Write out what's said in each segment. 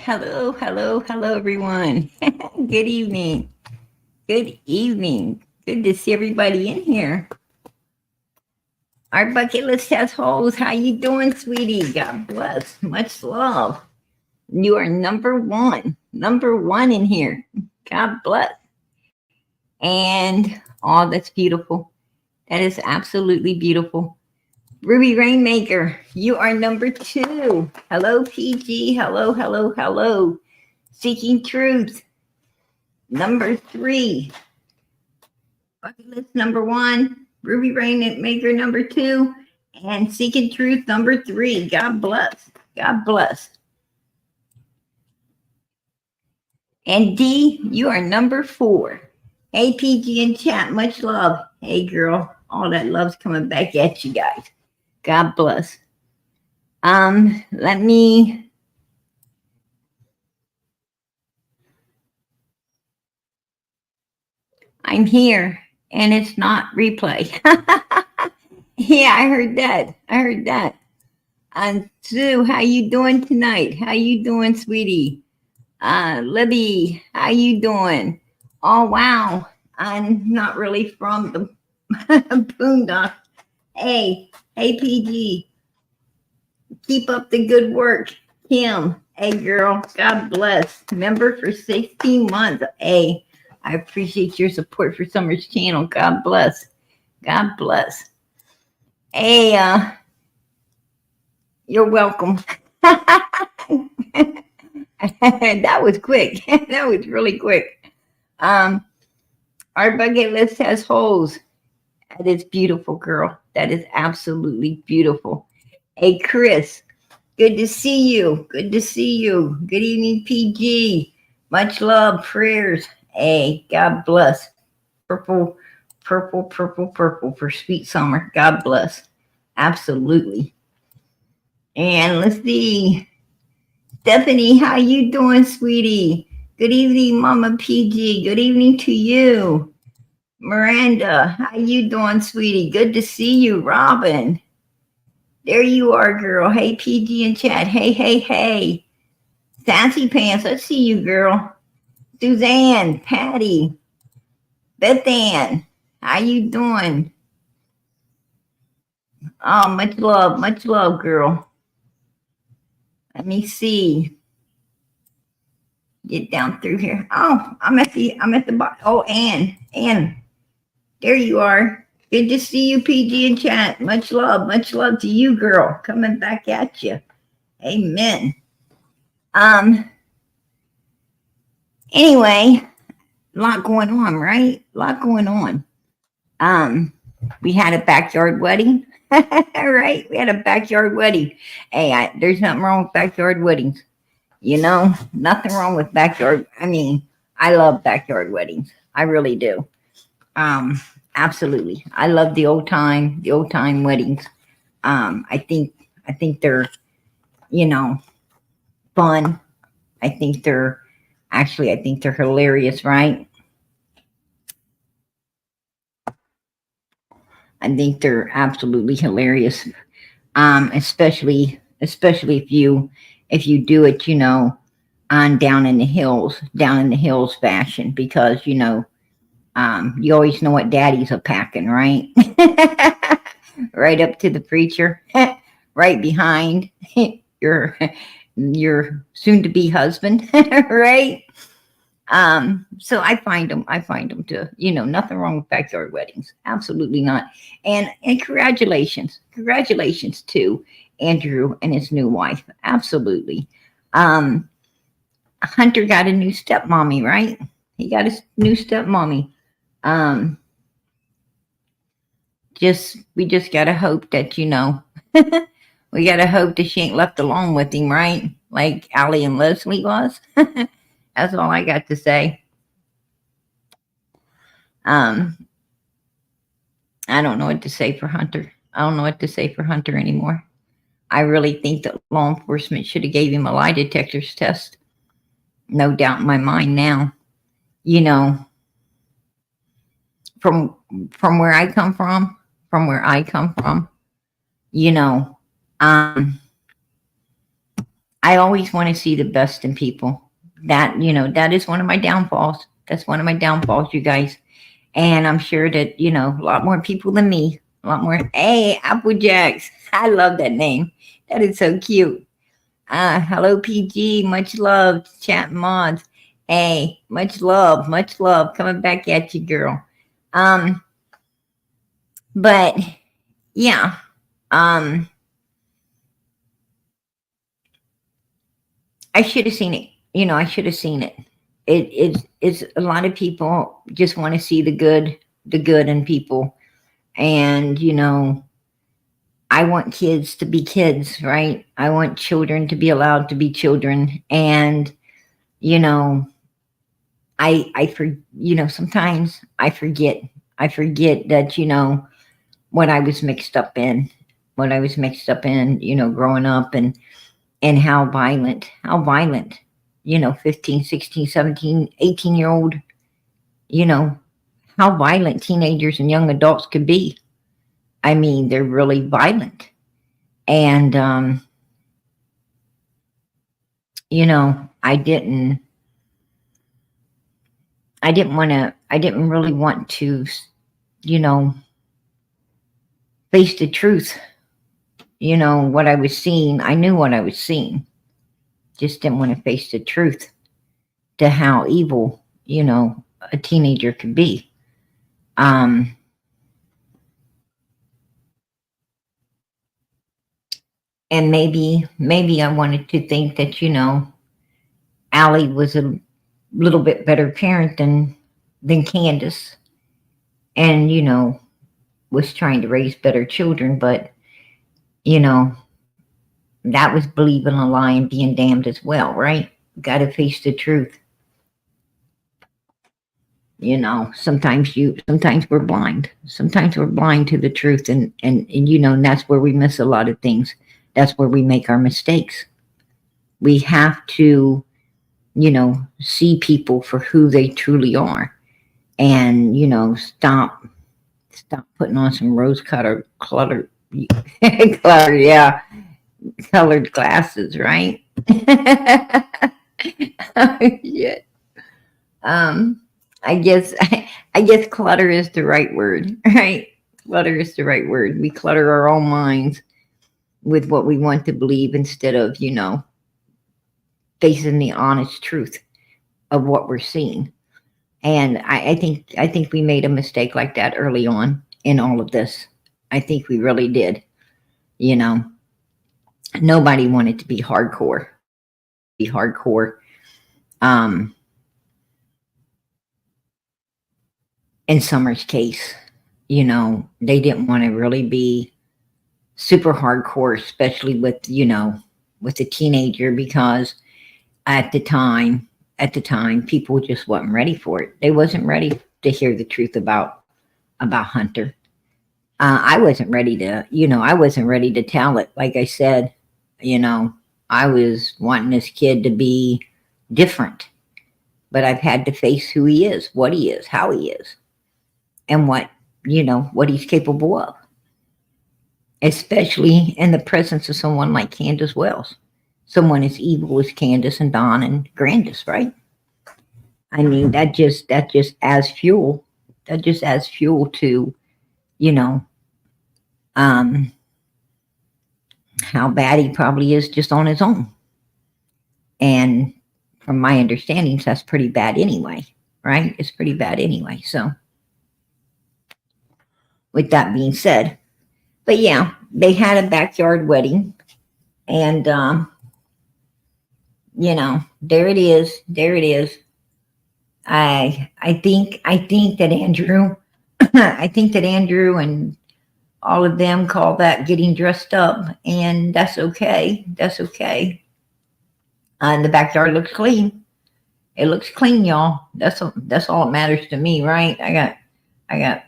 Hello, hello, hello, everyone. Good evening. Good evening. Good to see everybody in here. Our bucket list has holes. How you doing, sweetie? God bless. Much love. You are number one in here. God bless. And oh, that's beautiful. That is absolutely beautiful. Ruby Rainmaker, you are number two. Hello, PG. Hello, hello, hello. Seeking Truth, number three. Bucket List, number one. Ruby Rainmaker, number two. And Seeking Truth, number three. God bless. God bless. And D, you are number four. Hey, PG in chat, much love. Hey, girl, all that love's coming back at you guys. God bless. Let me. I'm here, and it's not replay. Yeah, I heard that. I heard that. And Sue, how you doing tonight? How you doing, sweetie? Libby, how you doing? Oh wow, I'm not really from the boondock. Hey, PG, keep up the good work. Kim, hey girl, God bless. Member for 16 months. Hey, I appreciate your support for Summer's channel. God bless. God bless. Hey, you're welcome. That was quick. That was really quick. Um, our bucket list has holes. That is beautiful, girl. That is absolutely beautiful. Hey, Chris, good to see you. Good to see you. Good evening, PG. Much love, prayers. Hey, God bless. Purple, purple, purple, purple for sweet summer. God bless. Absolutely. And let's see. Stephanie, how you doing, sweetie? Good evening, Mama PG. Good evening to you. Miranda, how you doing, sweetie? Good to see you, Robin. There you are, girl. Hey, PG in chat. Hey, hey, hey. Sassy Pants, I see you, girl. Suzanne, Patty, Beth Ann, how you doing? Oh, much love, girl. Let me see. Get down through here. Oh, I'm at the bottom. Oh, Ann, there you are. Good to see you, PG in chat. Much love to you, girl. Coming back at you. Amen. Anyway, a lot going on, right? A lot going on. Um, we had a backyard wedding, right? We had a backyard wedding. Hey, there's nothing wrong with backyard weddings. You know, nothing wrong with backyard. I mean, I love backyard weddings. I really do. Um, Absolutely. I love the old time weddings. I think they're, you know, fun. I think they're I think they're hilarious, right? I think they're absolutely hilarious. Especially if you do it, you know, on down in the hills fashion, because you always know what daddy's a packing, right? Right up to the preacher, right behind your your soon to be husband, right? So I find them to, nothing wrong with backyard weddings. Absolutely not. And congratulations to Andrew and his new wife. Absolutely. Um, Hunter got a new stepmommy, right? He got a new stepmommy. Um, we just gotta hope that, we gotta hope that she ain't left alone with him, right? Like Allie and Leslie was. That's all I got to say. Um, I don't know what to say for Hunter. I don't know what to say for Hunter anymore. I really think that law enforcement should have gave him a lie detector's test. No doubt in my mind now. You know, from from where I come from, from where I come from, you know, um, I always want to see the best in people. That, that is one of my downfalls. That's one of my downfalls, you guys. And I'm sure that, a lot more people than me, a lot more. Hey, Apple Jacks. I love that name. That is so cute. Hello, PG. Much love, chat mods. Hey, much love, much love. Coming back at you, girl. Um, but yeah, um, I should have seen it. I should have seen it. It's a lot of people just want to see the good in people, and I want kids to be kids, right? I want children to be allowed to be children, and you know, sometimes I forget that what I was mixed up in, growing up, and how violent, 15, 16, 17, 18-year old, you know, how violent teenagers and young adults could be. I mean, they're really violent. And, I didn't really want to, you know, face the truth, what I was seeing. I knew what I was seeing, just didn't want to face the truth to how evil, a teenager could be. Um, and maybe I wanted to think that, Allie was a little bit better parent than Candus, and, was trying to raise better children, but, you know, that was believing a lie and being damned as well, right? Got to face the truth. Sometimes we're blind. Sometimes we're blind to the truth, and that's where we miss a lot of things. That's where we make our mistakes. We have to, see people for who they truly are, and stop putting on some rose colored clutter color, yeah, colored glasses, right? Oh, shit. Um, I guess I guess clutter is the right word, right? Clutter is the right word. We clutter our own minds with what we want to believe instead of, facing the honest truth of what we're seeing. And I think we made a mistake like that early on in all of this. I think we really did. You know, Nobody wanted to be hardcore. Be hardcore. Um, in Summer's case, they didn't want to really be super hardcore, especially with a teenager, because at the time, people just wasn't ready for it. They wasn't ready to hear the truth about Hunter. I wasn't ready to, I wasn't ready to tell it. Like I said, I was wanting this kid to be different, but I've had to face who he is, what he is, how he is, and what he's capable of, especially in the presence of someone like Candus Wells, someone as evil as Candus and Don and Grandis, right? I mean, that just adds fuel. That just adds fuel to, you know, um, how bad he probably is just on his own. And from my understandings, that's pretty bad anyway, right? It's pretty bad anyway. So, with that being said, but yeah, they had a backyard wedding, and there it is. There it is. I think that Andrew, I think that Andrew and all of them call that getting dressed up, and that's okay. That's okay. And the backyard looks clean. It looks clean, y'all. That's all that matters to me, right? I got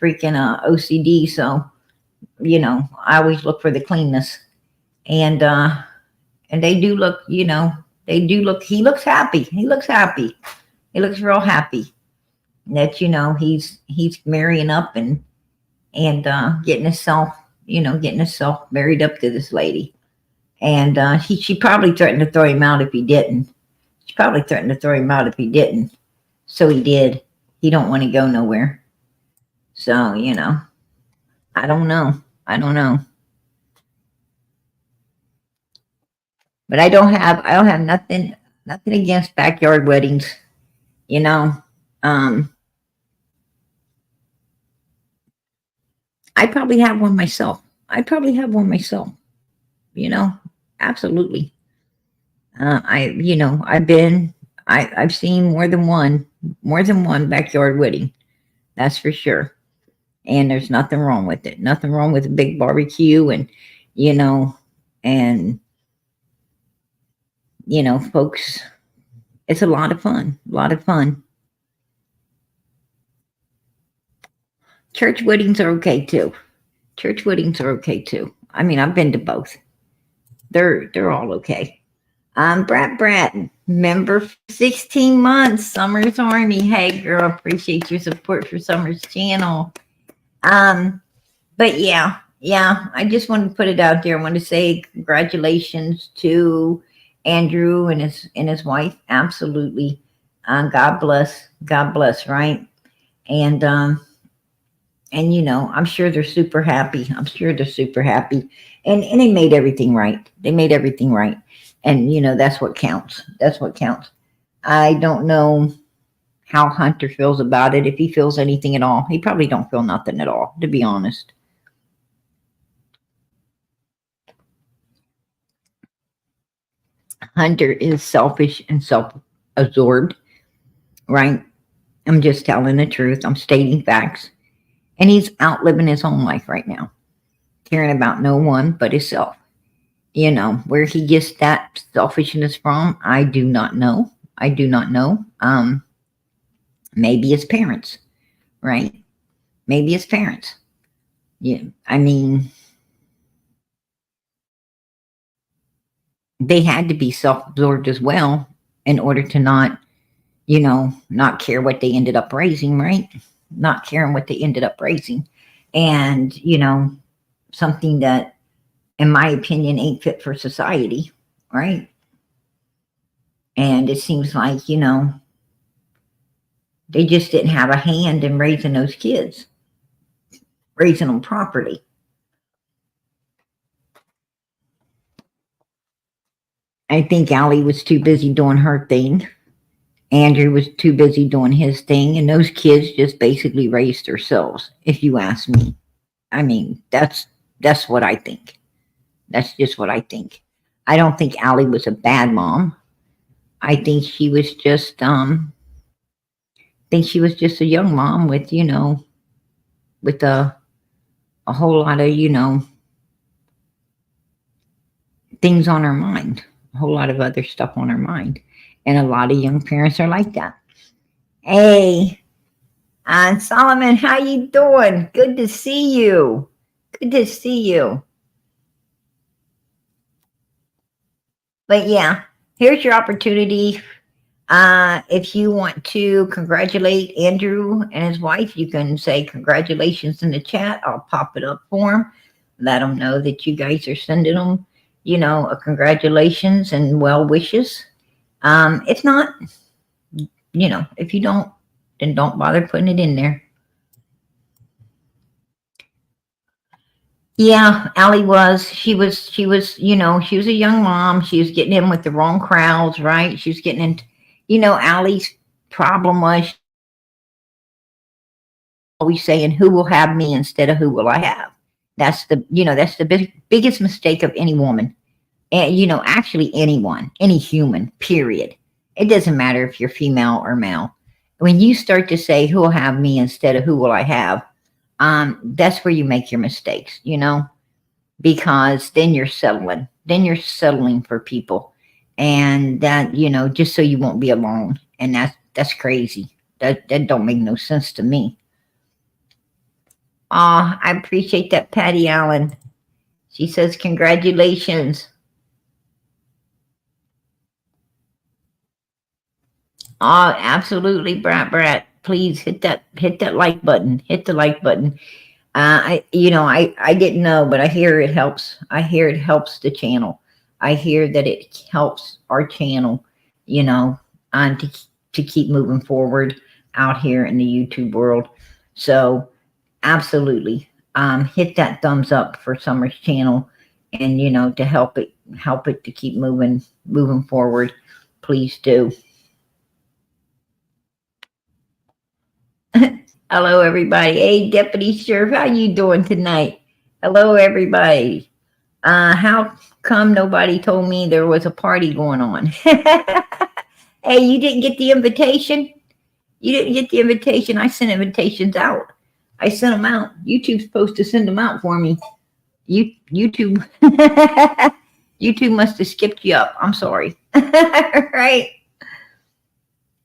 freaking OCD, so I always look for the cleanness, and they do look, they do look. He looks happy. He looks happy. He looks real happy that he's marrying up and getting himself married up to this lady. And she probably threatened to throw him out if he didn't. She probably threatened to throw him out if he didn't. So he did. He don't want to go nowhere. So, you know, I don't know. I don't know. But I don't have nothing against backyard weddings, you know. Um I probably have one myself. I probably have one myself, you know. Absolutely. I've seen more than one backyard wedding. That's for sure. And there's nothing wrong with it. Nothing wrong with a big barbecue and, you know, and folks, it's a lot of fun. A lot of fun. Church weddings are okay too. Church weddings are okay too. I mean, I've been to both. They're all okay. Brat, member for 16 months, Summer's Army. Hey girl, appreciate your support for Summer's channel. But yeah, I just wanted to put it out there. I want to say congratulations to Andrew and his wife. Absolutely. God bless, right? And I'm sure they're super happy. I'm sure they're super happy. And they made everything right. They made everything right. And that's what counts. That's what counts. I don't know how Hunter feels about it, if he feels anything at all. He probably don't feel nothing at all, to be honest. Hunter is selfish and self-absorbed, right? I'm just telling the truth. I'm stating facts. And he's out living his own life right now, caring about no one but himself. Where he gets that selfishness from, I do not know. I do not know. Maybe his parents, right? Maybe his parents. Yeah, I mean, they had to be self-absorbed as well in order to not care what they ended up raising, right? Not caring what they ended up raising. And, something that, in my opinion, ain't fit for society, right? And it seems like, they just didn't have a hand in raising those kids, raising them properly. I think Allie was too busy doing her thing. Andrew was too busy doing his thing, and those kids just basically raised themselves, if you ask me. I mean, that's what I think. That's just what I think. I don't think Allie was a bad mom. I think she was just a young mom with, with a whole lot of, things on her mind, a whole lot of other stuff on her mind. And a lot of young parents are like that. Hey, Solomon, how you doing? Good to see you. Good to see you. But yeah, here's your opportunity. If you want to congratulate Andrew and his wife, you can say congratulations in the chat. I'll pop it up for them. Let them know that you guys are sending them, a congratulations and well wishes. If not, if you don't, then don't bother putting it in there. Yeah, Allie was. She was, she was a young mom. She was getting in with the wrong crowds, right? She was getting into, Allie's problem was always saying, who will have me instead of who will I have? That's the biggest mistake of any woman. And, actually anyone, any human, period. It doesn't matter if you're female or male. When you start to say, who will have me instead of who will I have? That's where you make your mistakes, because then you're settling. Then you're settling for people. And that, just so you won't be alone. And that's crazy. That don't make no sense to me. I appreciate that, Patty Allen. She says, congratulations. Oh, absolutely, Brat. Please hit that like button. Hit the like button. I didn't know, but I hear it helps. I hear it helps the channel. I hear that it helps our channel, you know, to keep moving forward out here in the YouTube world. So absolutely, hit that thumbs up for Summer's channel, and you know, to help it to keep moving forward. Please do. Hello, everybody. Hey, Deputy Sheriff, how you doing tonight? Hello, everybody. How come nobody told me there was a party going on? Hey, you didn't get the invitation? You didn't get the invitation? I sent invitations out. I sent them out. YouTube's supposed to send them out for me. YouTube, YouTube must have skipped you up. I'm sorry. Right?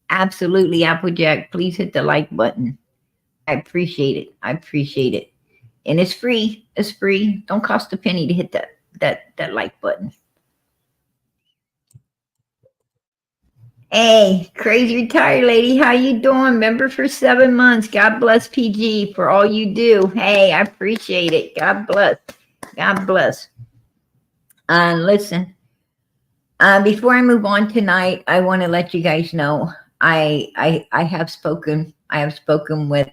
Absolutely, Applejack. Please hit the like button. I appreciate it. I appreciate it. And it's free. It's free. Don't cost a penny to hit that like button. Hey, crazy retired lady, how you doing? Member for 7 months. God bless PG for all you do. Hey, I appreciate it. God bless. God bless. Listen, before I move on tonight, I want to let you guys know I have spoken. I have spoken with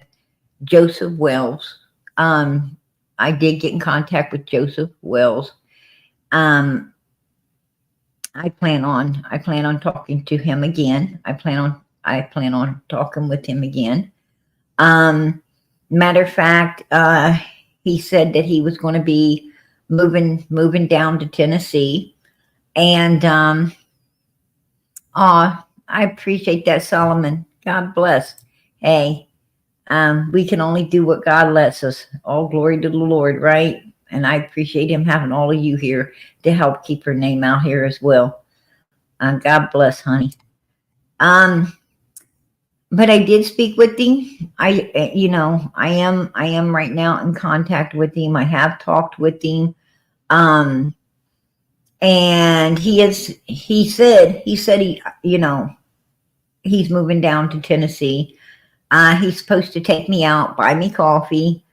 Joseph Wells. I did get in contact with Joseph Wells. I plan on talking to him again. I plan on talking with him again. Matter of fact, he said that he was going to be moving down to Tennessee, and I appreciate that, Solomon. God bless. Hey, we can only do what God lets us. All glory to the Lord, right? And I appreciate him having all of you here to help keep her name out here as well. God bless, honey. But I did speak with him. I am right now in contact with him. I have talked with him. And he said he, he's moving down to Tennessee. He's supposed to take me out, buy me coffee.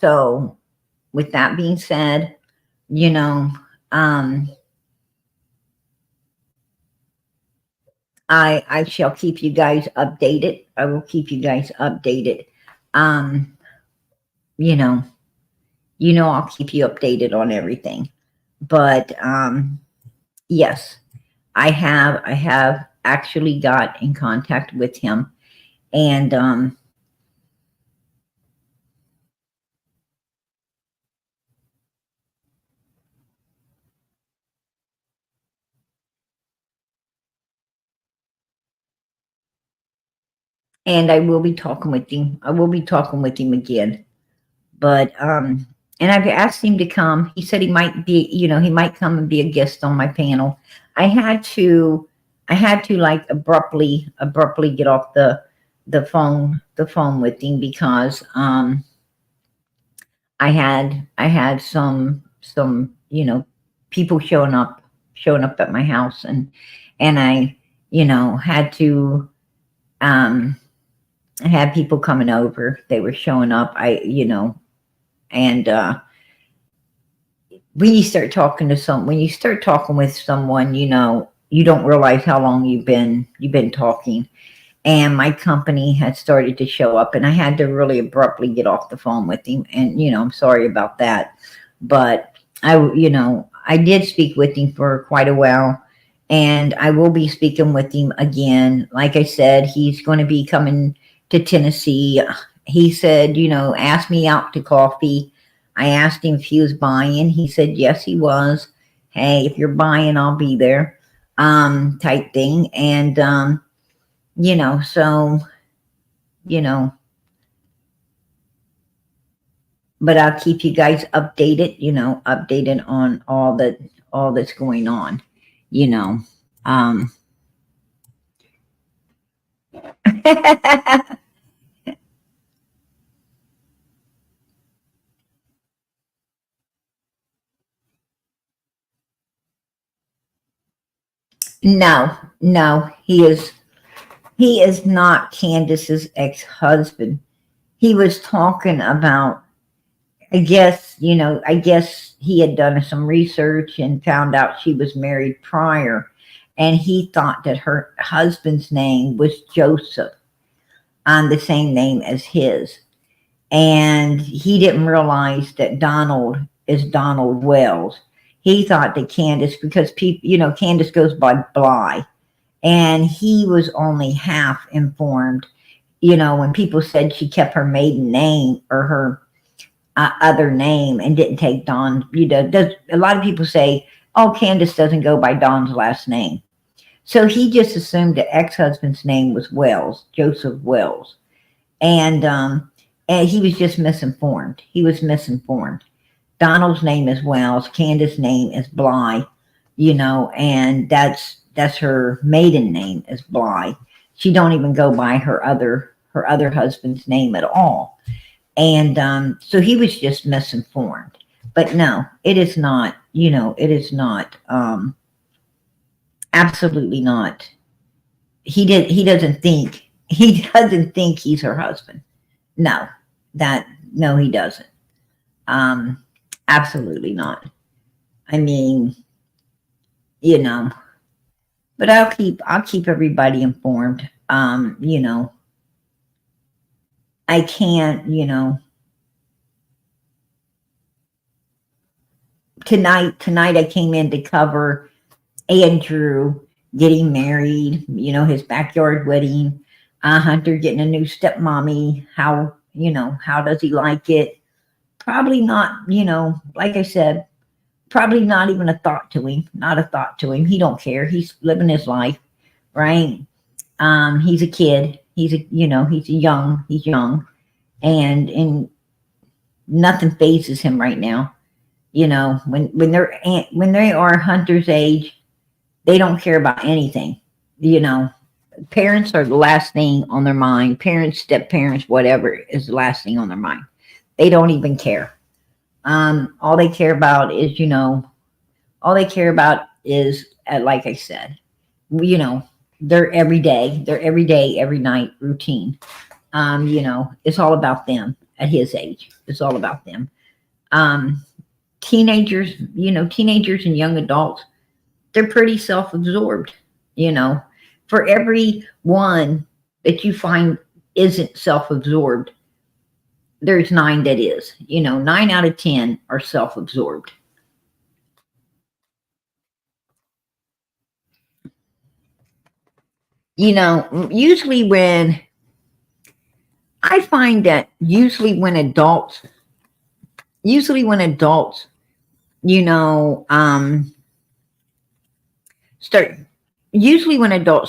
So with that being said, I shall keep you guys updated. I will keep you guys updated. I'll keep you updated on everything. But yes, I have actually got in contact with him, and I will be talking with him. I will be talking with him again. But and I've asked him to come. He said he might be, he might come and be a guest on my panel. I had to like abruptly get off the phone with him, because I had some people showing up at my house, and I had to had people coming over. They were showing up. And when you start talking with someone, you don't realize how long you've been talking. And my company had started to show up, and I had to really abruptly get off the phone with him. And, I'm sorry about that. But I did speak with him for quite a while, and I will be speaking with him again. Like I said, he's going to be coming to Tennessee. He said, ask me out to coffee. I asked him if he was buying. He said, yes, he was. Hey, if you're buying, I'll be there, type thing. And, but I'll keep you guys updated, updated on all that's going on, No, he is not Candus's ex-husband. He was talking about I guess, I guess he had done some research and found out she was married prior. And he thought that her husband's name was Joseph, on the same name as his. And he didn't realize that Donald is Donald Wells. He thought that Candus, because people, Candus goes by Bly, and he was only half informed. When people said she kept her maiden name or her other name and didn't take Don, a lot of people say, oh, Candus doesn't go by Don's last name. So he just assumed the ex-husband's name was Wells, Joseph Wells. And he was just misinformed. He was misinformed. Donald's name is Wells. Candus' name is Bly, and that's her maiden name is Bly. She don't even go by her other husband's name at all. And so he was just misinformed. But no, it is not, it is not, absolutely not. He doesn't think he's her husband. No, he doesn't. Absolutely not. I mean, but I'll keep everybody informed. I can't, tonight I came in to cover Andrew getting married, his backyard wedding, Hunter getting a new stepmommy. How does he like it? Probably not, like I said, probably not even a thought to him. Not a thought to him. He don't care. He's living his life, right? He's a kid. He's young, and nothing phases him right now. When they are Hunter's age, they don't care about anything. Parents are the last thing on their mind. Parents, step-parents, whatever is the last thing on their mind. They don't even care. All they care about is, like I said, their everyday, every night routine. It's all about them at his age. It's all about them. Teenagers and young adults, they're pretty self-absorbed. For every one that you find isn't self-absorbed, there's 9 that is. 9 out of 10 are self-absorbed. Usually when I find that usually when adults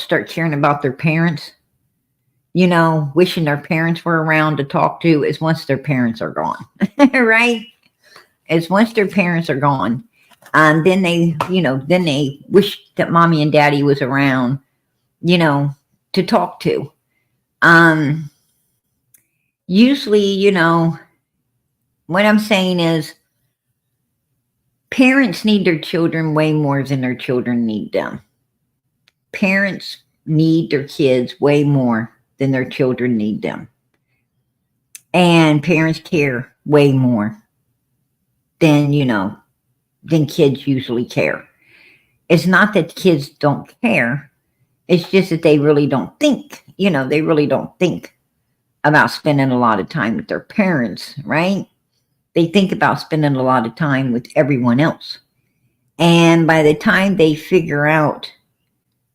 start caring about their parents, wishing their parents were around to talk to, is once their parents are gone. Right? It's once their parents are gone. And then they wish that mommy and daddy was around, to talk to. Usually, what I'm saying is parents need their children way more than their children need them. Parents need their kids way more than their children need them. And parents care way more than kids usually care. It's not that kids don't care. It's just that they really don't think. They really don't think about spending a lot of time with their parents, right? They think about spending a lot of time with everyone else. And by the time they figure out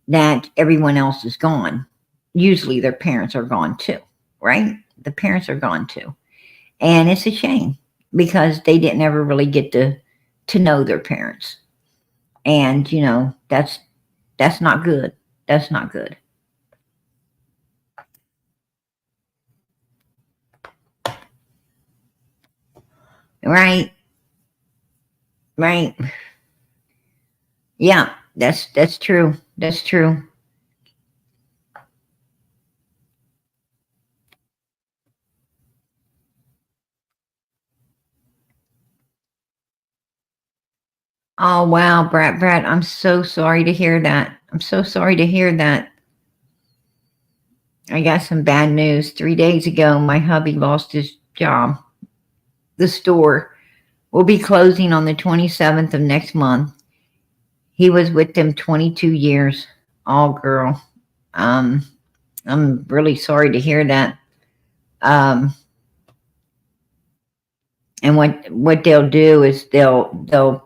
that everyone else is gone, usually their parents are gone too, right? The parents are gone too. And it's a shame because they didn't ever really get to know their parents. And, that's not good. That's not good. Right. Right. Yeah, that's true. That's true. Oh wow, Brat, I'm so sorry to hear that. I'm so sorry to hear that. I got some bad news. 3 days ago, my hubby lost his job. the store will be closing on the 27th of next month. He was with them 22 years. All girl. Um, I'm really sorry to hear that. Um, and what they'll do is they'll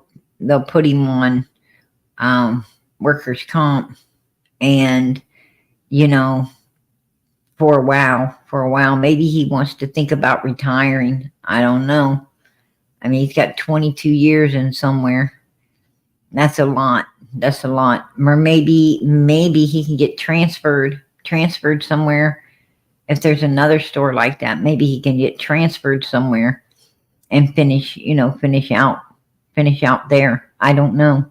put him on workers' comp, and you know, for a while, maybe he wants to think about retiring. I don't know. I mean, he's got 22 years in somewhere. That's a lot. That's a lot. Or maybe he can get transferred somewhere. If there's another store like that, maybe he can get transferred somewhere and finish out there. I don't know.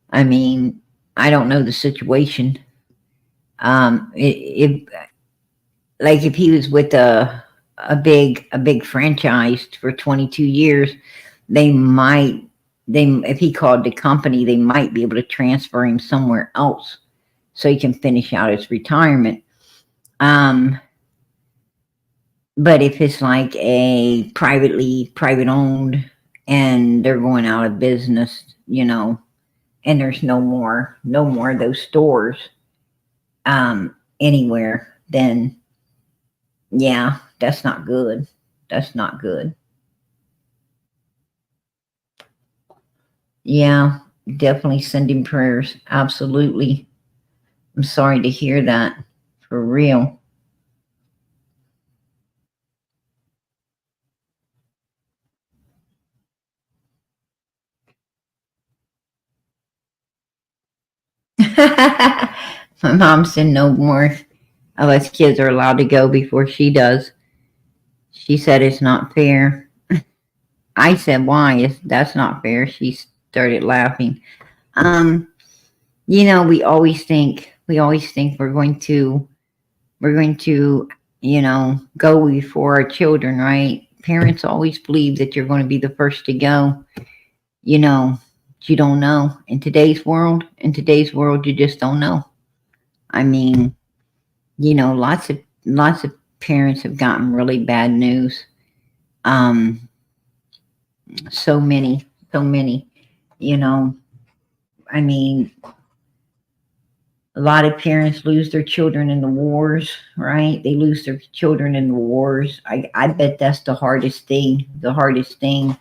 I mean, I don't know the situation. If like if he was with a big franchise for 22 years, if he called the company, they might be able to transfer him somewhere else so he can finish out his retirement. But if it's like a private owned and they're going out of business, and there's no more of those stores anywhere, then yeah, that's not good. That's not good. Yeah, definitely sending prayers. Absolutely. I'm sorry to hear that. For real. My mom said no more of us kids are allowed to go before she does. She said it's not fair. I said, why? That's not fair. She started laughing. Um, we always think we're going to, go before our children, right? Parents always believe that you're going to be the first to go. You know, you don't know. In today's world, you just don't know. I mean, lots of parents have gotten really bad news. Um, so many. You know, I mean, a lot of parents lose their children in the wars, right? They lose their children in the wars. I bet that's the hardest thing. The hardest thing,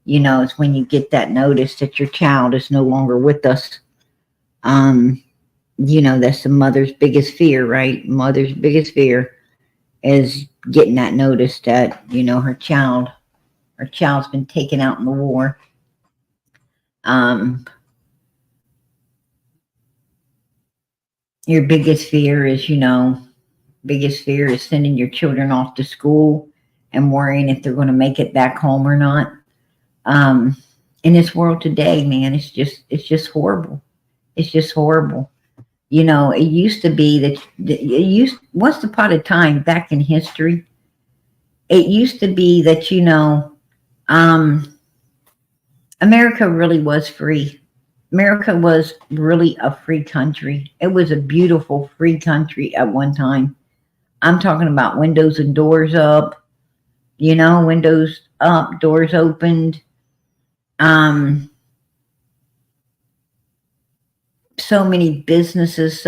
is when you get that notice that your child is no longer with us. Um, that's the mother's biggest fear, right? Mother's biggest fear is getting that notice that, her child's been taken out in the war. Um, your biggest fear is sending your children off to school and worrying if they're going to make it back home or not. Um, in this world today, man, it's just horrible. It's just horrible. It used to be that once upon a time back in history, it used to be that um, America really was free. America was really a free country. It was a beautiful free country at one time. I'm talking about windows and doors up, windows up, doors opened. Um, so many businesses,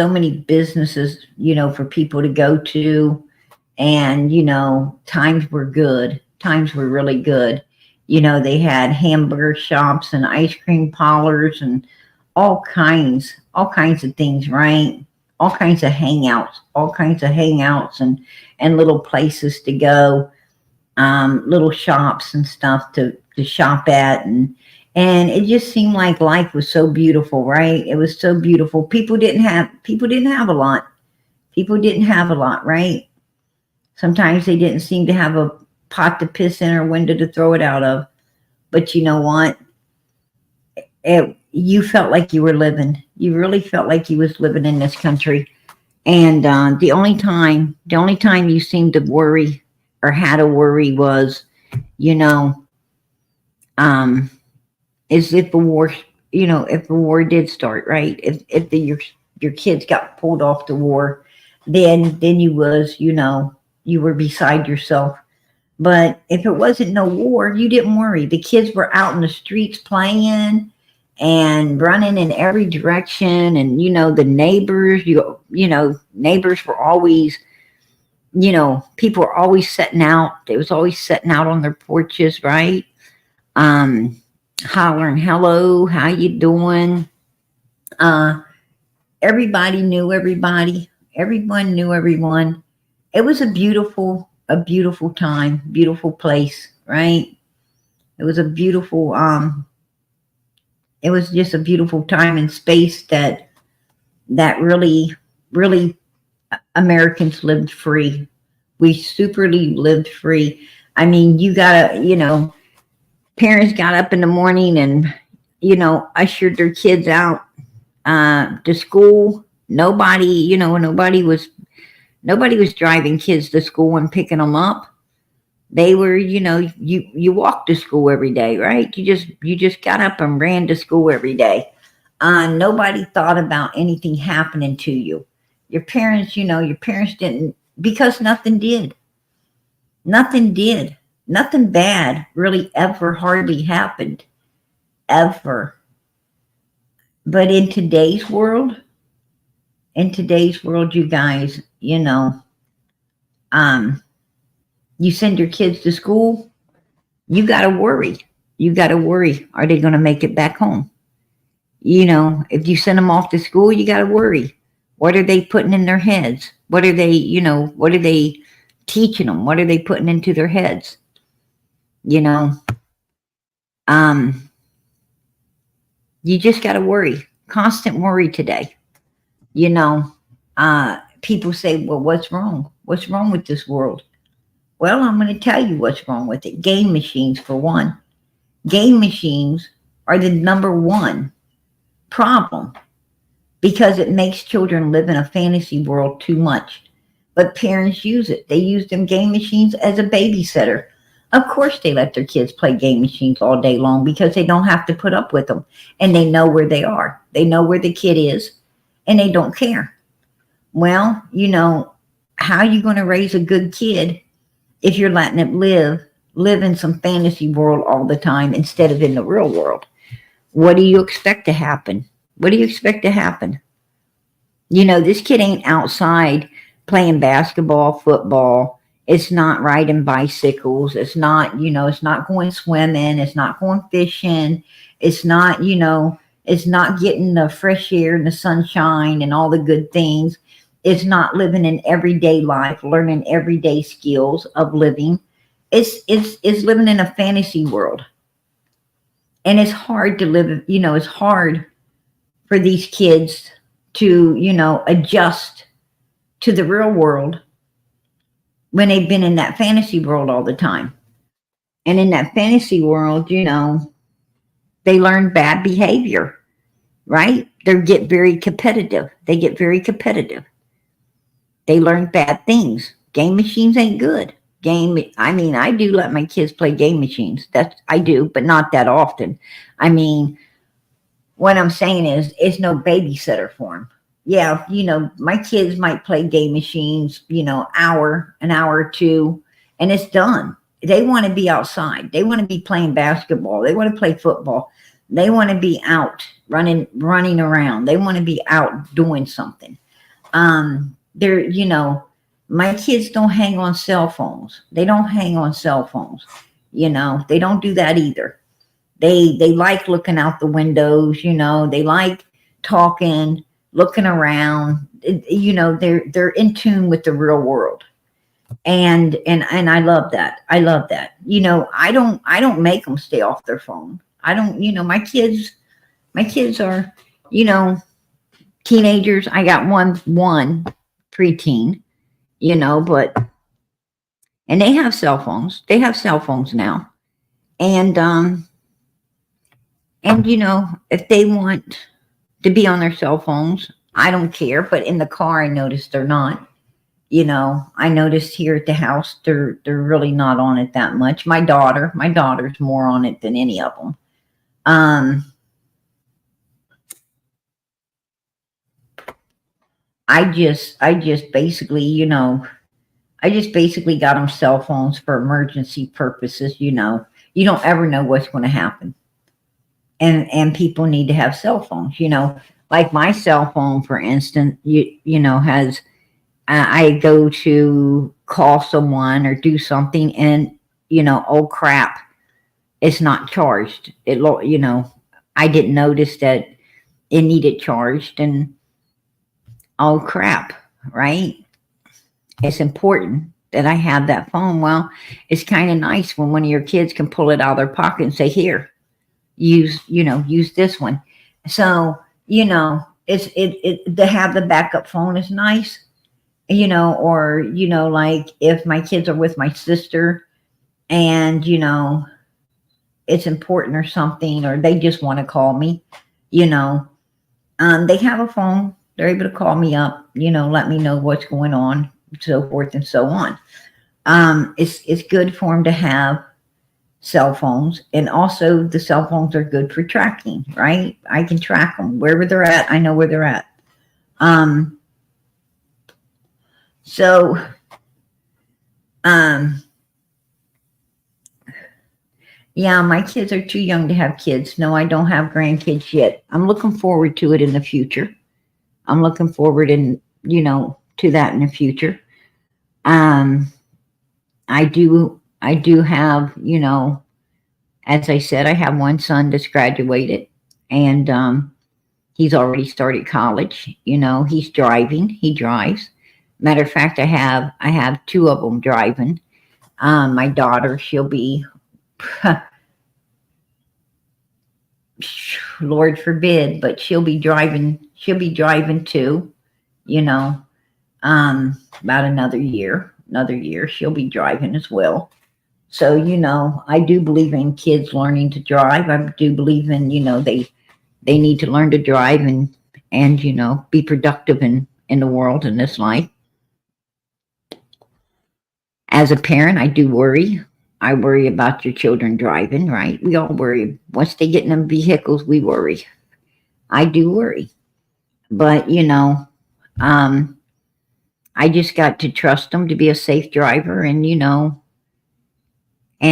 for people to go to. And, times were good. Times were really good. They had hamburger shops and ice cream parlors and all kinds of things, right? All kinds of hangouts and little places to go, little shops and stuff to shop at. And it just seemed like life was so beautiful, right? It was so beautiful. People didn't have a lot. People didn't have a lot, right? Sometimes they didn't seem to have a pot to piss in or window to throw it out of. But you know what? You felt like you were living. You really felt like you was living in this country. And the only time you seemed to worry or had to worry was, you know, um, is if the war did start, right? If your kids got pulled off the war, then you were beside yourself. But if it wasn't no war, you didn't worry. The kids were out in the streets playing and running in every direction. And, the neighbors, neighbors were always, people were always setting out. They was always setting out on their porches, right? Um, Hollering, hello, how you doing? Uh, Everybody knew everybody. Everyone knew everyone. It was a beautiful time, beautiful place, right? It was a beautiful, it was just a beautiful time and space that really, really Americans lived free. We superly lived free. I mean, you gotta, parents got up in the morning and, ushered their kids out to school. Nobody was driving kids to school and picking them up. They were, you walked to school every day, right? You just got up and ran to school every day. Nobody thought about anything happening to you. Your parents didn't, because nothing did. Nothing did. Nothing bad really ever hardly happened. Ever. But in today's world, you guys, um, you send your kids to school, you got to worry. You got to worry. Are they going to make it back home? If you send them off to school, you got to worry. What are they putting in their heads? What are they teaching them? What are they putting into their heads? You know, um, you just got to worry. Constant worry today. People say, well, what's wrong? What's wrong with this world? Well, I'm going to tell you what's wrong with it. Game machines, for one. Game machines are the number one problem because it makes children live in a fantasy world too much. But parents use it. They use them game machines as a babysitter. Of course, they let their kids play game machines all day long because they don't have to put up with them. And they know where they are. They know where the kid is, and they don't care. Well, how are you going to raise a good kid if you're letting it live in some fantasy world all the time instead of in the real world? What do you expect to happen? What do you expect to happen? This kid ain't outside playing basketball, football. It's not riding bicycles. It's not going swimming. It's not going fishing. It's not getting the fresh air and the sunshine and all the good things. It's not living an everyday life, learning everyday skills of living. It's living in a fantasy world. And it's hard to live, it's hard for these kids to, adjust to the real world when they've been in that fantasy world all the time. And in that fantasy world, they learn bad behavior, right? They get very competitive. They learn bad things. Game machines ain't good. I do let my kids play game machines. I do, but not that often. I mean, what I'm saying is, it's no babysitter for them. Yeah, my kids might play game machines, an hour or two, and it's done. They want to be outside. They want to be playing basketball. They want to play football. They want to be out running around. They want to be out doing something. They're, my kids don't hang on cell phones. They don't hang on cell phones. They don't do that either. They like looking out the windows, they like talking, looking around, they're in tune with the real world. And I love that. I love that. I don't make them stay off their phone. I don't, my kids are, teenagers. I got one preteen, but, and they have cell phones. They have cell phones now. And if they want to be on their cell phones, I don't care. But in the car, I noticed they're not. I noticed here at the house, they're really not on it that much. My daughter's more on it than any of them. I just basically, I just basically got them cell phones for emergency purposes. You don't ever know what's going to happen. And people need to have cell phones, like my cell phone, for instance, has, I go to call someone or do something and, oh crap, it's not charged. I didn't notice that it needed charged, and oh crap, right? It's important that I have that phone. Well, it's kind of nice when one of your kids can pull it out of their pocket and say, here, use this one. So, to have the backup phone is nice, or, like if my kids are with my sister and, it's important or something, or they just want to call me, they have a phone. They're able to call me up, let me know what's going on, so forth and so on. It's good for them to have cell phones, and also the cell phones are good for tracking, right? I can track them wherever they're at. I know where they're at. So yeah, my kids are too young to have kids. No, I don't have grandkids yet. I'm looking forward to it in the future. I'm looking forward to that in the future. I do have, as I said, I have one son that's graduated, and he's already started college. He's driving. He drives. Matter of fact, I have two of them driving. My daughter, she'll be, Lord forbid, but she'll be driving. She'll be driving too. About another year. She'll be driving as well. So, I do believe in kids learning to drive. I do believe in, they need to learn to drive and be productive in the world, in this life. As a parent, I do worry. I worry about your children driving, right? We all worry. Once they get in them vehicles, we worry. I do worry. But, I just got to trust them to be a safe driver, and, and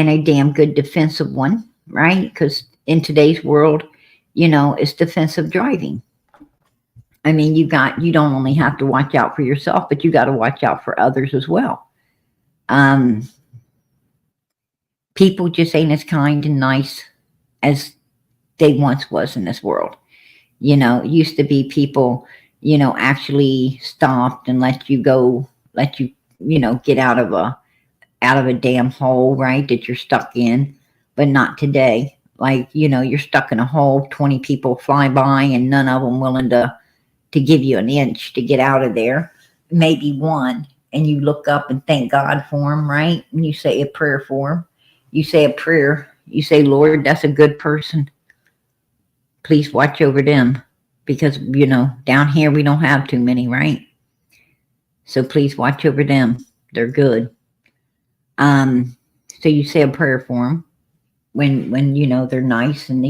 a damn good defensive one, right? Because in today's world, it's defensive driving. I mean, you don't only have to watch out for yourself, but you got to watch out for others as well. People just ain't as kind and nice as they once was in this world. It used to be people, actually stopped and let you get out of a damn hole, right, that you're stuck in. But not today. Like, you're stuck in a hole, 20 people fly by and none of them willing to give you an inch to get out of there. Maybe one, and you look up and thank God for them, right? And you say a prayer for them. You say a prayer. You say, Lord, that's a good person. Please watch over them. Because, down here we don't have too many, right? So please watch over them. They're good. So you say a prayer for them when they're nice and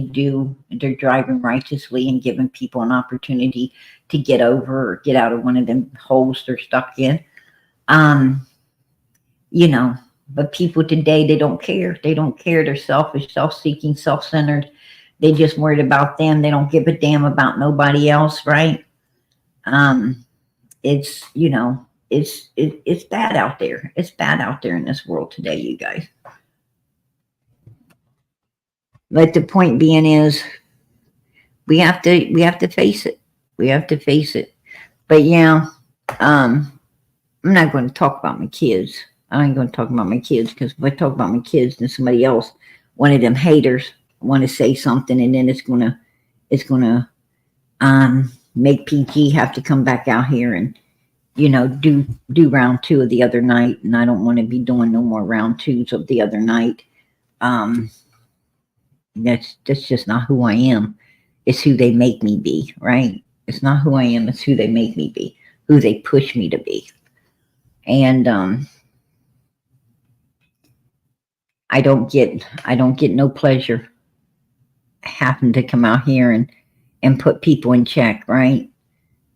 they're driving righteously and giving people an opportunity to get over or get out of one of them holes they're stuck in. But people today, they don't care. They don't care. They're selfish, self-seeking, self-centered. They just worried about them. They don't give a damn about nobody else, right? It's it's bad out there. It's bad out there in this world today, you guys. But the point being is, we have to face it. We have to face it. But yeah, I'm not going to talk about my kids. I ain't going to talk about my kids, because if I talk about my kids, then somebody else, one of them haters, want to say something, and then it's gonna make PG have to come back out here and do round 2 of the other night, and I don't want to be doing no more round 2s of the other night. That's just not who I am. It's who they make me be, right? It's not who I am, it's who they make me be, who they push me to be. And I don't get no pleasure having to come out here and put people in check, right?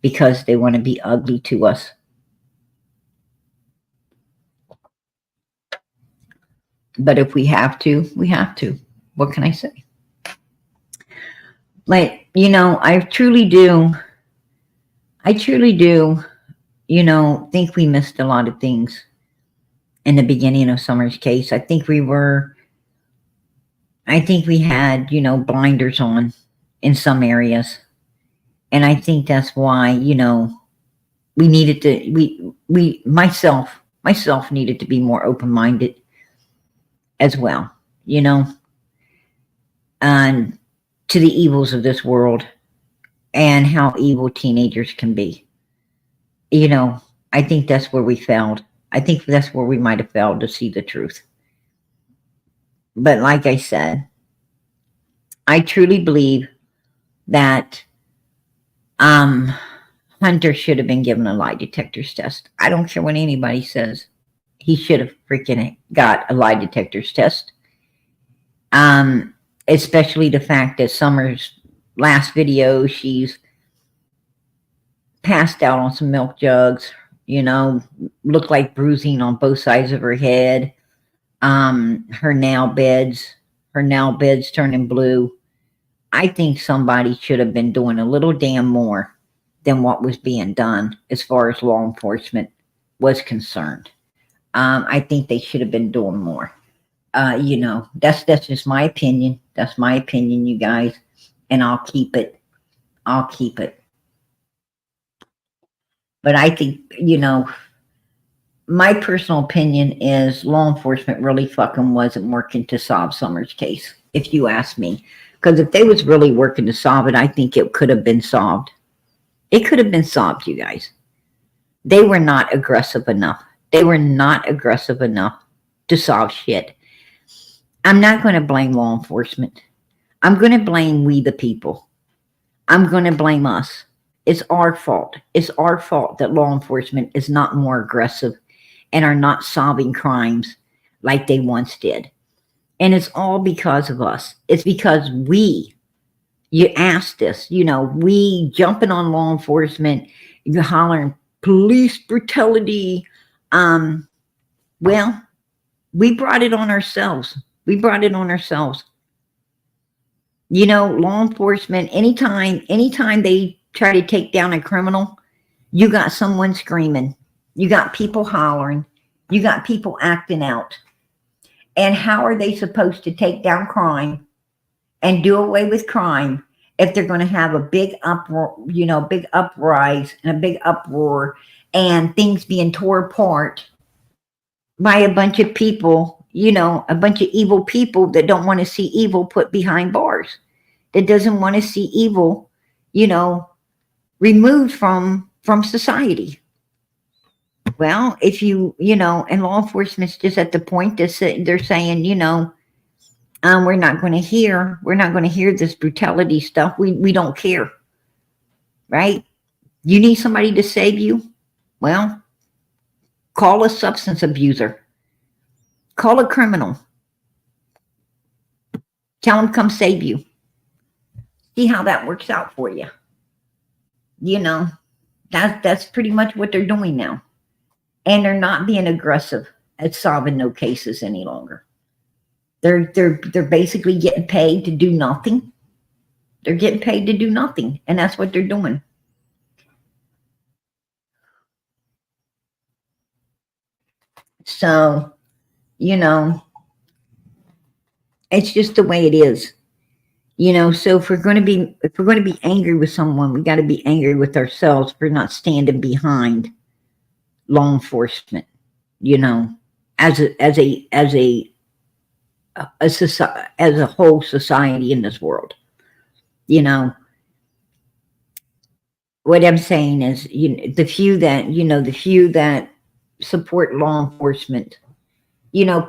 Because they want to be ugly to us. But if we have to, we have to. What can I say? But, I truly do, think we missed a lot of things in the beginning of Summer's case. I think we had, blinders on in some areas. And I think that's why, we needed to, myself needed to be more open-minded as well, and to the evils of this world and how evil teenagers can be. I think that's where we failed. I think that's where we might have failed to see the truth. But like I said, I truly believe that Hunter should have been given a lie detector's test. I don't care what anybody says. He should have freaking got a lie detector's test. Especially the fact that Summer's last video, she's passed out on some milk jugs, looked like bruising on both sides of her head. Her nail beds turning blue. I think somebody should have been doing a little damn more than what was being done as far as law enforcement was concerned. I think they should have been doing more. That's just my opinion. That's my opinion, you guys. And I'll keep it. But I think, my personal opinion is law enforcement really fucking wasn't working to solve Summer's case, if you ask me. Because if they was really working to solve it, I think it could have been solved. It could have been solved, you guys. They were not aggressive enough. They were not aggressive enough to solve shit. I'm not going to blame law enforcement. I'm going to blame we the people. I'm going to blame us. It's our fault. It's our fault that law enforcement is not more aggressive and are not solving crimes like they once did. And it's all because of us. It's because you asked us, we jumping on law enforcement, you hollering police brutality. Well, we brought it on ourselves. Law enforcement, anytime they try to take down a criminal, you got someone screaming, you got people hollering, you got people acting out. And how are they supposed to take down crime and do away with crime if they're going to have a big uproar, big uprise and a big uproar and things being torn apart by a bunch of people, a bunch of evil people that don't want to see evil put behind bars, that doesn't want to see evil, removed from society. Well, if and law enforcement's just at the point that they're saying, we're not going to hear this brutality stuff. We don't care, right? You need somebody to save you? Well, call a substance abuser. Call a criminal. Tell them come save you. See how that works out for you. That's pretty much what they're doing now. And they're not being aggressive at solving no cases any longer. They're basically getting paid to do nothing. They're getting paid to do nothing, and that's what they're doing. So, it's just the way it is. So if we're going to be angry with someone, we got to be angry with ourselves for not standing behind law enforcement, as a whole society in this world. What I'm saying is, the few that support law enforcement,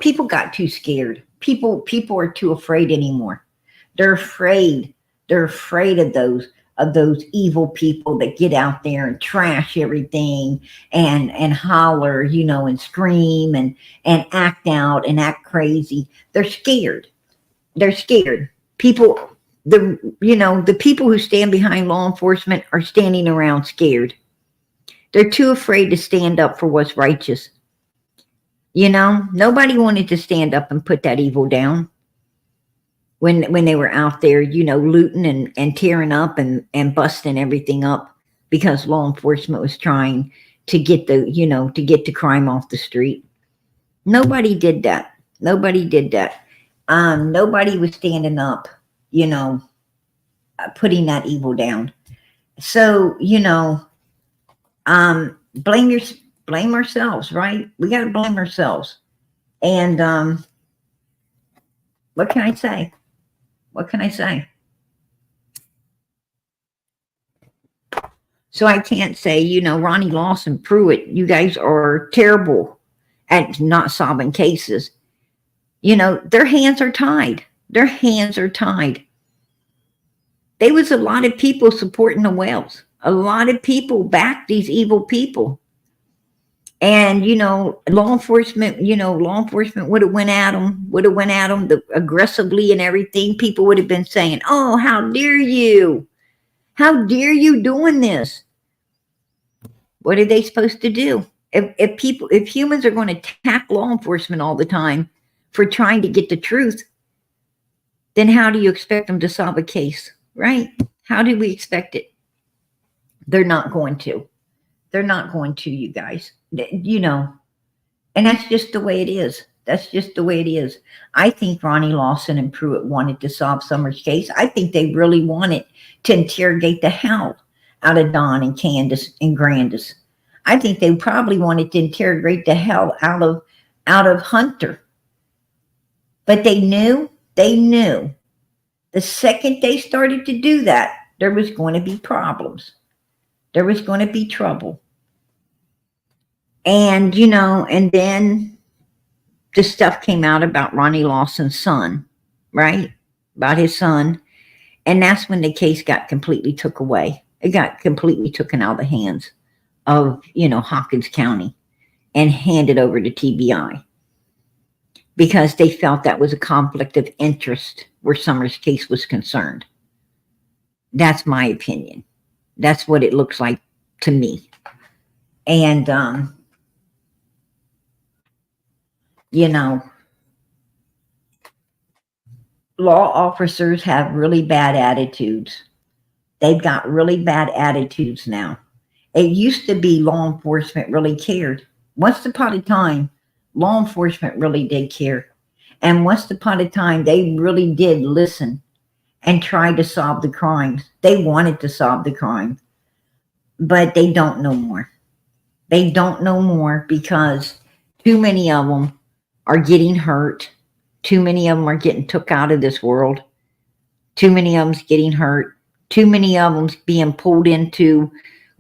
people got too scared. People are too afraid anymore. They're afraid of those evil people that get out there and trash everything and holler, and scream and act out and act crazy. They're scared. People, the people who stand behind law enforcement are standing around scared. They're too afraid to stand up for what's righteous. You know, nobody wanted to stand up and put that evil down when they were out there, you know, looting and tearing up and busting everything up because law enforcement was trying to get the, you know, to get the crime off the street. Nobody did that. Nobody did that. Nobody was standing up, you know, putting that evil down. So, you know, blame blame ourselves, right? We got to blame ourselves. And what can I say? What can I say? So I can't say, you know, Ronnie Lawson, Pruitt, you guys are terrible at not solving cases. You know, their hands are tied. Their hands are tied. There was a lot of people supporting the whales. A lot of people backed these evil people. And, you know, law enforcement would have went at them, aggressively and everything. People would have been saying, oh, how dare you? How dare you doing this? What are they supposed to do? If humans are going to attack law enforcement all the time for trying to get the truth, then how do you expect them to solve a case, right? How do we expect it? They're not going to. They're not going to, you guys. You know, and that's just the way it is. That's just the way it is. I think Ronnie Lawson and Pruitt wanted to solve Summer's case. I think they really wanted to interrogate the hell out of Don and Candus and Grandis. I think they probably wanted to interrogate the hell out of Hunter. But they knew the second they started to do that, there was going to be problems. There was going to be trouble. And, you know, and then the stuff came out about Ronnie Lawson's son, right? About his son. And that's when the case got completely took away. It got completely taken out of the hands of, you know, Hawkins County and handed over to TBI because they felt that was a conflict of interest where Summer's case was concerned. That's my opinion. That's what it looks like to me. And, you know, law officers have really bad attitudes. They've got really bad attitudes now. It used to be law enforcement really cared. Once upon a time, law enforcement really did care. And once upon a time, they really did listen and try to solve the crimes. They wanted to solve the crime, but they don't no more. They don't no more because too many of them are getting hurt. Too many of them are getting took out of this world. Too many of them's getting hurt. Too many of them's being pulled into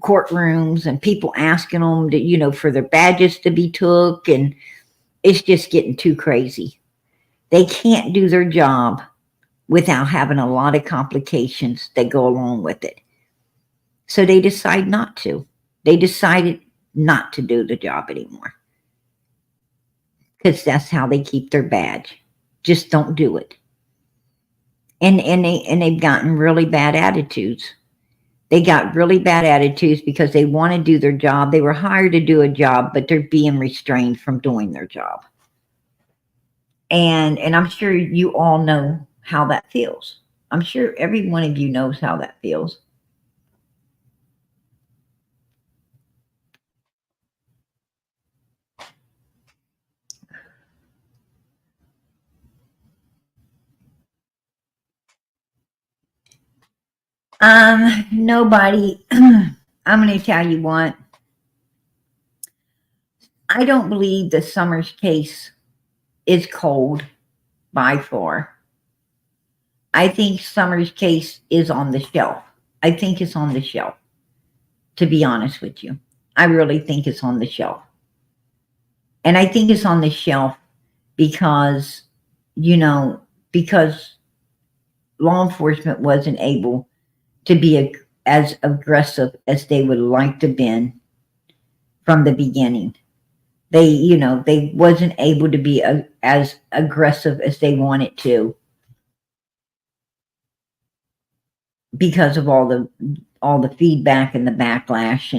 courtrooms and people asking them to, you know, for their badges to be took. And it's just getting too crazy. They can't do their job without having a lot of complications that go along with it. So they decide not to. They decided not to do the job anymore. Because that's how they keep their badge. Just don't do it. And they've gotten really bad attitudes. They got really bad attitudes because they want to do their job. They were hired to do a job, but they're being restrained from doing their job. And I'm sure you all know how that feels. I'm sure every one of you knows how that feels. Nobody, I'm going to tell you what. I don't believe the Summers case is cold by far. I think Summers case is on the shelf. I think it's on the shelf, to be honest with you. I really think it's on the shelf. And I think it's on the shelf because, you know, because law enforcement wasn't able to be as aggressive as they would like to have been from the beginning. They, you know, they wasn't able to be as aggressive as they wanted to because of all the feedback and the backlash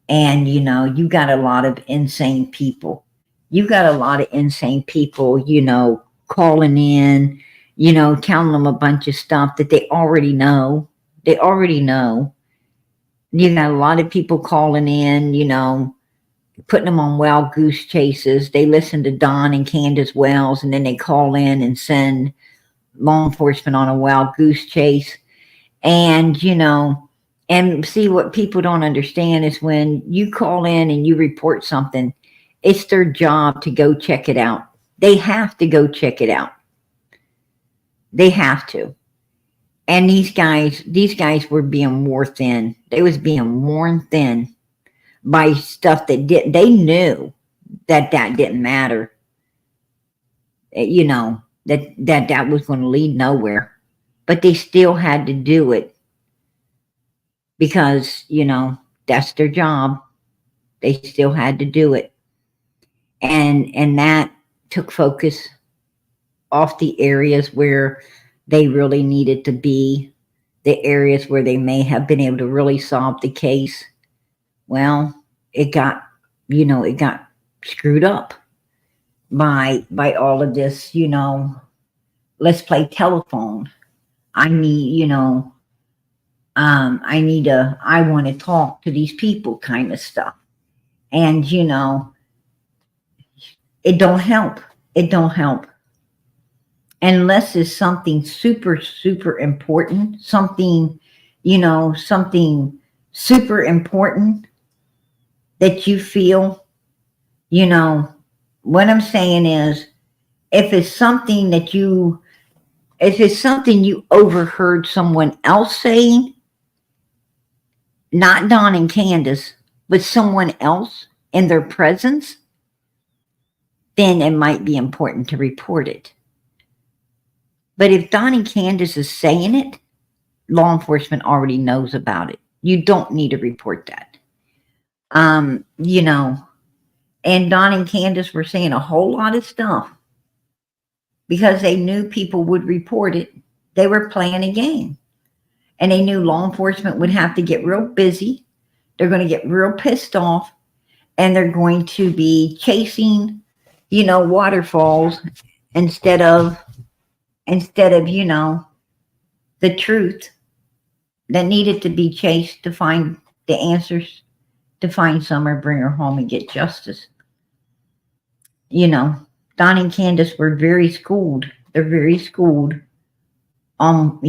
and you know, you got a lot of insane people You got a lot of insane people, calling in, telling them a bunch of stuff that they already know. They already know. You got a lot of people calling in, putting them on wild goose chases. They listen to Don and Candus Wells, and then they call in and send law enforcement on a wild goose chase. And, and see, what people don't understand is when you call in and you report something, it's their job to go check it out. They have to go check it out. They have to. And these guys were being worn thin. They was being worn thin by stuff that did. They knew that didn't matter. That was going to lead nowhere. But they still had to do it because that's their job. They still had to do it, and that took focus off the areas where they really needed to be, the areas where they may have been able to really solve the case. Well, it got it got screwed up by all of this. Let's play telephone. I need I want to talk to these people kind of stuff. And it don't help. It don't help unless it's something super, super important, something super important that you feel, you know, what I'm saying is if it's something that if it's something you overheard someone else saying, not Don and Candace, but someone else in their presence, then it might be important to report it. But if Don and Candace is saying it, law enforcement already knows about it. You don't need to report that. Um, you know, and Don and Candace were saying a whole lot of stuff because they knew people would report it. They were playing a game. And they knew law enforcement would have to get real busy. They're going to get real pissed off, and they're going to be chasing, waterfalls instead of the truth that needed to be chased to find the answers, to find Summer, bring her home, and get justice. Don and Candace were very schooled. They're very schooled on,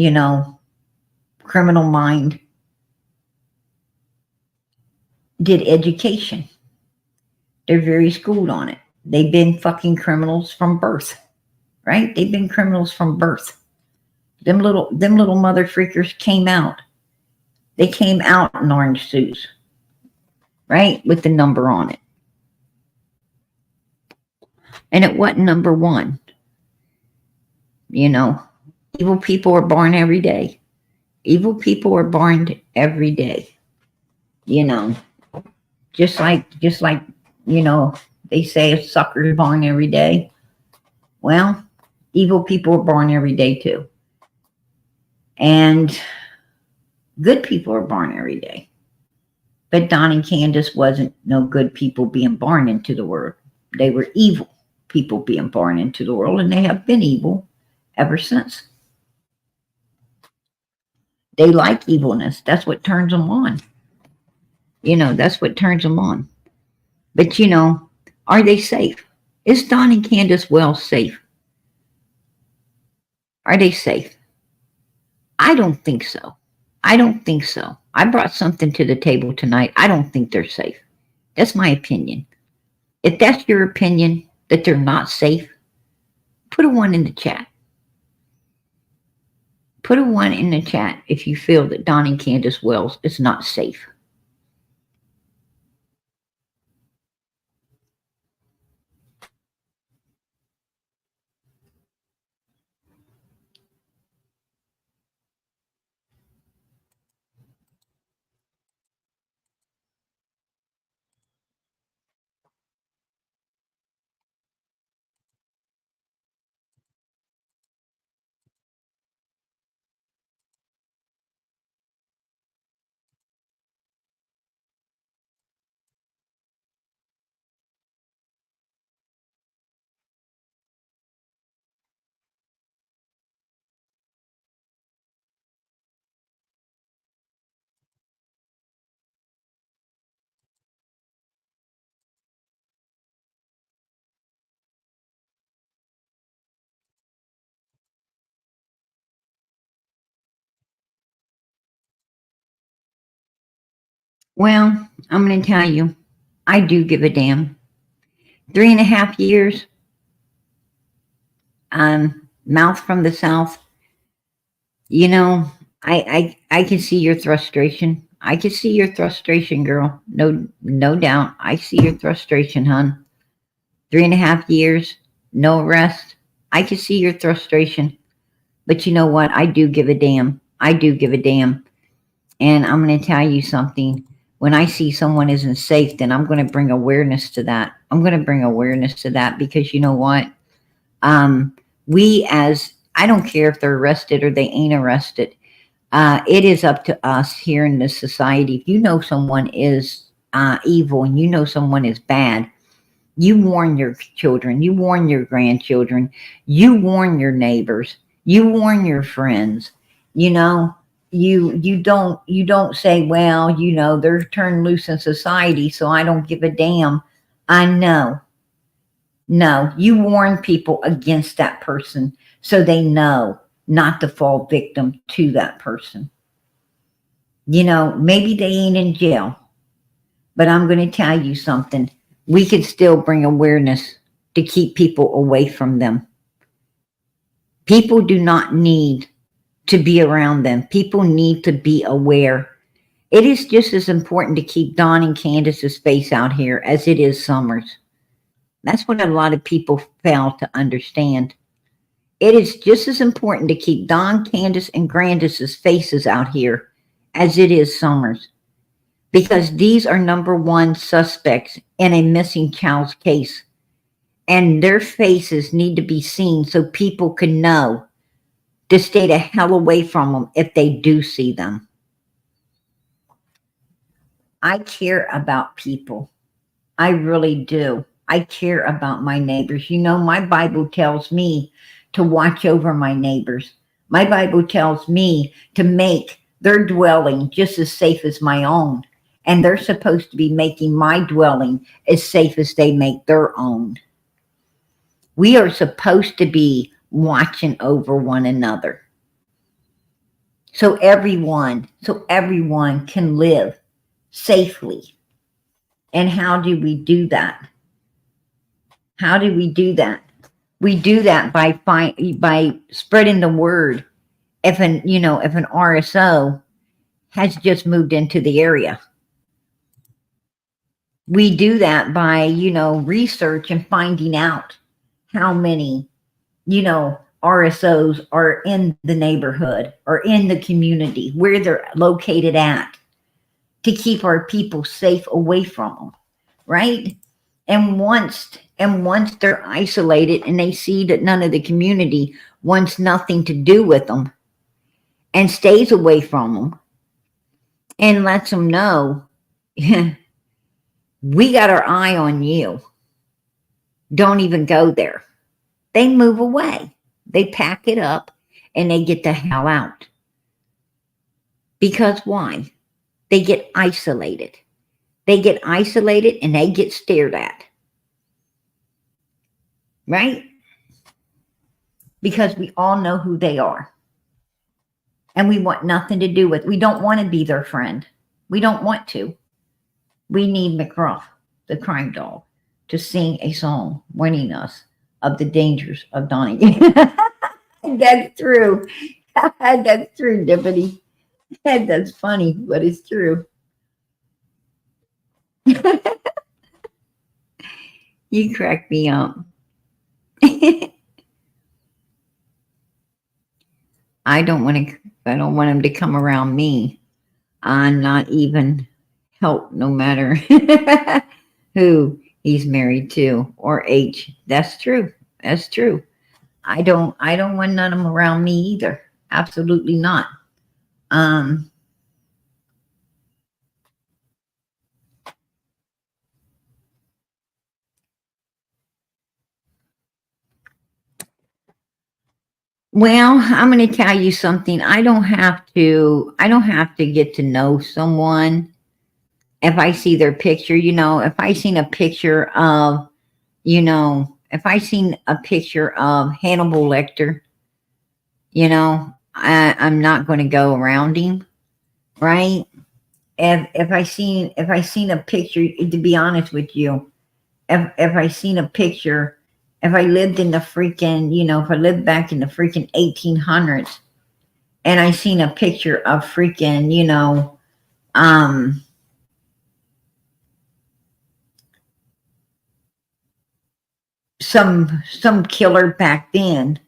criminal mind, did education. They're very schooled on it. They've been fucking criminals from birth, right? They've been criminals from birth. Them little mother freakers came out. They came out in orange suits, right? With the number on it. And it wasn't number one. Evil people are born every day. Evil people are born every day. You know, just like they say a sucker's born every day. Well, evil people are born every day too. And good people are born every day. But Don and Candace wasn't no good people being born into the world. They were evil people being born into the world, and they have been evil ever since. They like evilness. That's what turns them on. That's what turns them on. But are they safe? Is Don and Candace Wells safe? Are they safe? I don't think so. I don't think so. I brought something to the table tonight. I don't think they're safe. That's my opinion. If that's your opinion that they're not safe, put a one in the chat. Put a one in the chat if you feel that Don and Candace Wells is not safe. Well, I'm going to tell you, I do give a damn. 3.5 years, mouth from the south. You know, I can see your frustration. I can see your frustration, girl. No doubt. I see your frustration, hon. 3.5 years, no rest. I can see your frustration. But you know what? I do give a damn. I do give a damn. And I'm going to tell you something. When I see someone isn't safe, then I'm going to bring awareness to that. I'm going to bring awareness to that because you know what? Um, we as I don't care if they're arrested or they ain't arrested. It is up to us here in this society. If you know someone is evil and you know someone is bad, you warn your children, you warn your grandchildren, you warn your neighbors, you warn your friends. You know, you don't say, well, they're turned loose in society, so I don't give a damn. I know. No, you warn people against that person so they know not to fall victim to that person. Maybe they ain't in jail, but I'm going to tell you something. We can still bring awareness to keep people away from them. People do not need to be around them. People need to be aware. It is just as important to keep Dawn and Candus's face out here as it is Summer's. That's what a lot of people fail to understand. It is just as important to keep Dawn, Candus, and Grandis's faces out here as it is Summer's. Because these are number one suspects in a missing child's case. And their faces need to be seen so people can know to stay the hell away from them if they do see them. I care about people. I really do. I care about my neighbors. My Bible tells me to watch over my neighbors. My Bible tells me to make their dwelling just as safe as my own. And they're supposed to be making my dwelling as safe as they make their own. We are supposed to be watching over one another. So everyone can live safely. And how do we do that? How do we do that? We do that by spreading the word. If an RSO has just moved into the area, we do that by research and finding out how many RSOs are in the neighborhood or in the community where they're located at, to keep our people safe away from them, right? And once they're isolated and they see that none of the community wants nothing to do with them and stays away from them and lets them know, we got our eye on you. Don't even go there. They move away. They pack it up and they get the hell out. Because why? They get isolated. They get isolated and they get stared at. Right? Because we all know who they are. And we want nothing to do with. We don't want to be their friend. We don't want to. We need McGruff, the crime dog, to sing a song warning us of the dangers of dying. That's true. That's true, Deputy. That's funny, but it's true. You crack me up. I don't want him to come around me. I'm not even help, no matter who he's married to or H. That's true. That's true. I don't want none of them around me either. Absolutely not. Well, I'm going to tell you something. I don't have to get to know someone if I see their picture. If I seen a picture of, if I seen a picture of Hannibal Lecter, I'm not going to go around him, right? if I seen a picture, to be honest with you, if I seen a picture, if I lived in the freaking, if I lived back in the freaking 1800s, and I seen a picture of freaking, some killer back then,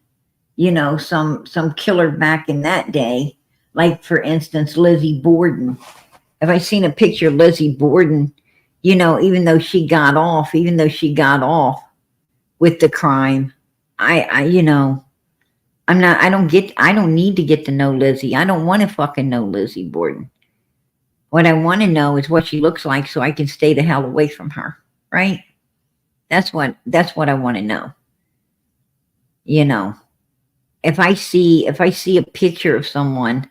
some killer back in that day, like for instance Lizzie Borden. If I seen a picture of Lizzie Borden, even though she got off, with the crime, I don't need to get to know Lizzie. I don't want to fucking know Lizzie Borden. What I want to know is what she looks like so I can stay the hell away from her. Right? That's what I want to know. If I see a picture of someone,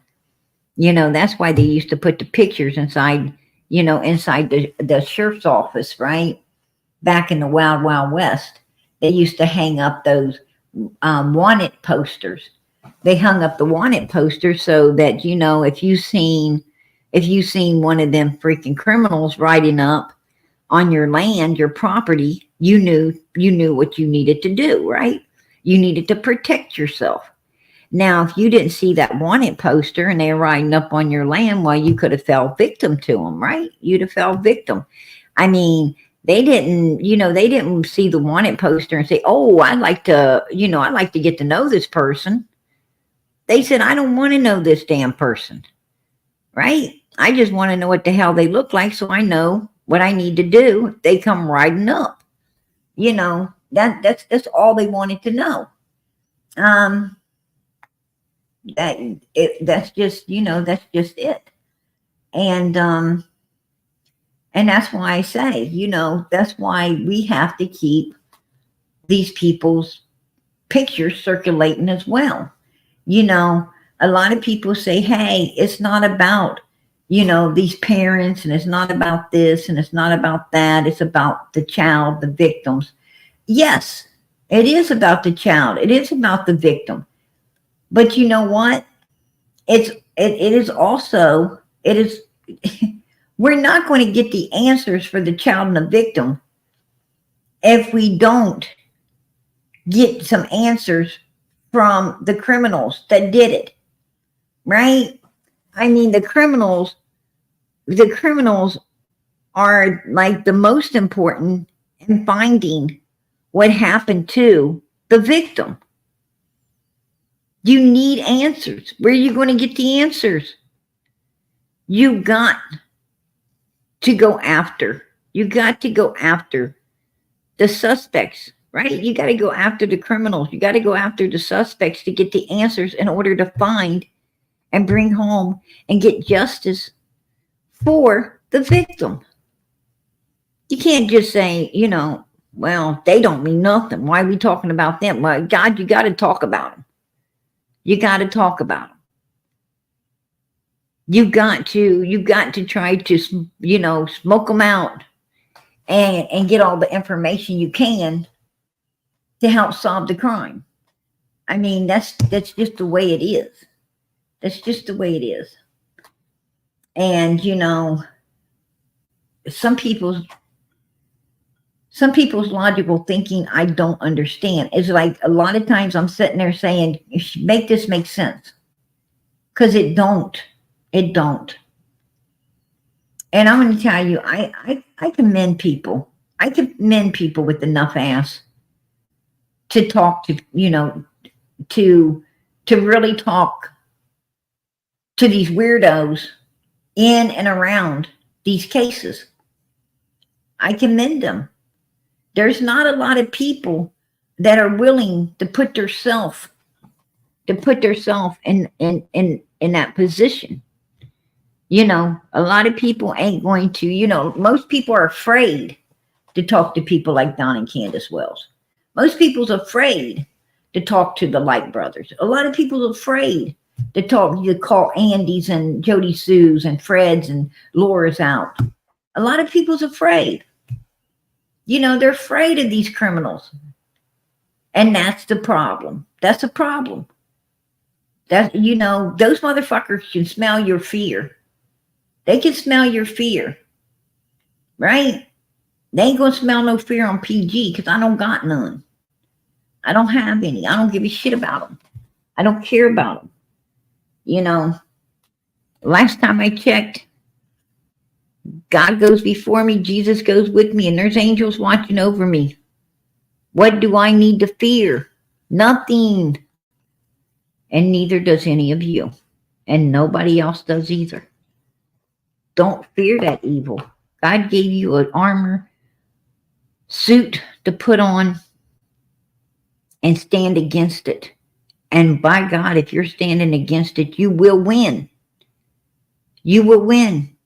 that's why they used to put the pictures inside, inside the sheriff's office, right? Back in the Wild Wild West, they used to hang up those wanted posters. They hung up the wanted posters so that, if you seen one of them freaking criminals riding up on your land, your property, you knew what you needed to do, right? You needed to protect yourself. Now, if you didn't see that wanted poster and they were riding up on your land, well, you could have fell victim to them, right? You'd have fell victim. I mean, they didn't see the wanted poster and say, oh, I'd like to get to know this person. They said, I don't want to know this damn person, right? I just want to know what the hell they look like so I know what I need to do. They come riding up, that's all they wanted to know. That's just it. And that's why I say, that's why we have to keep these people's pictures circulating as well. A lot of people say, hey, it's not about, these parents, and it's not about this, and it's not about that. It's about the child, the victims. Yes, it is about the child. It is about the victim. But you know what? It is also, we're not going to get the answers for the child and the victim if we don't get some answers from the criminals that did it, right? I mean, the criminals are like the most important in finding what happened to the victim. You need answers. Where are you going to get the answers? You got to go after the suspects, right? You got to go after the criminals. You got to go after the suspects to get the answers in order to find and bring home and get justice for the victim. You can't just say, well, they don't mean nothing. Why are we talking about them? Well, God, you got to talk about them. You got to talk about them. You got to try to, smoke them out and get all the information you can to help solve the crime. I mean, that's just the way it is. That's just the way it is. And, some people's logical thinking, I don't understand. It's like a lot of times I'm sitting there saying, make this make sense. Because it don't. It don't. And I'm going to tell you, I commend people. I commend people with enough ass to talk to, to really talk to these weirdos in and around these cases. I commend them. There's not a lot of people that are willing to put themselves in that position. A lot of people ain't going to, most people are afraid to talk to people like Don and Candus Wells. Most people's afraid to talk to the Light brothers. A lot of people's afraid to call Andy's and Jody Sue's and Fred's and Laura's out. A lot of people's afraid. They're afraid of these criminals. And that's the problem. That's a problem. That, those motherfuckers can smell your fear. They can smell your fear, right? They ain't gonna smell no fear on PG because I don't got none. I don't have any. I don't give a shit about them. I don't care about them. You know, last time I checked, God goes before me, Jesus goes with me, and there's angels watching over me. What do I need to fear? Nothing. And neither does any of you. And nobody else does either. Don't fear that evil. God gave you an armor suit to put on and stand against it. And by God, if you're standing against it, you will win. You will win.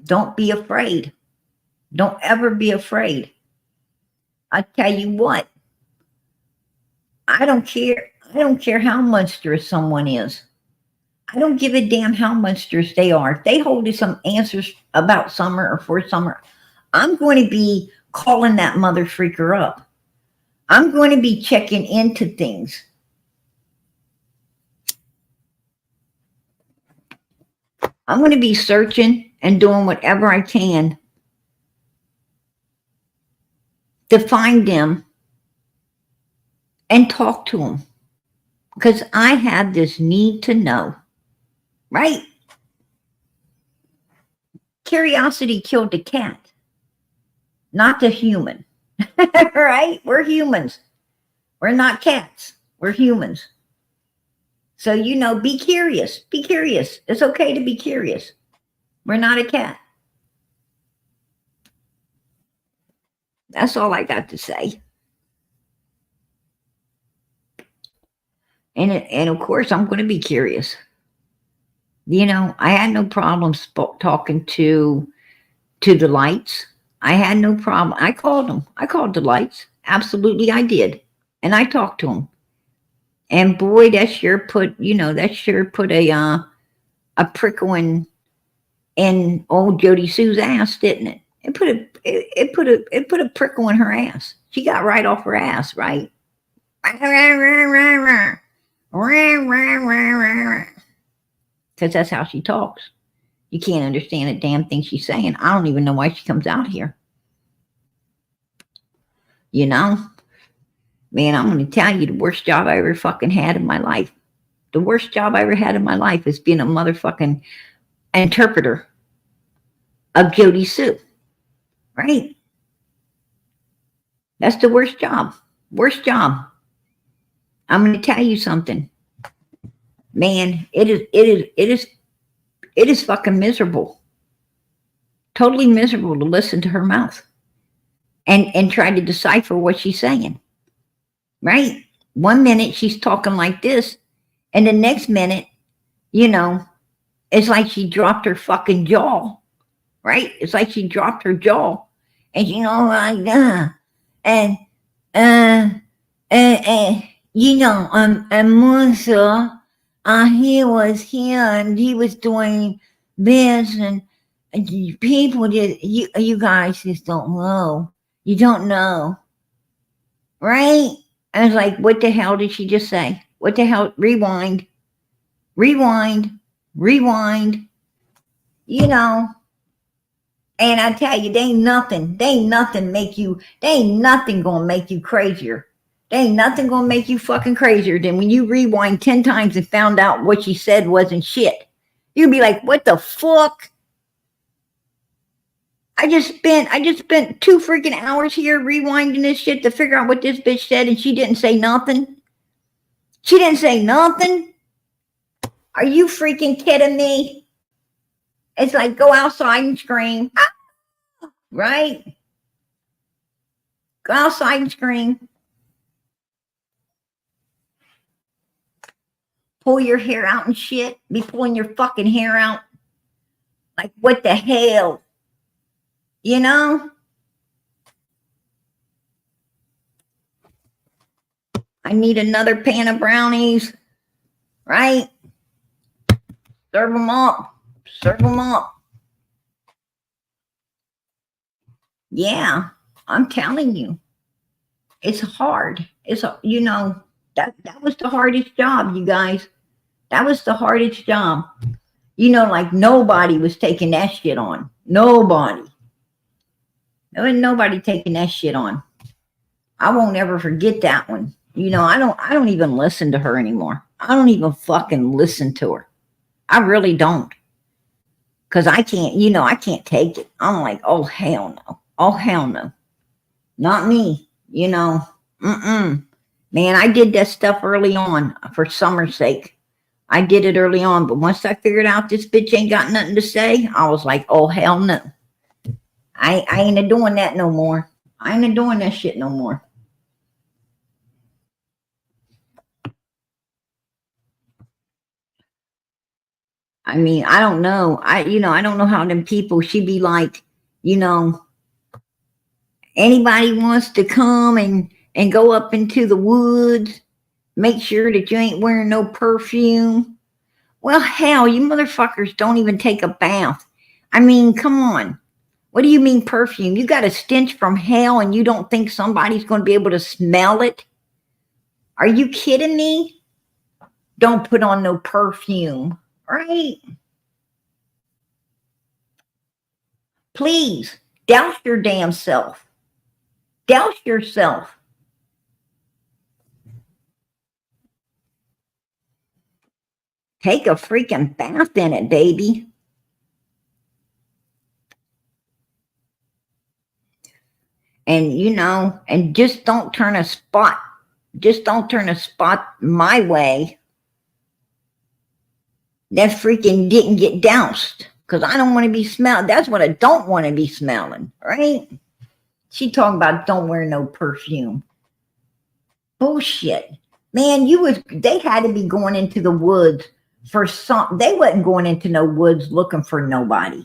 Don't be afraid. Don't ever be afraid. I tell you what, I don't care. I don't care how monstrous someone is. I don't give a damn how monstrous they are. If they hold you some answers about Summer or for Summer, I'm going to be calling that mother freaker up. I'm going to be checking into things. I'm going to be searching and doing whatever I can to find them and talk to them. Because I have this need to know, right? Curiosity killed the cat, not the human, right? We're humans. We're not cats. We're humans. So, be curious. Be curious. It's okay to be curious. We're not a cat. That's all I got to say. And of course, I'm going to be curious. I had no problem talking to the lights. I had no problem. I called them. I called the lights. Absolutely, I did. And I talked to them. And boy, that sure put a prickle in old Jody Sue's ass, didn't it? It put a prickle in her ass. She got right off her ass, right? Because that's how she talks. You can't understand a damn thing she's saying. I don't even know why she comes out here. Man, I'm going to tell you the worst job I ever fucking had in my life. The worst job I ever had in my life is being a motherfucking interpreter of Jody Sue. Right? That's the worst job. Worst job. I'm going to tell you something. Man, it is fucking miserable. Totally miserable to listen to her mouth and try to decipher what she's saying. Right? 1 minute she's talking like this, and the next minute, it's like she dropped her fucking jaw. Right? It's like she dropped her jaw. And and Musa, he was here and he was doing this, and people you guys just don't know. You don't know. Right? I was like, what the hell did she just say? What the hell? Rewind. And I tell you, they ain't nothing gonna make you crazier. They ain't nothing gonna make you fucking crazier than when you rewind 10 times and found out what she said wasn't shit. You'd be like, what the fuck? I just spent 2 freaking hours here rewinding this shit to figure out what this bitch said, and she didn't say nothing. She didn't say nothing. Are you freaking kidding me? It's like, go outside and scream. Right? Go outside and scream. Pull your hair out and shit. Be pulling your fucking hair out. Like, what the hell? I need another pan of brownies. Right? Serve them up. Yeah, I'm telling you. It's hard. That was the hardest job, you guys. That was the hardest job. You know, like nobody was taking that shit on. Nobody. There was nobody taking that shit on. I won't ever forget that one. You know, I don't even listen to her anymore. I don't even fucking listen to her. I really don't. Cause I can't, you know, I can't take it. I'm like, oh hell no. Oh hell no. Not me. You know. Mm-mm. Man, I did that stuff early on for Summer's sake. I did it early on, but once I figured out this bitch ain't got nothing to say, I was like, oh hell no. I ain't a doing that no more. I ain't a doing that shit no more. I mean, I don't know. I don't know how them people, she be like, you know, anybody wants to come and go up into the woods, make sure that you ain't wearing no perfume. Well, hell, you motherfuckers don't even take a bath. I mean, come on. What do you mean perfume? You got a stench from hell and you don't think somebody's going to be able to smell it? Are you kidding me? Don't put on no perfume, right? Please, douse your damn self. Douse yourself. Take a freaking bath in it, baby. And, you know, and just don't turn a spot. Just don't turn a spot my way that freaking didn't get doused. Because I don't want to be smelling. That's what I don't want to be smelling, right? She talking about don't wear no perfume. Bullshit. Man, they had to be going into the woods for some. They wasn't going into no woods looking for nobody.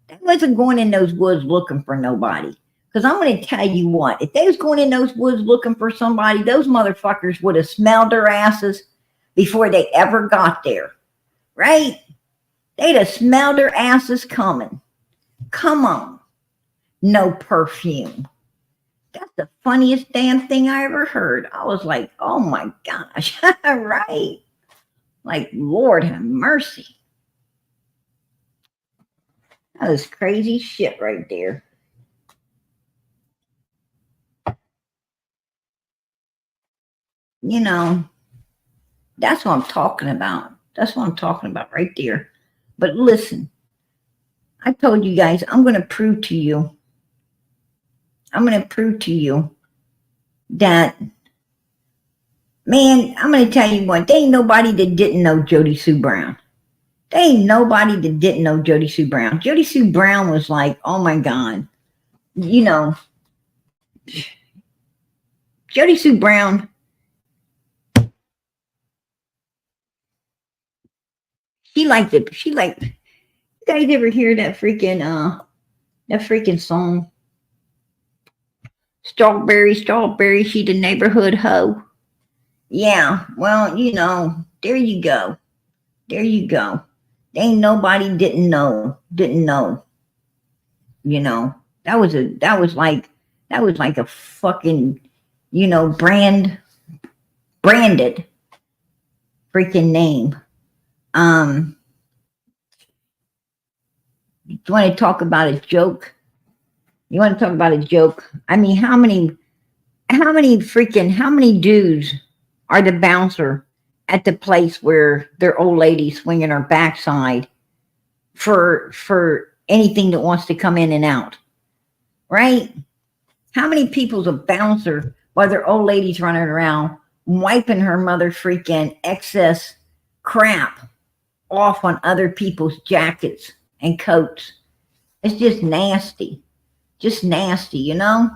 They wasn't going in those woods looking for nobody. Because I'm going to tell you what, if they was going in those woods looking for somebody, those motherfuckers would have smelled their asses before they ever got there. Right? They'd have smelled their asses coming. Come on. No perfume. That's the funniest damn thing I ever heard. I was like, oh my gosh. Right. Like, Lord have mercy. That was crazy shit right there. You know, that's what I'm talking about. That's what I'm talking about right there. But listen, I told you guys, I'm going to prove to you. I'm going to prove to you that, man, I'm going to tell you what, there ain't nobody that didn't know Jody Sue Brown. There ain't nobody that didn't know Jody Sue Brown. Jody Sue Brown was like, oh my God, you know, Jody Sue Brown, you guys ever hear that freaking song? Strawberry, strawberry, she the neighborhood hoe. Yeah, well, you know, there you go. There you go. Ain't nobody didn't know. You know, that was like a fucking, you know, branded freaking name. You want to talk about a joke? You want to talk about a joke? I mean, how many dudes are the bouncer at the place where their old lady swinging her backside for anything that wants to come in and out, right? How many people's a bouncer while their old lady's running around wiping her mother freaking excess crap off on other people's jackets and coats? It's just nasty. Just nasty, you know?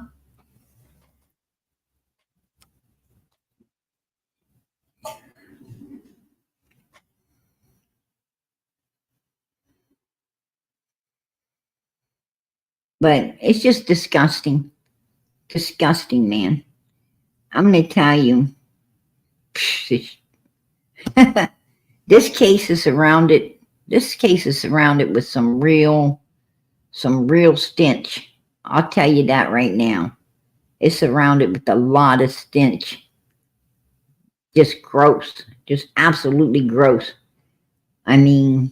But it's just disgusting. Disgusting, man. I'm going to tell you, this case is surrounded. This case is surrounded with some real stench. I'll tell you that right now. It's surrounded with a lot of stench. Just gross. Just absolutely gross. I mean,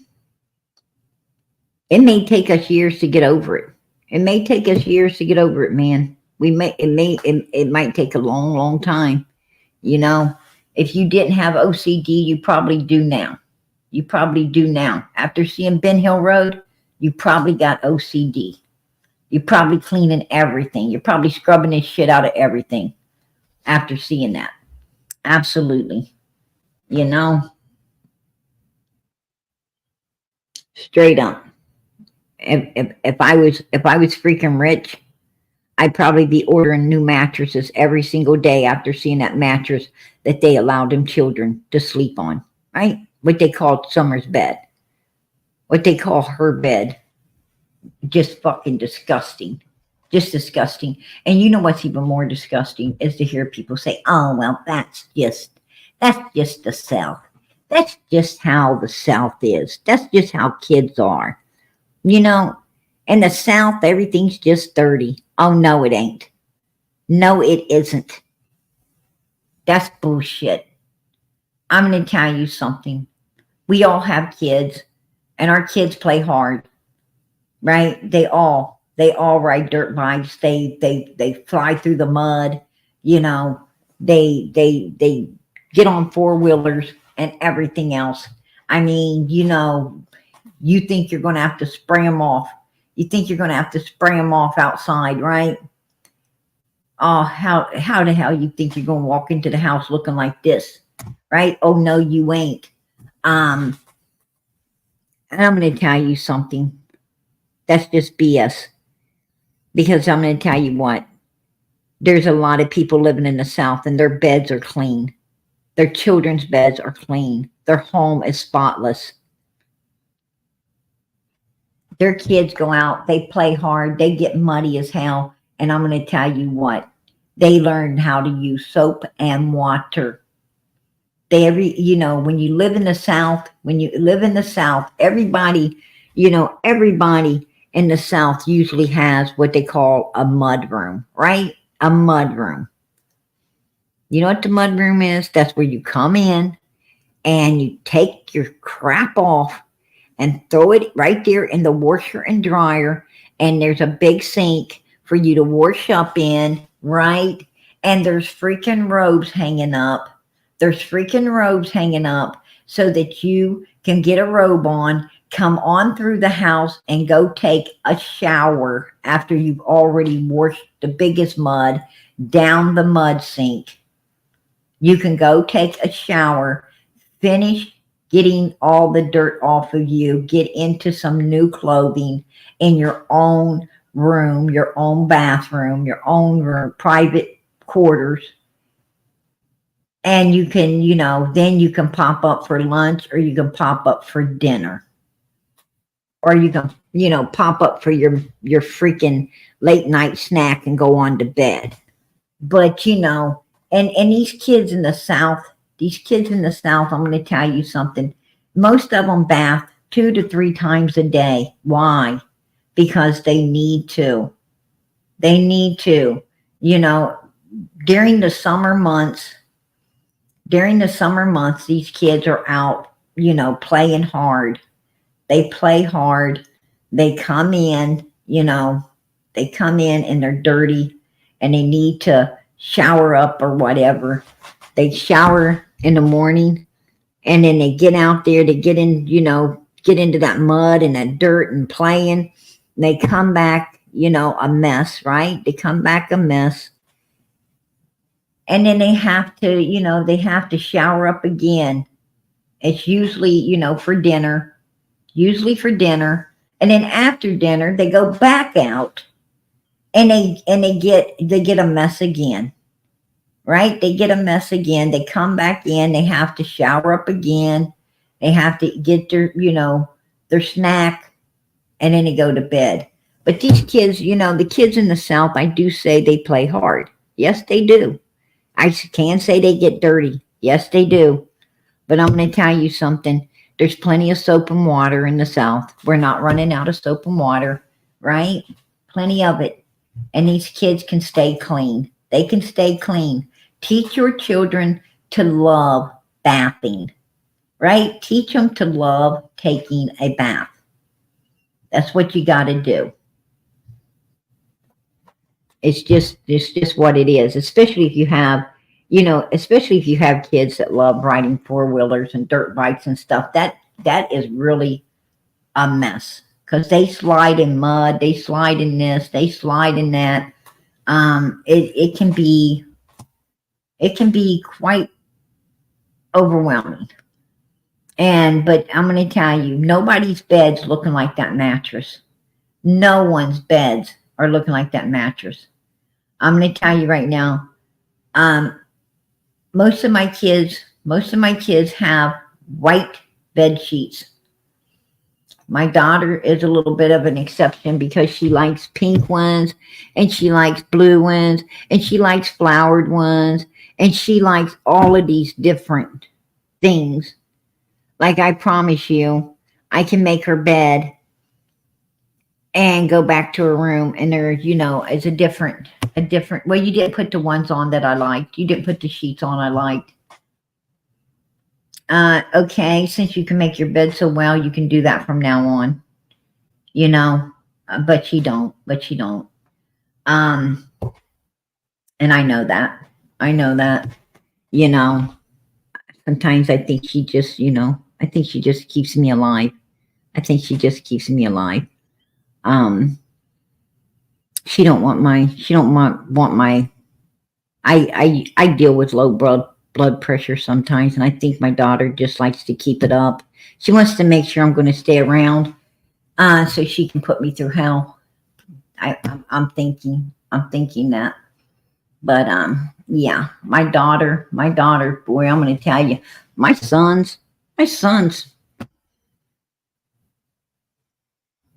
it may take us years to get over it. It may take us years to get over it, man. It might take a long, long time. You know, if you didn't have OCD, you probably do now. You probably do now. After seeing Ben Hill Road, you probably got OCD. You're probably cleaning everything. You're probably scrubbing the shit out of everything after seeing that. Absolutely. You know, straight up. If I was freaking rich, I'd probably be ordering new mattresses every single day after seeing that mattress that they allowed them children to sleep on. Right? What they called Summer's bed. What they call her bed. Just fucking disgusting. Just disgusting. And you know what's even more disgusting is to hear people say, oh, well, that's just the South. That's just how the South is. That's just how kids are. You know, in the South, everything's just dirty. Oh, no, it ain't. No, it isn't. That's bullshit. I'm going to tell you something. We all have kids, and our kids play hard, right? They all ride dirt bikes. They fly through the mud. You know, they get on four-wheelers and everything else. I mean, you think you're going to have to spray them off. You think you're going to have to spray them off outside, right? Oh, how the hell you think you're going to walk into the house looking like this, right? Oh, no, you ain't. And I'm going to tell you something. That's just BS. Because I'm going to tell you what. There's a lot of people living in the South and their beds are clean. Their children's beds are clean. Their home is spotless. Their kids go out, they play hard, they get muddy as hell. And I'm going to tell you what, they learn how to use soap and water. When you live in the South, everybody in the South usually has what they call a mud room, right? A mud room. You know what the mud room is? That's where you come in and you take your crap off and throw it right there in the washer and dryer. And there's a big sink for you to wash up in, right? And there's freaking robes hanging up. So that you can get a robe on, come on through the house and go take a shower after you've already washed the biggest mud down the mud sink. You can go take a shower, finish getting all the dirt off of you, get into some new clothing in your own room, your own bathroom, your own room, private quarters. And you can, then you can pop up for lunch or you can pop up for dinner. Or you can, pop up for your freaking late night snack and go on to bed. But, and these kids in the South, I'm going to tell you something. Most of them bath 2 to 3 times a day. Why? Because they need to. During the summer months, these kids are out, playing hard. They play hard. They come in, and they're dirty and they need to shower up or whatever. They shower in the morning and then they get out there to get into that mud and that dirt and playing. They come back, a mess, right? They come back a mess. And then they have to shower up again. It's usually, for dinner. And then after dinner, they go back out and they get a mess again. Right? They get a mess again. They come back in. They have to shower up again. They have to get their snack, and then they go to bed. But these kids, the kids in the South, I do say they play hard. Yes, they do. I can say they get dirty. Yes, they do. But I'm going to tell you something. There's plenty of soap and water in the South. We're not running out of soap and water, right? Plenty of it. And these kids can stay clean. They can stay clean. Teach your children to love bathing. right? Teach them to love taking a bath. That's what you got to do. It's just what it is. Especially if you have, especially if you have kids that love riding four-wheelers and dirt bikes and stuff. That is really a mess because they slide in mud, they slide in this, they slide in that. It can be quite overwhelming. But I'm going to tell you, nobody's bed's looking like that mattress. No one's beds are looking like that mattress. I'm going to tell you right now. Um, most of my kids have white bed sheets. My daughter is a little bit of an exception because she likes pink ones and she likes blue ones and she likes flowered ones and she likes all of these different things. Like I promise you, I can make her bed and go back to her room and there, is a different, well, you didn't put the ones on that I liked. You didn't put the sheets on I liked. Okay, since you can make your bed so well, you can do that from now on. But she don't. Um, and I know that. You know, sometimes I think I think she just keeps me alive. I think she just keeps me alive. Um, she don't want my, I deal with low blood pressure sometimes, and I think my daughter just likes to keep it up. She wants to make sure I'm going to stay around, so she can put me through hell. I'm thinking that. But yeah, my daughter, boy, I'm going to tell you, my sons,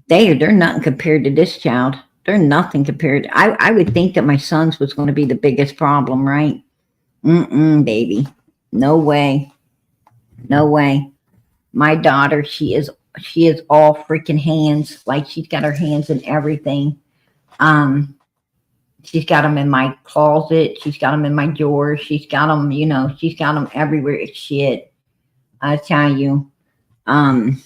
they're nothing compared to this child. They're nothing compared. I would think that my sons was going to be the biggest problem, right? Baby, no way, no way. My daughter, she is all freaking hands. Like she's got her hands in everything. Um, she's got them in my closet. She's got them in my drawers. She's got them, she's got them everywhere. It's shit. I tell you. Um,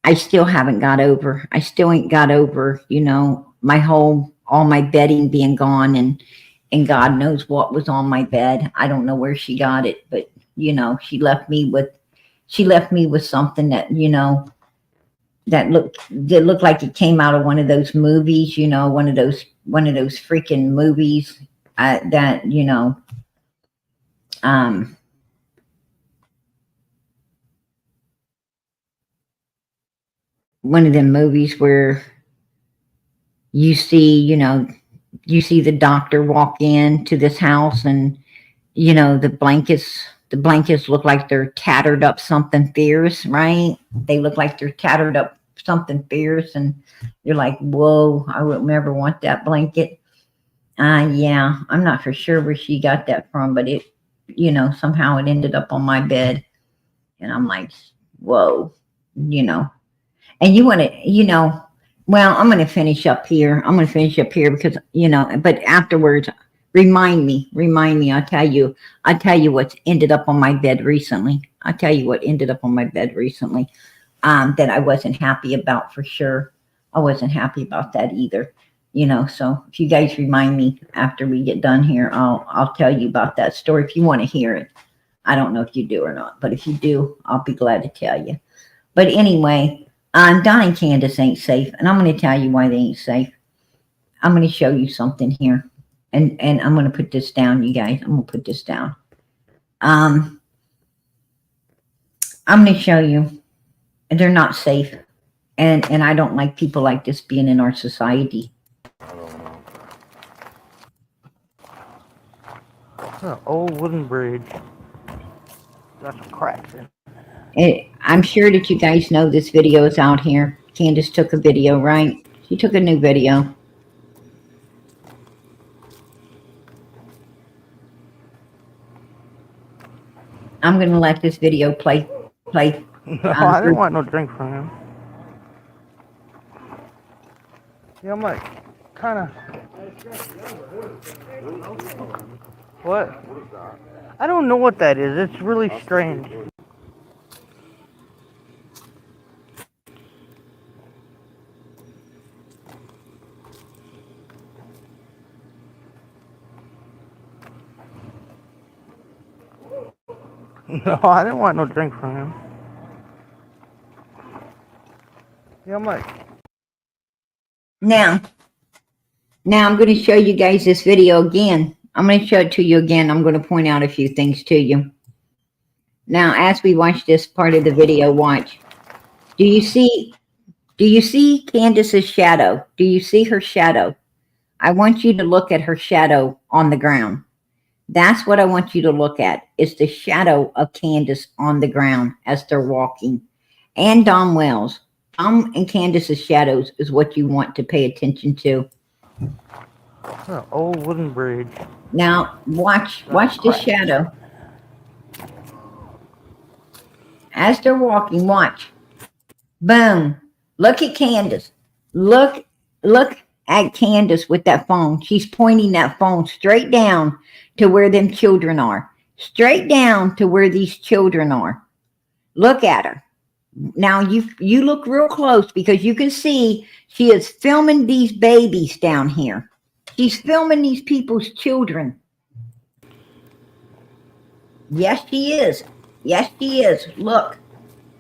I still haven't got over. I still ain't got over, all my bedding being gone and God knows what was on my bed. I don't know where she got it, but she left me with something that, that looked like it came out of one of those movies, one of those freaking movies that, um, one of them movies where you see, you see the doctor walk into this house and, the blankets look like they're tattered up something fierce, right? They look like they're tattered up something fierce and you're like, whoa, I would never want that blanket. Yeah, I'm not for sure where she got that from, but it, somehow it ended up on my bed. And I'm like, whoa, you know. And you want to, well, I'm going to finish up here. Because, but afterwards, remind me. I'll tell you what's ended up on my bed recently. That I wasn't happy about for sure. I wasn't happy about that either. So if you guys remind me after we get done here, I'll tell you about that story if you want to hear it. I don't know if you do or not, but if you do, I'll be glad to tell you. But anyway, Don and Candus ain't safe, and I'm going to tell you why they ain't safe. I'm going to show you something here, and I'm going to put this down, you guys. I'm going to put this down. I'm going to show you, and they're not safe, and I don't like people like this being in our society. I don't know. It's an old wooden bridge. Got some cracks in it. I'm sure that you guys know this video is out here. Candus took a video, right? She took a new video. I'm going to let this video play. No, I didn't want no drink from him. Yeah, I'm like, kind of. What? I don't know what that is. It's really strange. No, I didn't want no drink from him. Yeah, Mike. Now I'm going to show you guys this video again. I'm going to show it to you again. I'm going to point out a few things to you. Now, as we watch this part of the video, watch. Do you see Candus's shadow? Do you see her shadow? I want you to look at her shadow on the ground. That's what I want you to look at. It's the shadow of Candus on the ground as they're walking. And Dom Wells. Dom and Candus's shadows is what you want to pay attention to. An old wooden bridge. Now, watch the shadow. As they're walking, watch. Boom. Look at Candus. Look at Candus with that phone. She's pointing that phone straight down to where them children are. Straight down to where these children are. Look at her. Now you look real close because you can see she is filming these babies down here. She's filming these people's children. Yes, she is. Yes, she is. Look.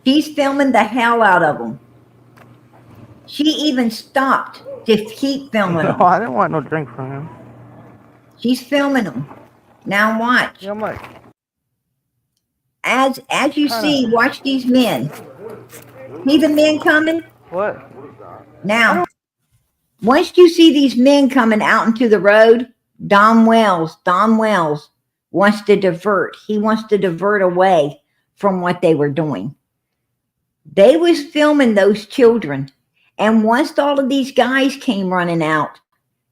She's filming the hell out of them. She even stopped to keep filming them. No, I didn't want no drink from him. She's filming them. Now watch. Yeah, Mike. As you see, watch these men. See the men coming? What? Now, once you see these men coming out into the road, Dom Wells wants to divert. He wants to divert away from what they were doing. They was filming those children. And once all of these guys came running out,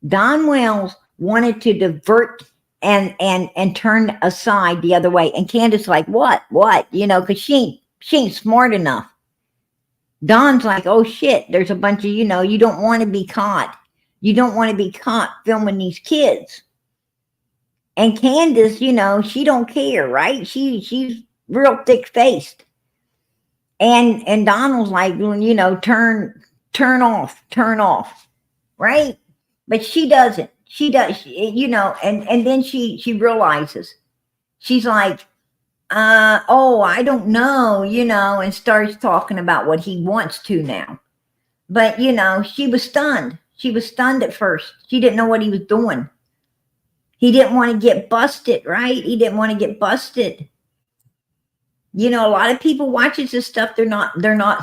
Don Wells wanted to divert and turn aside the other way. And Candus like, what? You know, because she ain't smart enough. Don's like, oh shit, there's a bunch of, you know, you don't want to be caught. You don't want to be caught filming these kids. And Candus, you know, she don't care, right? She's real thick-faced. And Donald's like, you know, turn off, right? But she doesn't. She does, you know, and then she realizes. She's like, oh, I don't know, you know, and starts talking about what he wants to now. But, you know, she was stunned. She was stunned at first. She didn't know what he was doing. He didn't want to get busted, right? He didn't want to get busted. You know, a lot of people watches this stuff. They're not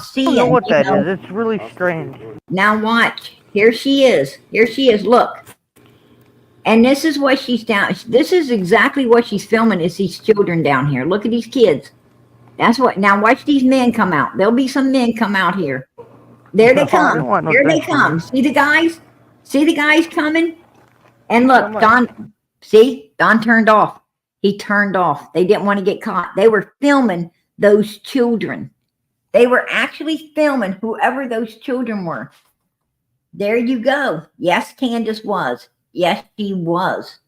seeing. I don't know what that is. It's really strange. Now watch. Here she is. Look. And this is what she's down. This is exactly what she's filming is these children down here. Look at these kids. That's what. Now watch these men come out. There'll be some men come out here. There they come. There they come. See the guys? See the guys coming? And look, Don. See, Don turned off. He turned off. They didn't want to get caught. They were filming those children. They were actually filming whoever those children were. There you go. Yes, Candus was. Yes, she was.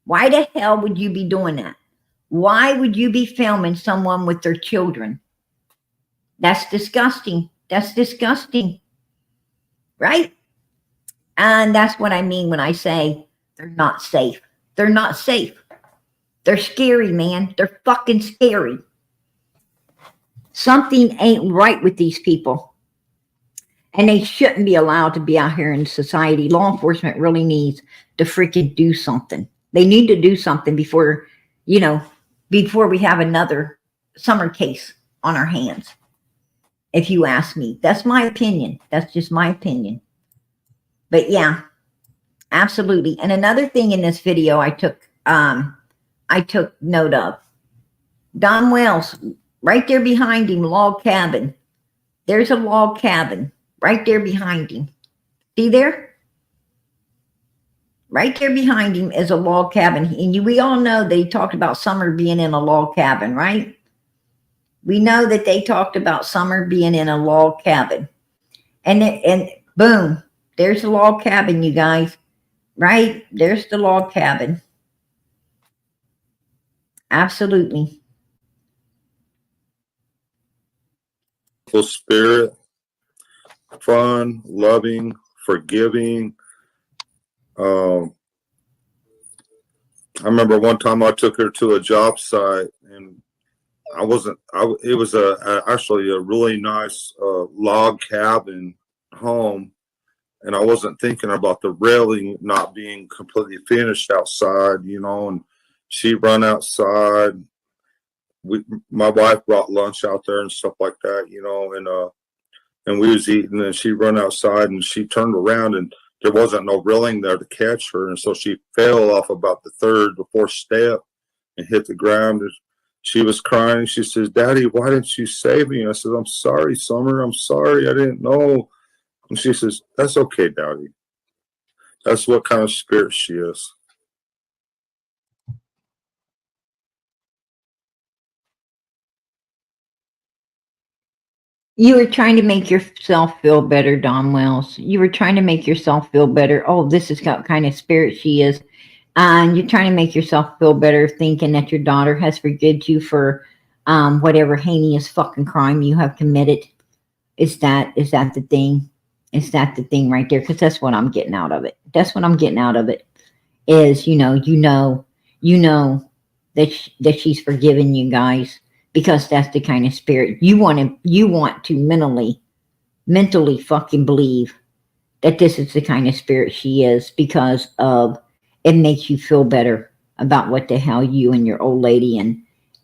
Why the hell would you be doing that? Why would you be filming someone with their children? That's disgusting. That's disgusting. Right? And that's what I mean when I say they're not safe. They're not safe. They're scary, man. They're fucking scary. Something ain't right with these people. And they shouldn't be allowed to be out here in society. Law enforcement really needs to freaking do something. They need to do something before, you know, before we have another summer case on our hands. If you ask me, that's my opinion. That's just my opinion. But yeah, absolutely. And another thing in this video I took note of. Don Wells, right there behind him, log cabin. There's a log cabin right there behind him. See there? Right there behind him is a log cabin. And we all know they talked about Summer being in a log cabin, right? We know that they talked about Summer being in a log cabin. And boom, there's the log cabin, you guys. Right? There's the log cabin. Absolutely. Spirit, fun, loving, forgiving. Um, I remember one time I took her to a job site, and I wasn't. It was actually a really nice log cabin home, and I wasn't thinking about the railing not being completely finished outside, and she run outside. My wife brought lunch out there and stuff like that, and we was eating, and she run outside, and she turned around, and there wasn't no railing there to catch her, and so she fell off about the fourth step and hit the ground. She was crying. She says, "Daddy, why didn't you save me?" I said, "I'm sorry, Summer. I'm sorry. I didn't know." And she says, "That's okay, Daddy." That's what kind of spirit she is. You were trying to make yourself feel better, Don Wells. You were trying to make yourself feel better. Oh, this is what kind of spirit she is. And you're trying to make yourself feel better, thinking that your daughter has forgiven you for whatever heinous fucking crime you have committed. Is that the thing? Is that the thing right there? Because that's what I'm getting out of it. That's what I'm getting out of it. Is that she's forgiven you guys, because that's the kind of spirit you want to mentally fucking believe that this is the kind of spirit she is, because of it makes you feel better about what the hell you and your old lady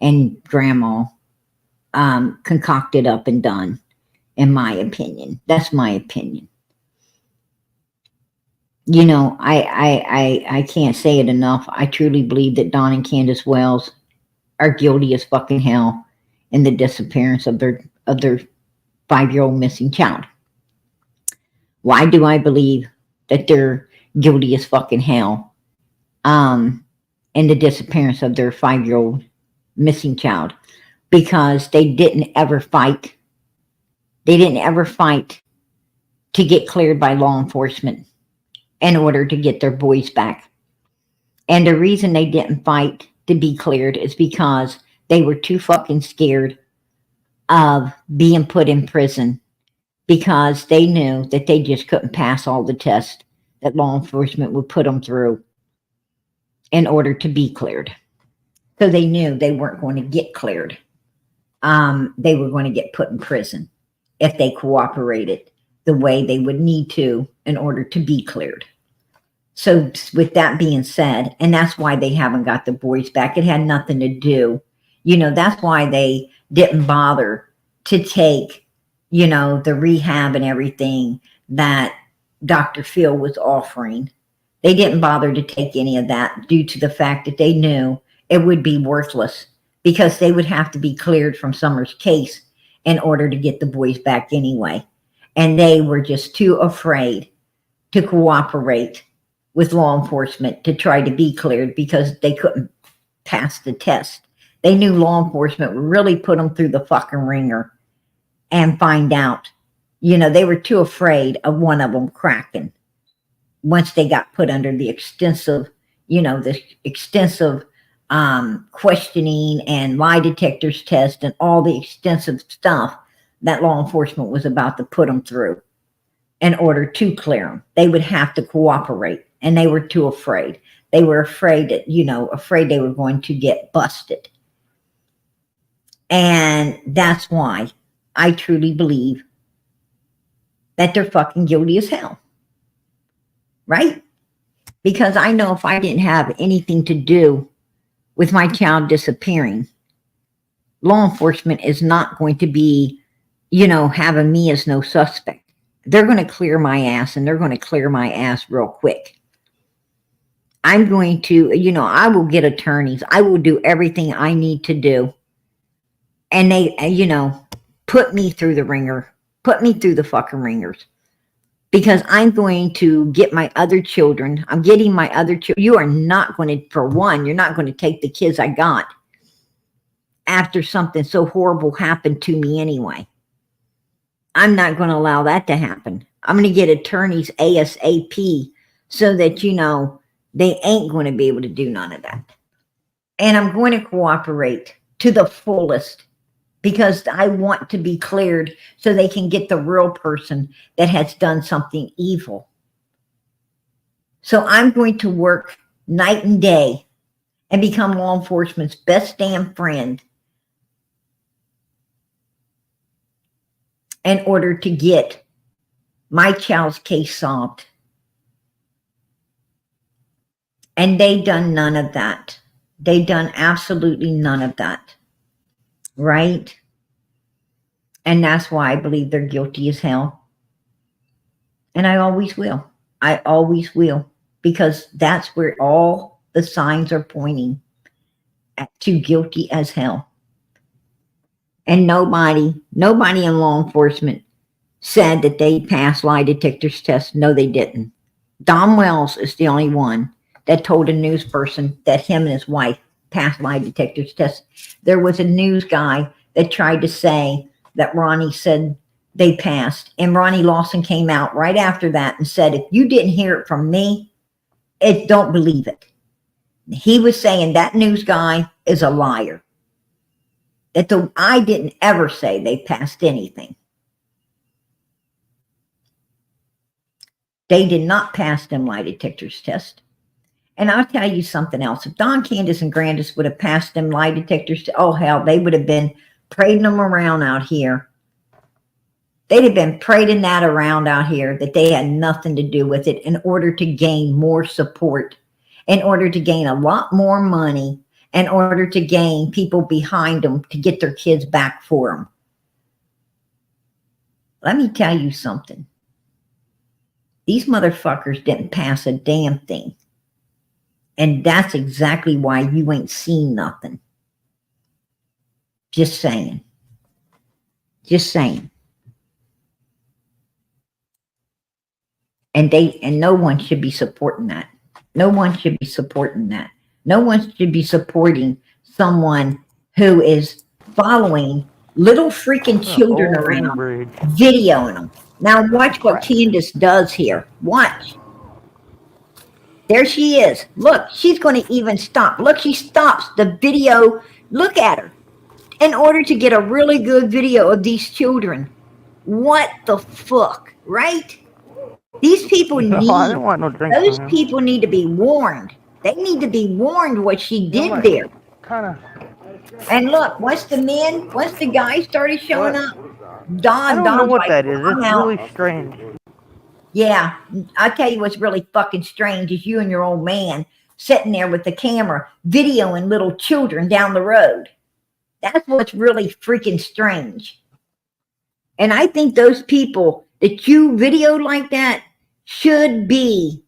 and grandma concocted up and done. In my opinion, that's my opinion. I can't say it enough. I truly believe that Don and Candus Wells are guilty as fucking hell in the disappearance of their 5-year-old missing child. Why do I believe that they're guilty as fucking hell in the disappearance of their 5-year-old missing child? Because they didn't ever fight. They didn't ever fight to get cleared by law enforcement in order to get their boys back. And the reason they didn't fight to be cleared is because they were too fucking scared of being put in prison, because they knew that they just couldn't pass all the tests that law enforcement would put them through in order to be cleared. So they knew they weren't going to get cleared. They were going to get put in prison if they cooperated the way they would need to in order to be cleared. So with that being said, and that's why they haven't got the boys back. It had nothing to do. That's why they didn't bother to take, the rehab and everything that Dr. Phil was offering. They didn't bother to take any of that due to the fact that they knew it would be worthless, because they would have to be cleared from Summer's case in order to get the boys back anyway. And they were just too afraid to cooperate with law enforcement to try to be cleared, because they couldn't pass the test. They knew law enforcement would really put them through the fucking ringer and find out. They were too afraid of one of them cracking once they got put under the extensive questioning and lie detectors test and all the extensive stuff that law enforcement was about to put them through in order to clear them. They would have to cooperate, and they were too afraid. They were afraid that, afraid they were going to get busted. And that's why I truly believe that they're fucking guilty as hell. Right? Because I know if I didn't have anything to do with my child disappearing, law enforcement is not going to be, having me as no suspect. They're going to clear my ass, and they're going to clear my ass real quick. I'm going to, I will get attorneys. I will do everything I need to do. And they, put me through the ringer, put me through the fucking ringers, because I'm going to get my other children. I'm getting my other children. You are not going to, for one, you're not going to take the kids I got after something so horrible happened to me anyway. I'm not going to allow that to happen. I'm going to get attorneys ASAP so that, they ain't going to be able to do none of that. And I'm going to cooperate to the fullest because I want to be cleared so they can get the real person that has done something evil. So I'm going to work night and day and become law enforcement's best damn friend in order to get my child's case solved. And they done none of that. They done absolutely none of that. Right? And that's why I believe they're guilty as hell. And I always will. I always will. Because that's where all the signs are pointing to guilty as hell. And nobody in law enforcement said that they passed lie detectors tests. No, they didn't. Don Wells is the only one that told a news person that him and his wife passed lie detectors tests. There was a news guy that tried to say that Ronnie said they passed. And Ronnie Lawson came out right after that and said, if you didn't hear it from me, don't believe it. He was saying that news guy is a liar. That I didn't ever say they passed anything. They did not pass them lie detectors test. And I'll tell you something else. If Don, Candus, and Candus would have passed them lie detectors, oh hell, they would have been parading them around out here. They'd have been parading that around out here that they had nothing to do with it in order to gain more support, in order to gain a lot more money, in order to gain people behind them to get their kids back for them. Let me tell you something. These motherfuckers didn't pass a damn thing. And that's exactly why you ain't seen nothing. Just saying. Just saying. And no one should be supporting that. No one should be supporting that. No one should be supporting someone who is following little freaking children around, videoing them. Now watch what Candus does here. Watch. There she is. Look, she's going to even stop. Look, she stops the video. Look at her. In order to get a really good video of these children. What the fuck, right? These people those people need to be warned. They need to be warned what she did there. And look, once the guy started showing up, I don't know what that is. It's really strange. Yeah, I'll tell you what's really fucking strange is you and your old man sitting there with the camera videoing little children down the road. That's what's really freaking strange. And I think those people that you videoed like that should be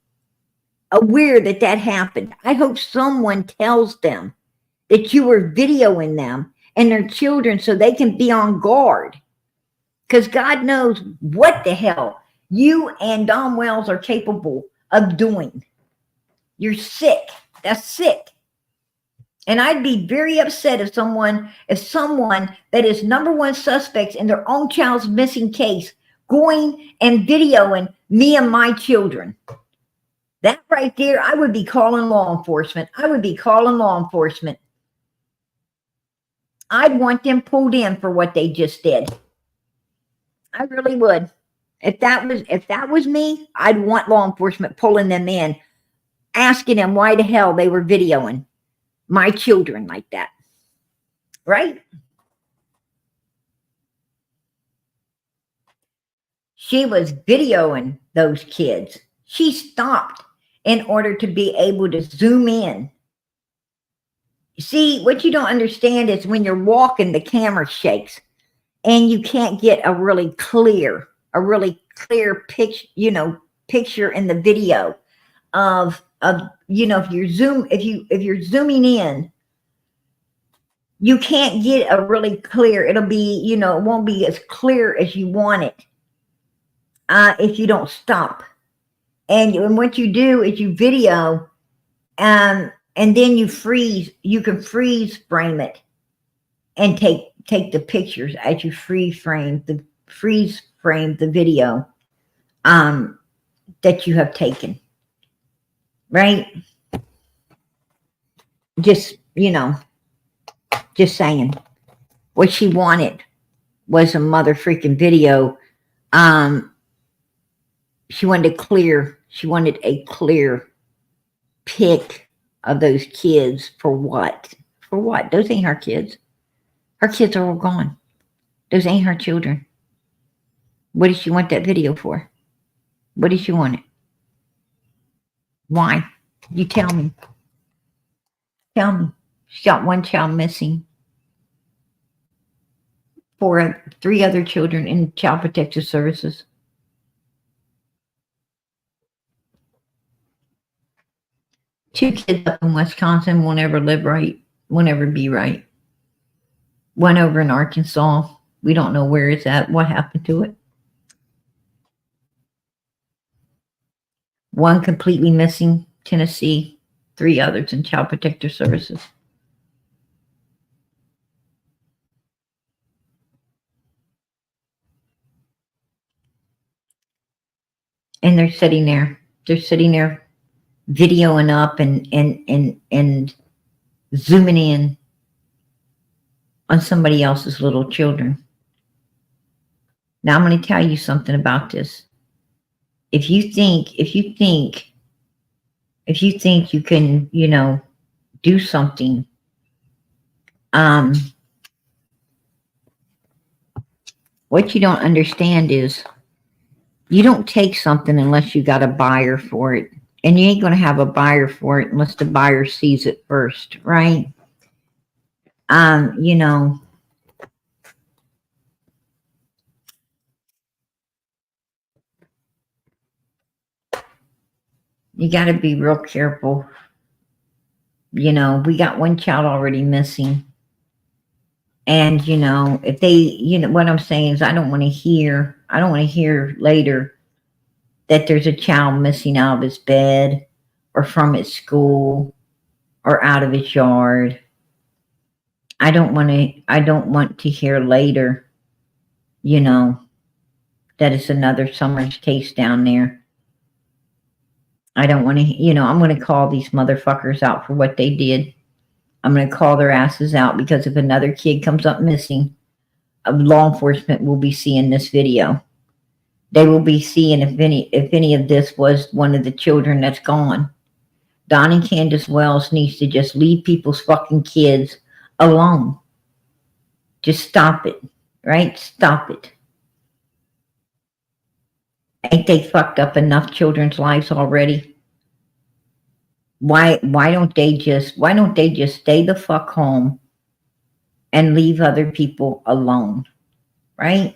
aware that that happened. I hope someone tells them that you were videoing them and their children so they can be on guard. Because God knows what the hell you and Don Wells are capable of doing. You're sick. That's sick. And I'd be very upset if someone that is number one suspects in their own child's missing case going and videoing me and my children. That right there, I would be calling law enforcement. I would be calling law enforcement. I'd want them pulled in for what they just did. I really would. If that was me, I'd want law enforcement pulling them in, asking them why the hell they were videoing my children like that. Right? She was videoing those kids. She stopped in order to be able to zoom in. See, what you don't understand is when you're walking, the camera shakes and you can't get a really clear picture in the video of if you're zooming in, you can't get a really clear, it'll be, it won't be as clear as you want it if you don't stop. And what you do is you video and then you can freeze frame it and take the pictures as you freeze frame the video that you have taken. Right? Just you know, just saying. What she wanted was a mother freaking video. She wanted a clear pic of those kids. For what? For what? Those ain't her kids. Her kids are all gone. Those ain't her children. What did she want that video for? What did she want it? Why? You tell me. Tell me. She got one child missing. 3 other children in Child Protective Services. Two kids up in Wisconsin won't ever live right, won't ever be right. One over in Arkansas. We don't know where it's at. What happened to it? One completely missing, Tennessee. 3 others in Child Protective Services. And they're sitting there. They're sitting there videoing up and zooming in on somebody else's little children. Now I'm going to tell you something about this. If you think you can, do something, what you don't understand is you don't take something unless you got a buyer for it. And you ain't going to have a buyer for it unless the buyer sees it first, right? You got to be real careful. We got one child already missing. And, if they, what I'm saying is I don't want to hear later that there's a child missing out of his bed or from his school or out of his yard. I don't want to hear later, that it's another Summers case down there. I don't want to, I'm going to call these motherfuckers out for what they did. I'm going to call their asses out because if another kid comes up missing, law enforcement will be seeing this video. They will be seeing if any of this was one of the children that's gone. Donnie Candus Wells needs to just leave people's fucking kids alone. Just stop it, right? Stop it. Ain't they fucked up enough children's lives already? Why don't they just stay the fuck home and leave other people alone, right?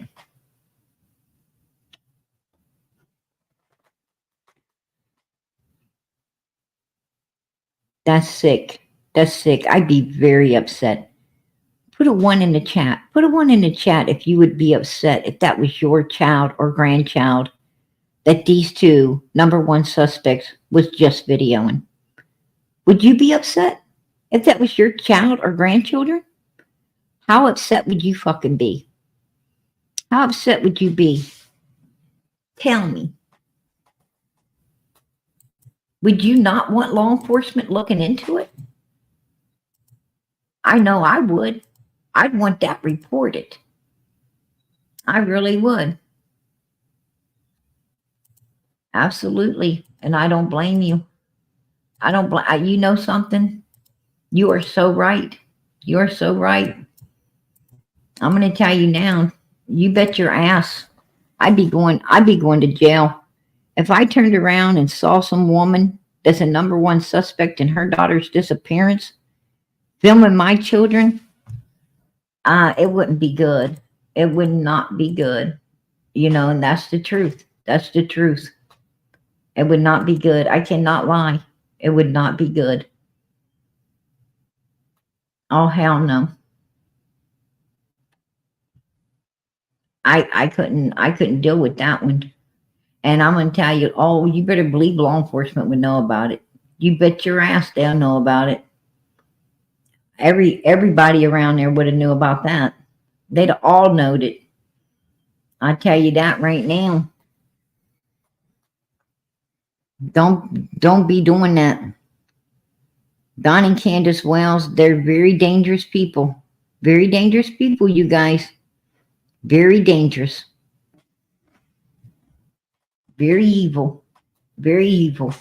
That's sick. That's sick. I'd be very upset. Put a 1 in the chat. Put a 1 in the chat if you would be upset if that was your child or grandchild that these 2 number 1 suspects was just videoing. Would you be upset if that was your child or grandchildren? How upset would you fucking be? How upset would you be? Tell me. Would you not want law enforcement looking into it? I know I would. I'd want that reported. I really would. Absolutely. And I don't blame you. I don't blame you. Know something? You are so right. You are so right. I'm going to tell you now. You bet your ass I'd be going to jail. If I turned around and saw some woman that's a number 1 suspect in her daughter's disappearance filming my children, it wouldn't be good. It would not be good. And that's the truth. That's the truth. It would not be good. I cannot lie. It would not be good. Oh, hell no. I couldn't deal with that one. And I'm going to tell you, you better believe law enforcement would know about it. You bet your ass they'll know about it. Everybody around there would have knew about that. They'd all knowed it. I tell you that right now. Don't be doing that. Don and Candace Wells, they're very dangerous people. Very dangerous people, you guys. Very dangerous. Very evil. Very evil.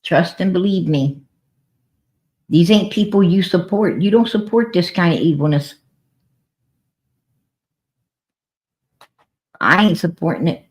Trust and believe me. These ain't people you support. You don't support this kind of evilness. I ain't supporting it.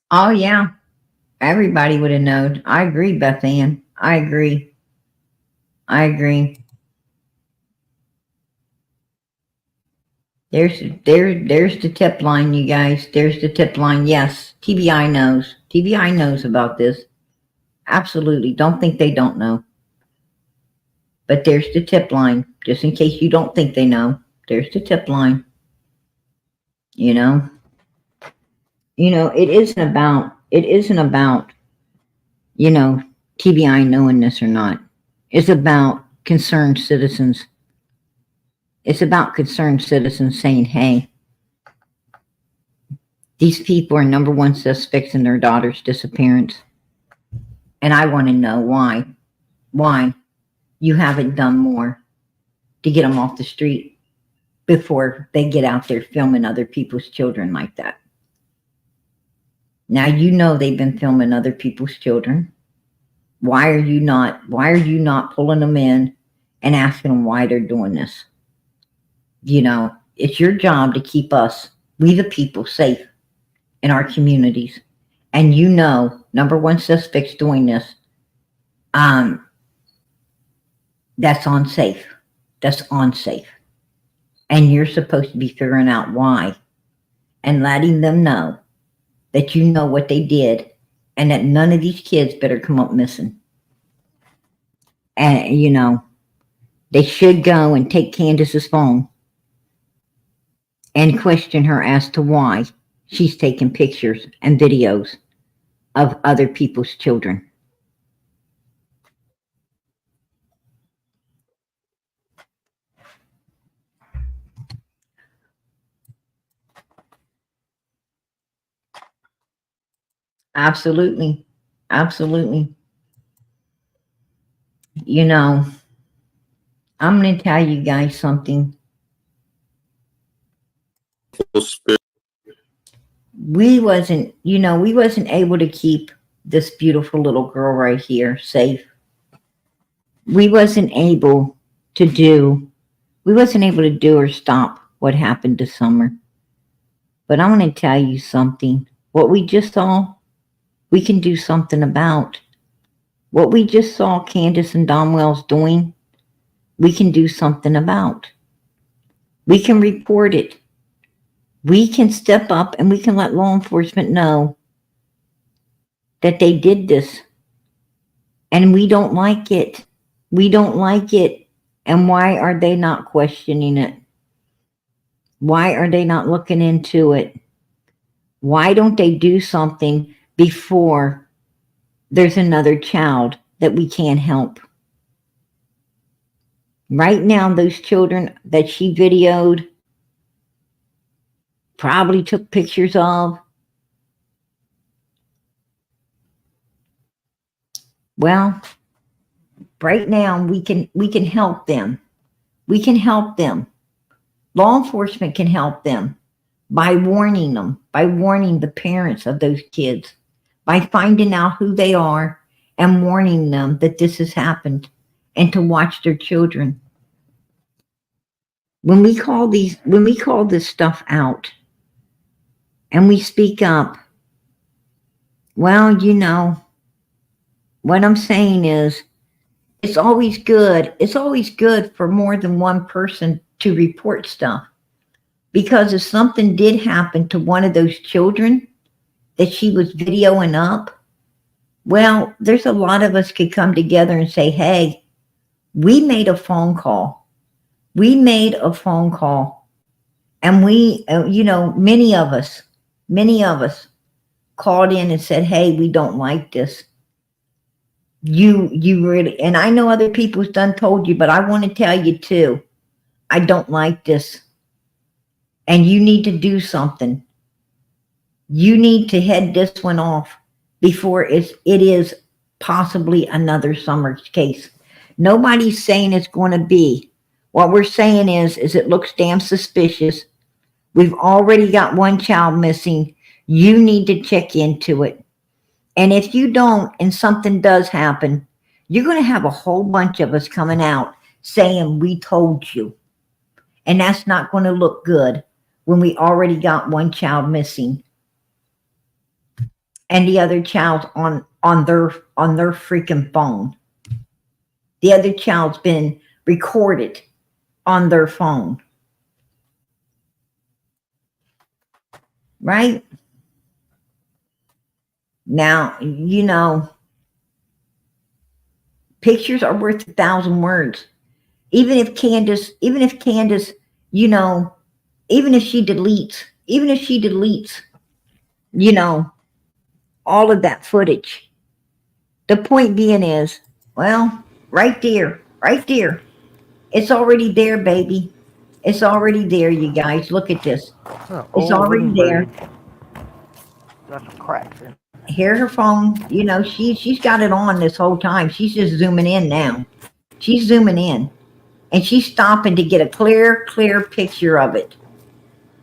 Oh, yeah. Everybody would have known. I agree, Beth Ann. I agree. I agree. There's the tip line, you guys. There's the tip line. Yes, TBI knows. TBI knows about this. Absolutely. Don't think they don't know. But there's the tip line. Just in case you don't think they know. There's the tip line. You know? It isn't about, TBI knowing this or not. It's about concerned citizens. It's about concerned citizens saying, hey, these people are number one suspects in their daughter's disappearance. And I want to know why. Why you haven't done more to get them off the street before they get out there filming other people's children like that. Now they've been filming other people's children. Why are you not pulling them in and asking them why they're doing this? It's your job to keep us, we the people, safe in our communities. And number one suspects doing this, that's unsafe. That's unsafe. And you're supposed to be figuring out why and letting them know that you know what they did and that none of these kids better come up missing. And, they should go and take Candus's phone and question her as to why she's taking pictures and videos of other people's children. Absolutely. Absolutely. I'm going to tell you guys something. We wasn't able to keep this beautiful little girl right here safe. We wasn't able to do or stop what happened to Summer. But I'm going to tell you something. What we just saw, we can do something about. What we just saw Candus and Don Wells doing, we can do something about. We can report it. We can step up and we can let law enforcement know that they did this. And we don't like it. We don't like it. And why are they not questioning it? Why are they not looking into it? Why don't they do something before there's another child that we can't help? Right now, those children that she videoed, probably took pictures of, well, right now we can help them. We can help them. Law enforcement can help them by warning them, by warning the parents of those kids, by finding out who they are and warning them that this has happened and to watch their children. When we call this stuff out and we speak up, well, what I'm saying is it's always good. It's always good for more than one person to report stuff. Because if something did happen to one of those children that she was videoing up, well, there's a lot of us could come together and say, hey, We made a phone call. We made a phone call. And we, you know, many of us called in and said, hey, we don't like this. You really, and I know other people's done told you, but I want to tell you too, I don't like this. And you need to do something. You need to head this one off before it is possibly another summer case. Nobody's saying it's going to be. What we're saying is it looks damn suspicious. We've already got one child missing. You need to check into it. And if you don't, and something does happen, you're going to have a whole bunch of us coming out saying we told you. And that's not going to look good when we already got one child missing. And the other child's on their freaking phone. The other child's been recorded on their phone. Right? Now, you know, pictures are worth 1,000 words. Even if Candus, you know, even if she deletes, you know, all of that footage. The point being is, well, right there. It's already there, baby. It's already there, you guys. Look at this. It's already there. Got some cracks in. Here's her phone. You know, she's got it on this whole time. She's just zooming in now. She's zooming in. And she's stopping to get a clear picture of it.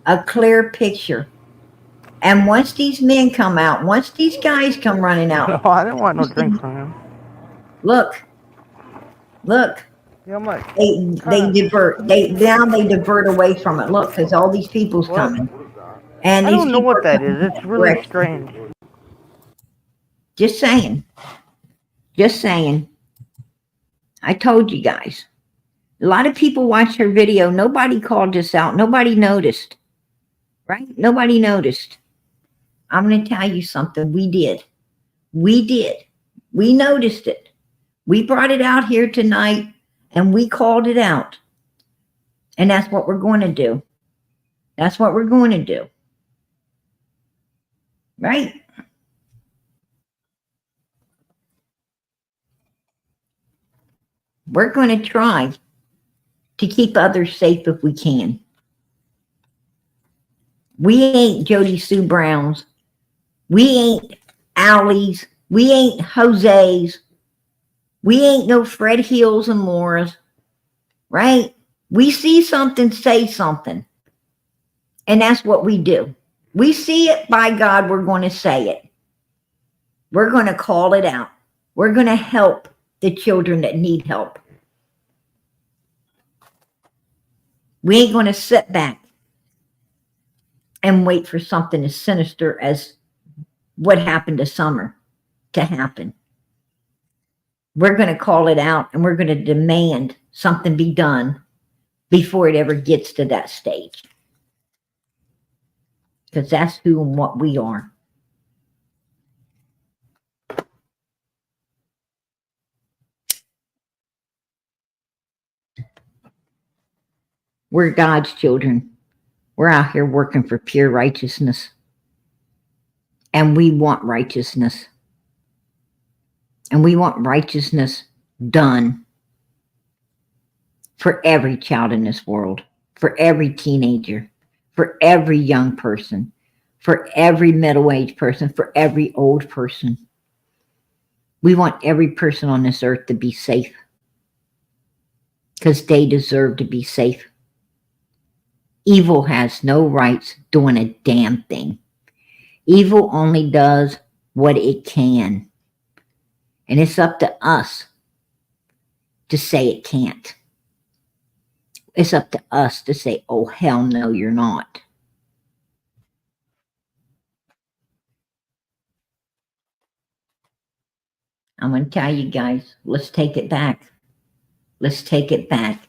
A clear picture. And once these men come out, once these guys come running out. No, I didn't want no drinks from him. Look. Yeah, I'm like, They divert away from it. Look, because all these people's coming. And I these don't know people what are that coming is. It's really direct. strange. Just saying. I told you guys. A lot of people watched her video. Nobody called this out. Nobody noticed. Right? Nobody noticed. I'm going to tell you something. We did. We noticed it. We brought it out here tonight and we called it out. And that's what we're going to do. Right? We're going to try to keep others safe if we can. We ain't Jody Sue Browns. We ain't Allie's. We ain't Jose's. We ain't no Fred Hills and Laura's. Right? We see something, say something. And that's what we do. We see it, by God, we're going to say it. We're going to call it out. We're going to help the children that need help. We ain't going to sit back and wait for something as sinister as what happened to Summer to happen. We're going to call it out and we're going to demand something be done before it ever gets to that stage. Because that's who and what we are. We're God's children. We're out here working for pure righteousness. And we want righteousness. And we want righteousness done for every child in this world, for every teenager, for every young person, for every middle-aged person, for every old person. We want every person on this earth to be safe because they deserve to be safe. Evil has no rights doing a damn thing. Evil only does what it can. And it's up to us to say it can't. It's up to us to say, oh, hell no, you're not. I'm going to tell you guys, let's take it back. Let's take it back.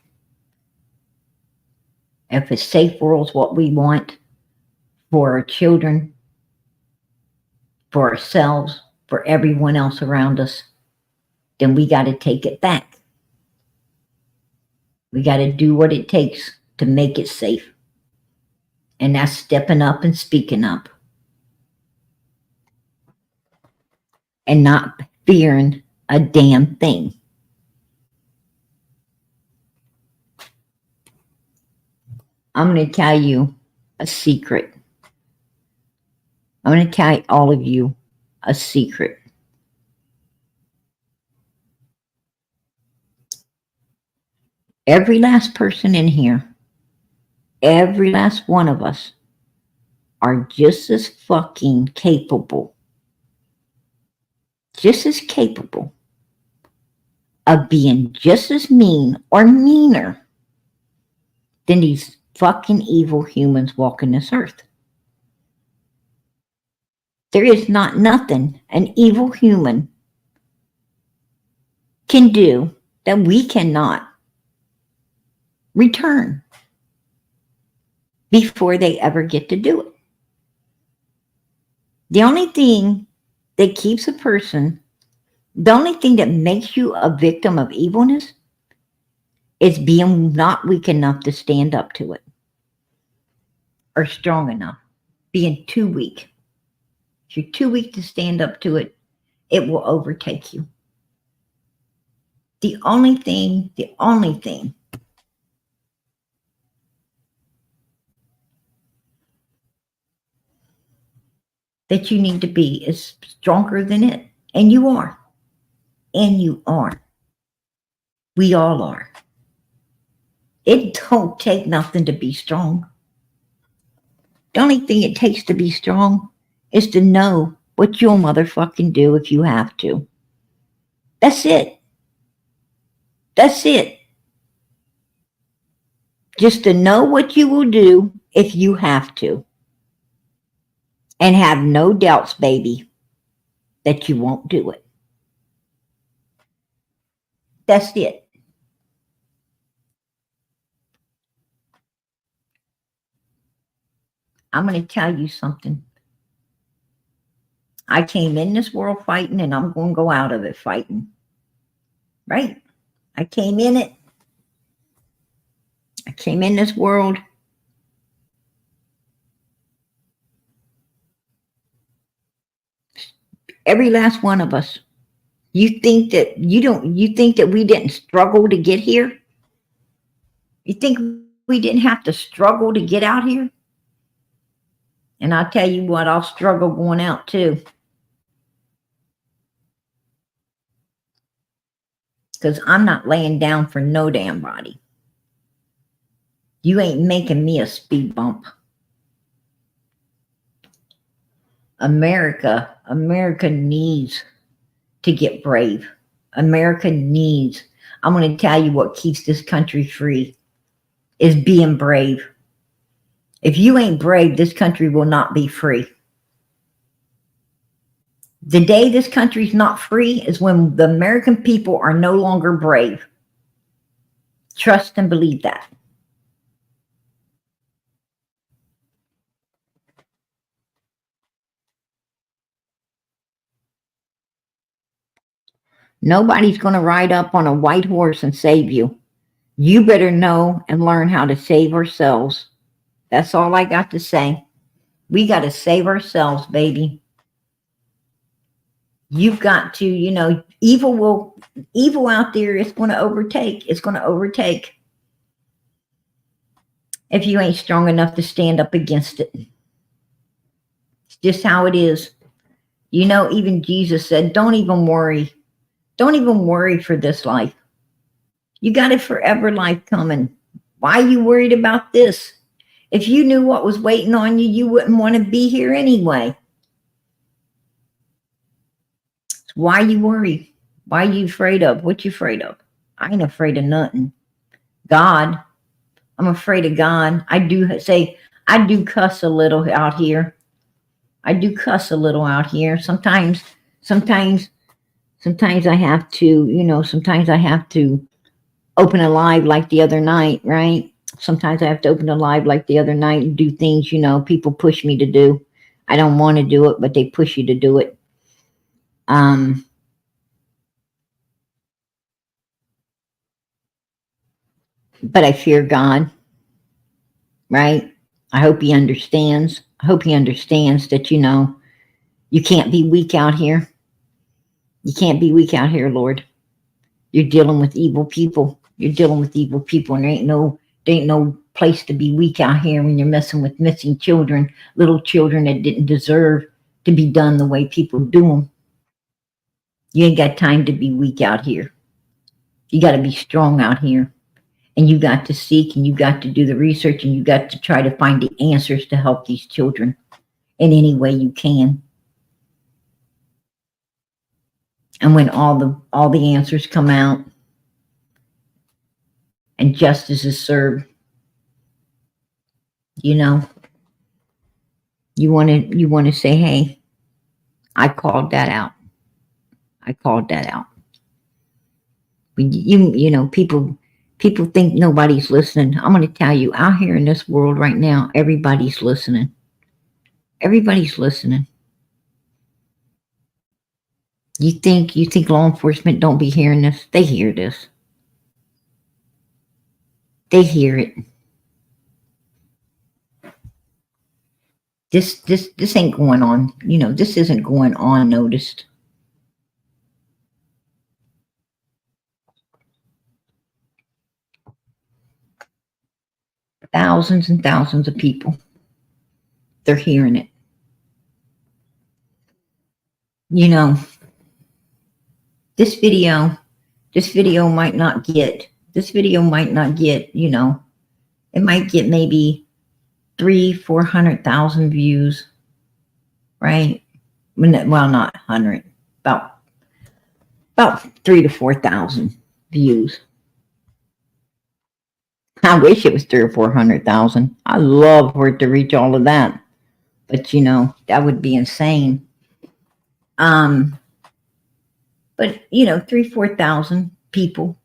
If a safe world is what we want for our children, for ourselves, for everyone else around us, then we got to take it back. We got to do what it takes to make it safe. And that's stepping up and speaking up. And not fearing a damn thing. I'm going to tell you a secret. I'm going to tell all of you a secret. Every last person in here, every last one of us are just as fucking capable, just as capable of being just as mean or meaner than these fucking evil humans walking this earth. There is not nothing an evil human can do that we cannot return before they ever get to do it. The only thing that keeps a person, the only thing that makes you a victim of evilness is being not weak enough to stand up to it or strong enough, being too weak. If you're too weak to stand up to it, it will overtake you. The only thing that you need to be is stronger than it. And you are. And you are. We all are. It don't take nothing to be strong. The only thing it takes to be strong is to know what you'll motherfucking do if you have to. That's it. That's it. Just to know what you will do if you have to. And have no doubts, baby, that you won't do it. That's it. I'm going to tell you something. I came in this world fighting, and I'm going to go out of it fighting. Right? I came in it. I came in this world. Every last one of us. You think that we didn't struggle to get here? You think we didn't have to struggle to get out here? And I'll tell you what, I'll struggle going out too. Because I'm not laying down for no damn body. You ain't making me a speed bump. America needs to get brave. America needs. I'm going to tell you what keeps this country free is being brave. If you ain't brave, this country will not be free. The day this country's not free is when the American people are no longer brave. Trust and believe that. Nobody's going to ride up on a white horse and save you. You better know and learn how to save ourselves. That's all I got to say. We got to save ourselves, baby. You've got to, evil out there is going to overtake. It's going to overtake. If you ain't strong enough to stand up against it. It's just how it is. Even Jesus said, don't even worry. Don't even worry for this life. You got a forever life coming. Why are you worried about this? If you knew what was waiting on you, you wouldn't want to be here anyway. Why you worry? Why you afraid of? What you afraid of? I ain't afraid of nothing. God. I'm afraid of God. I do cuss a little out here. I do cuss a little out here. Sometimes I have to, sometimes I have to open a live like the other night, right? Sometimes I have to open a live like the other night and do things, people push me to do. I don't want to do it, but they push you to do it. but I fear God, right? I hope he understands. I hope he understands that, you can't be weak out here. You can't be weak out here, Lord. You're dealing with evil people. You're dealing with evil people, and there ain't no place to be weak out here when you're messing with missing children, little children that didn't deserve to be done the way people do them. You ain't got time to be weak out here. You got to be strong out here. And you got to seek, and you got to do the research, and you got to try to find the answers to help these children in any way you can. And when all the answers come out and justice is served, you want to say, hey, I called that out. I called that out. People think nobody's listening. I'm going to tell you, out here in this world right now, everybody's listening. Everybody's listening. You think law enforcement don't be hearing this? They hear this. They hear it. This ain't going on. This isn't going on noticed. Thousands and thousands of people. They're hearing it. This video might not get, it might get maybe 300,000-400,000 views, right? Well, not 100, about 3,000 to 4,000 views. I wish it was 300,000 or 400,000. I love for it to reach all of that, but that would be insane. But 3,000-4,000 people,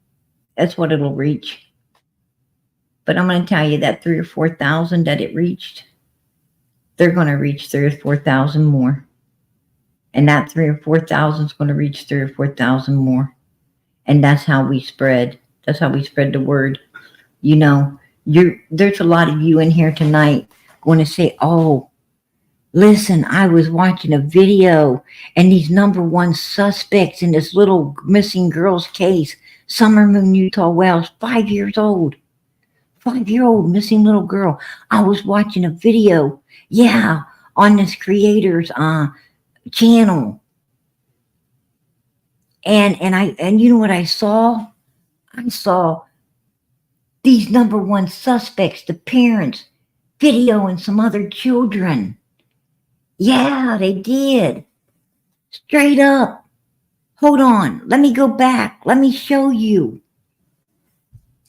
that's what it'll reach. But I'm going to tell you that 3,000 or 4,000 that it reached, they're going to reach 3,000 or 4,000 more. And that 3,000 or 4,000 is going to reach 3,000 or 4,000 more. And that's how we spread. That's how we spread the word. There's a lot of you in here tonight going to say, oh, listen, I was watching a video, and these number one suspects in this little missing girl's case, Summer Moon Utah Wells, 5 years old. 5-year-old missing little girl. I was watching a video, on this creator's channel. And you know what I saw? I saw these number one suspects, the parents, videoing some other children. Yeah, they did. Straight up. Hold on. Let me go back. Let me show you.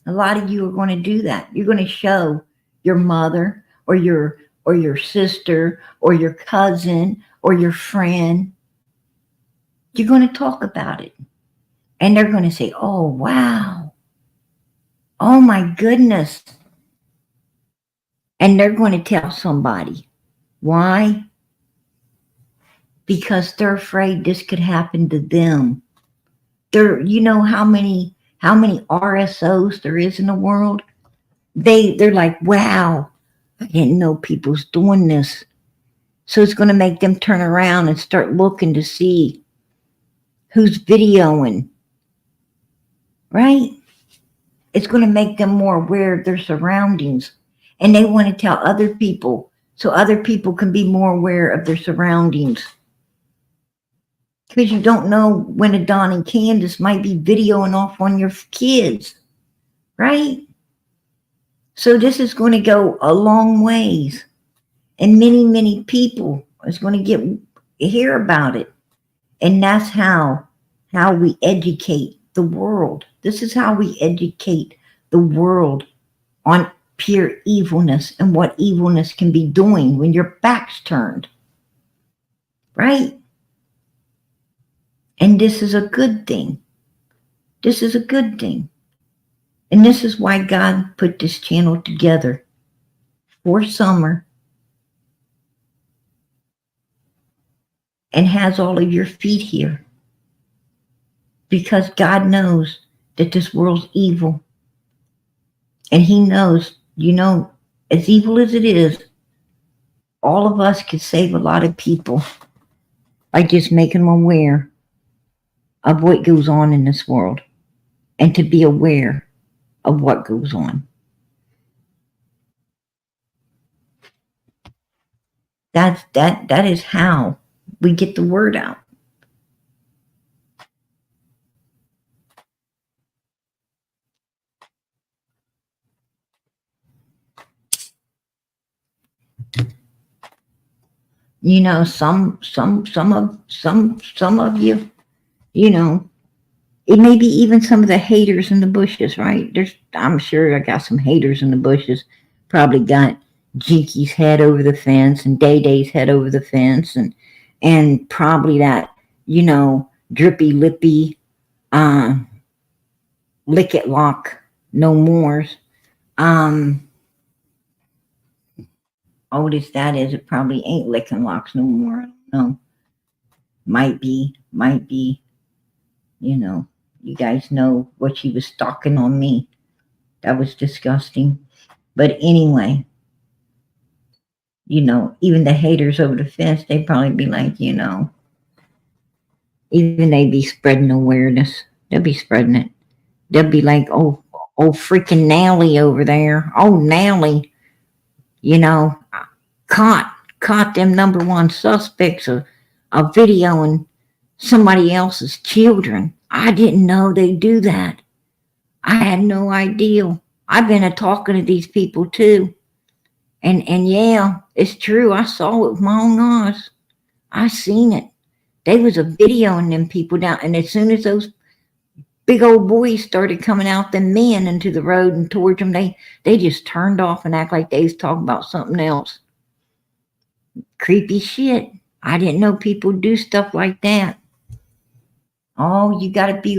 A lot of you are going to do that. You're going to show your mother or your sister or your cousin or your friend. You're going to talk about it. And they're going to say, oh, wow. Oh, my goodness. And they're going to tell somebody. Why? Because they're afraid this could happen to them. You know how many RSOs there is in the world? They're like, wow, I didn't know people's doing this. So it's going to make them turn around and start looking to see who's videoing, right? It's going to make them more aware of their surroundings. And they want to tell other people so other people can be more aware of their surroundings. Because you don't know when a Don and Candus might be videoing off on your kids, right? So this is going to go a long ways. And many, many people is going to hear about it. And that's how we educate the world. This is how we educate the world on pure evilness and what evilness can be doing when your back's turned, right? And this is a good thing. This is a good thing. And this is why God put this channel together for summer and has all of your feet here. Because God knows that this world's evil. And he knows, as evil as it is, all of us could save a lot of people by just making them aware of what goes on in this world and to be aware of what goes on. That is how we get the word out. Some of you, it may be even some of the haters in the bushes, right? I'm sure I got some haters in the bushes. Probably got Jinky's head over the fence and Day Day's head over the fence, and probably that, drippy lippy, lick it lock, no mores. Old as that is, it probably ain't licking locks no more. I don't know. Might be. You guys know what she was stalking on me. That was disgusting. But anyway, even the haters over the fence, they'd probably be like, even they'd be spreading awareness. They'll be spreading it. They'll be like, oh freaking Nally over there. Oh, Nally, caught them number one suspects of videoing somebody else's children. I didn't know they do that. I had no idea. I've been talking to these people too. And yeah, it's true. I saw it with my own eyes. I seen it. They was a videoing them people down. And as soon as those big old boys started coming out, the men into the road and towards them, they just turned off and act like they was talking about something else. Creepy shit. I didn't know people do stuff like that. Oh, you gotta be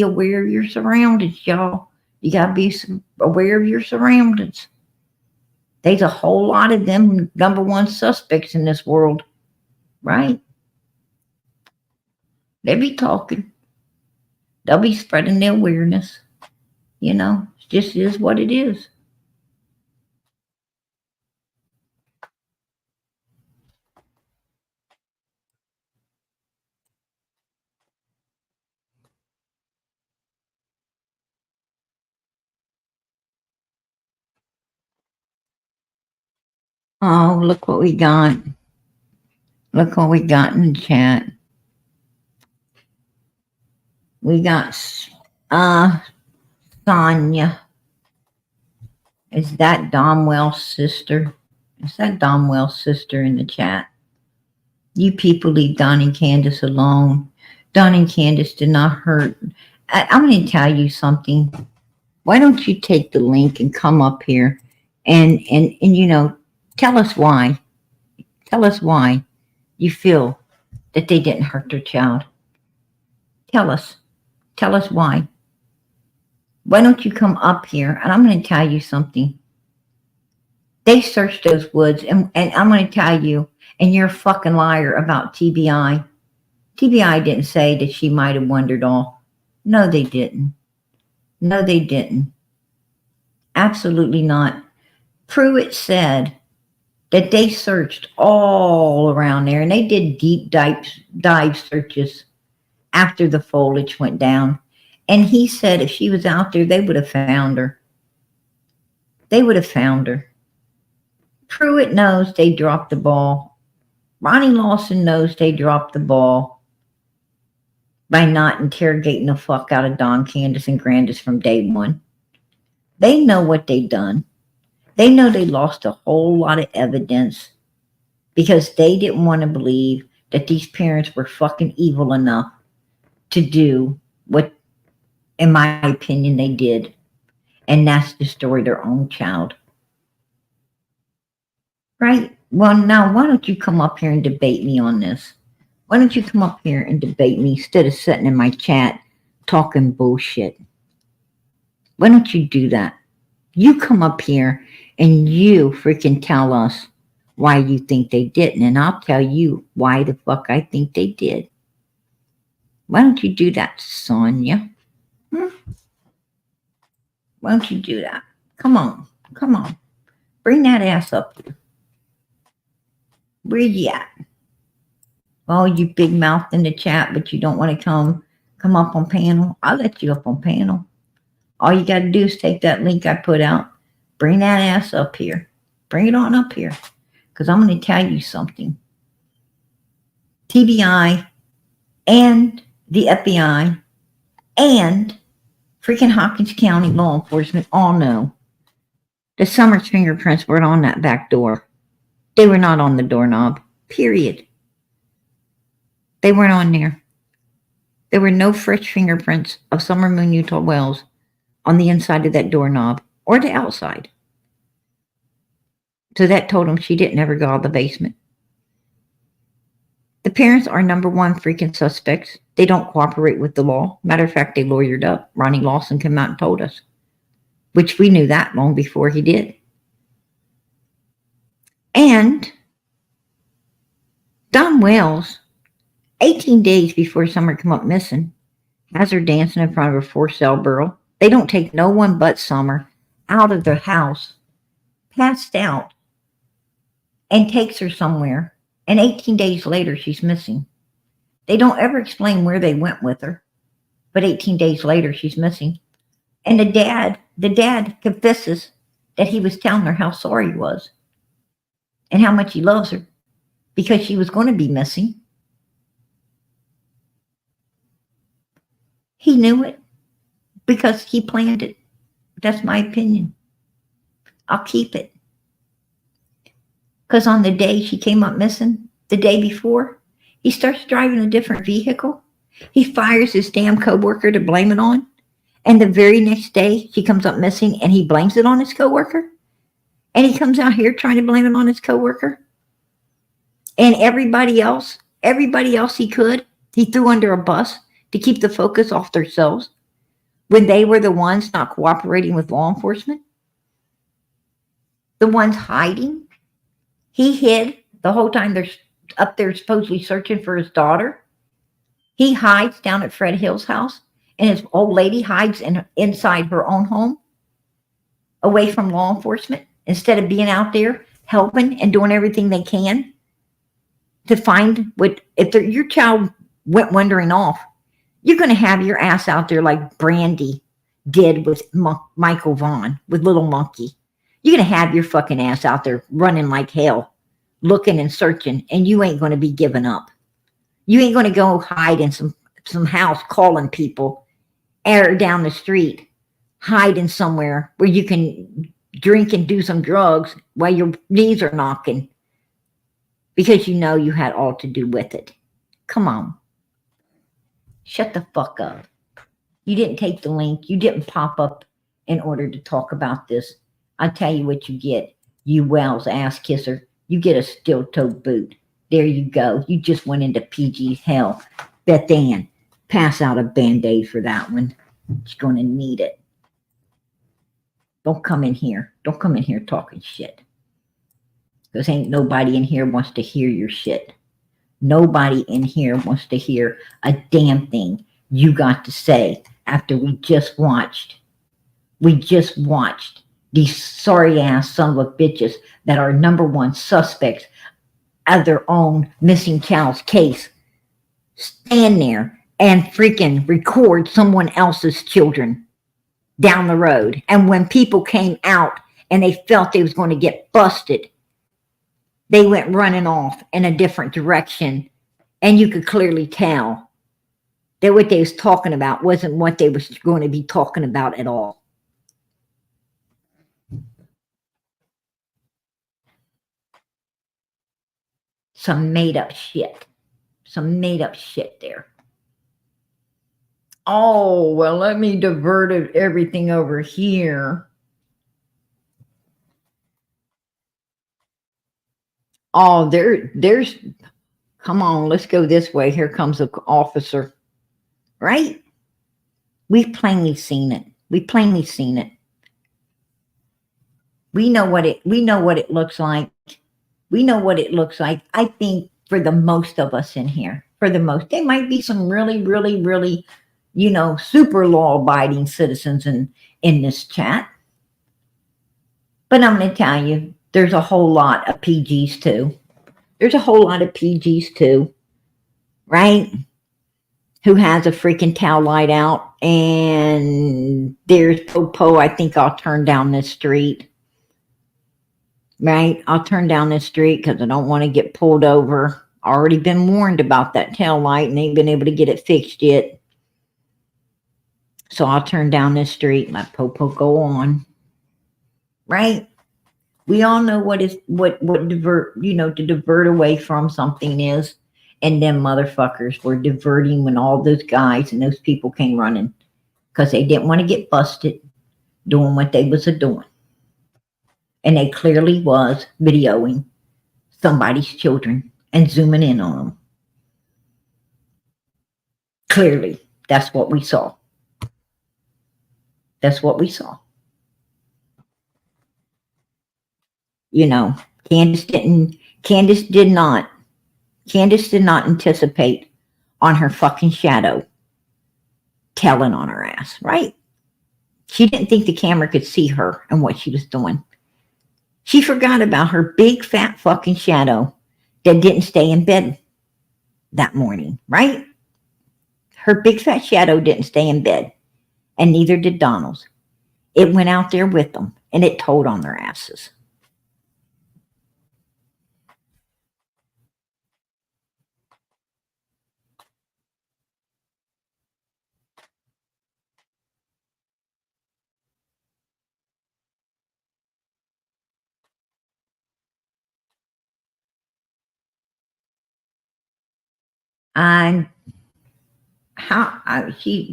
aware of your surroundings, y'all. You gotta be aware of your surroundings. There's a whole lot of them number one suspects in this world, right? They be talking. They'll be spreading their awareness. It just is what it is. Oh, look what we got. Look what we got in the chat. We got Sonia. Is that Domwell's sister? Is that Domwell's sister in the chat? You people leave Don and Candus alone. Don and Candus did not hurt. I'm going to tell you something. Why don't you take the link and come up here and tell us why. Tell us why you feel that they didn't hurt their child. Tell us. Tell us why. Why don't you come up here and I'm going to tell you something. They searched those woods and I'm going to tell you, and you're a fucking liar about TBI. TBI didn't say that she might have wandered off. No, they didn't. No, they didn't. Absolutely not. Pruitt said that they searched all around there and they did deep dive searches after the foliage went down. And he said if she was out there, they would have found her. They would have found her. Pruitt knows they dropped the ball. Ronnie Lawson knows they dropped the ball by not interrogating the fuck out of Don, Candus, and Grandis from day one. They know what they done. They know they lost a whole lot of evidence because they didn't want to believe that these parents were fucking evil enough to do what, in my opinion, they did. And that's destroy their own child. Right? Well, now, why don't you come up here and debate me on this? Why don't you come up here and debate me instead of sitting in my chat talking bullshit? Why don't you do that? You come up here and you freaking tell us why you think they didn't, and I'll tell you why the fuck I think they did. Why don't you do that, Sonia? Why don't you do that? Come on. Come on. Bring that ass up here. Where you at? Oh, you big mouth in the chat, but you don't want to come up on panel. I'll let you up on panel. All you got to do is take that link I put out. Bring that ass up here. Bring it on up here. Because I'm going to tell you something. TBI and the FBI and freaking Hopkins County law enforcement all know the Summers fingerprints weren't on that back door. They were not on the doorknob. Period. They weren't on there. There were no fresh fingerprints of Summer Moon Utah Wells on the inside of that doorknob or the outside. So that told them she didn't ever go out of the basement. The parents are number one freaking suspects. They don't cooperate with the law. Matter of fact, they lawyered up. Ronnie Lawson came out and told us, which we knew that long before he did. And Don Wells, 18 days before Summer come up missing, has her dancing in front of her for-sale burro. They don't take no one but Summer out of their house, passed out, and takes her somewhere. And 18 days later, she's missing. They don't ever explain where they went with her. But 18 days later, she's missing. And the dad confesses that he was telling her how sorry he was and how much he loves her because she was going to be missing. He knew it because he planned it. That's my opinion. I'll keep it. Because on the day she came up missing, the day before, he starts driving a different vehicle. He fires his damn coworker to blame it on. And the very next day, she comes up missing and he blames it on his coworker. And he comes out here trying to blame it on his coworker. And everybody else he could, he threw under a bus to keep the focus off themselves when they were the ones not cooperating with law enforcement. The ones hiding. He hid the whole time they're up there supposedly searching for his daughter. He hides down at Fred Hill's house, and his old lady hides inside her own home, away from law enforcement, instead of being out there helping and doing everything they can to find what, if your child went wandering off, you're going to have your ass out there like Brandy did with Michael Vaughn, with Little Monkey. You're going to have your fucking ass out there running like hell, looking and searching, and you ain't going to be giving up. You ain't going to go hide in some house calling people, air down the street, hiding somewhere where you can drink and do some drugs while your knees are knocking because you know you had all to do with it. Come on. Shut the fuck up. You didn't take the link. You didn't pop up in order to talk about this. I'll tell you what you get, you Wells ass kisser. You get a steel-toed boot. There you go. You just went into PG's hell. Beth Ann, pass out a Band-Aid for that one. She's going to need it. Don't come in here. Don't come in here talking shit. Because ain't nobody in here wants to hear your shit. Nobody in here wants to hear a damn thing you got to say after we just watched these sorry ass son of a bitches that are number one suspects of their own missing child's case stand there and freaking record someone else's children down the road. And when people came out and they felt they was going to get busted, they went running off in a different direction. And you could clearly tell that what they was talking about wasn't what they was going to be talking about at all. Some made up shit. Some made up shit there. Oh, well, let me divert everything over here. Oh, there's, come on, let's go this way. Here comes an officer, right? We've plainly seen it. We've plainly seen it. We know what it looks like. We know what it looks like. I think for the most of us in here, there might be some really, really, really, super law-abiding citizens in this chat. But I'm going to tell you, there's a whole lot of PGs too. There's a whole lot of PGs too, right? Who has a freaking tail light out, and there's Popo, I think I'll turn down this street. Right? I'll turn down this street because I don't want to get pulled over. Already been warned about that tail light and ain't been able to get it fixed yet. So I'll turn down this street and let Popo go on. Right? We all know what divert, to divert away from something is. And them motherfuckers were diverting when all those guys and those people came running because they didn't want to get busted doing what they was doing. And they clearly was videoing somebody's children and zooming in on them. Clearly, that's what we saw. That's what we saw. Candus did not anticipate on her fucking shadow telling on her ass, right? She didn't think the camera could see her and what she was doing. She forgot about her big fat fucking shadow that didn't stay in bed that morning, right? Her big fat shadow didn't stay in bed, and neither did Donald's. It went out there with them, and it told on their asses.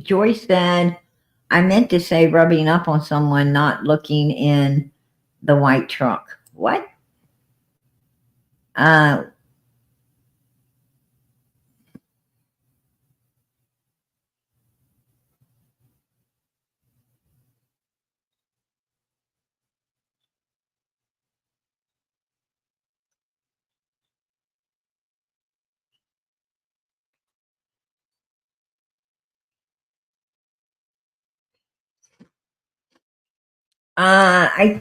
Joyce said, I meant to say rubbing up on someone, not looking in the white truck. What?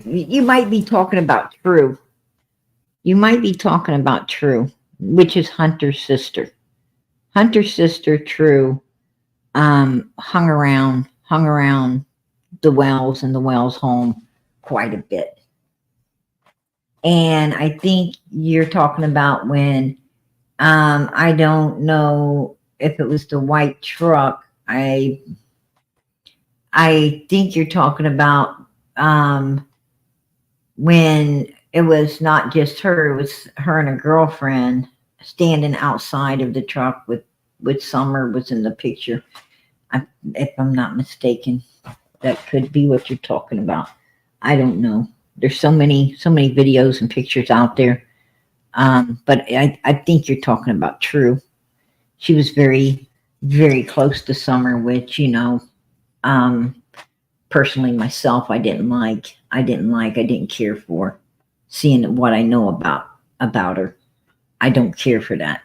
You might be talking about True. You might be talking about True, which is Hunter's sister. Hunter's sister, True, hung around the Wells and the Wells home quite a bit. And I think you're talking about when, I don't know if it was the white truck. I think you're talking about when it was not just her, it was her and a girlfriend standing outside of the truck with Summer was in the picture. If I'm not mistaken, that could be what you're talking about. I don't know. There's so many videos and pictures out there. But I think you're talking about True. She was very, very close to Summer, which, personally myself, I didn't care for seeing what I know about her. I don't care for that.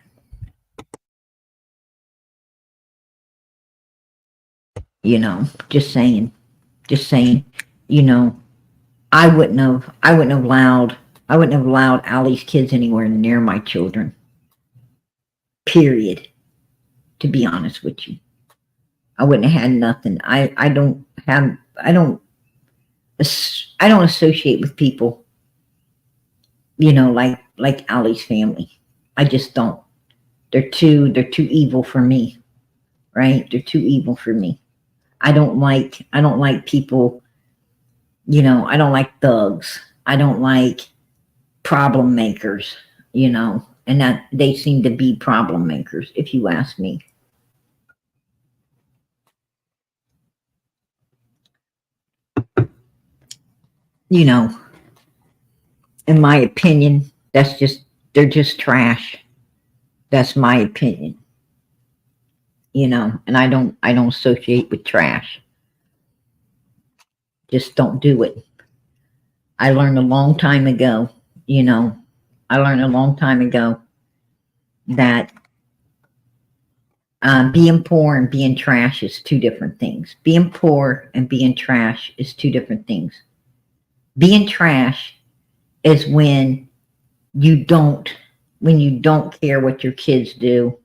Just saying, I wouldn't have allowed Allie's kids anywhere near my children. Period. To be honest with you, I wouldn't have had nothing. I don't associate with people, like Allie's family. I just don't. They're too evil for me, right? They're too evil for me. I don't like people, I don't like thugs. I don't like problem makers, and that they seem to be problem makers, if you ask me. In my opinion, they're just trash. That's my opinion. And I don't associate with trash. Just don't do it. I learned a long time ago, that being poor and being trash is two different things. Being poor and being trash is two different things. Being trash is you don't when you don't care what your kids do,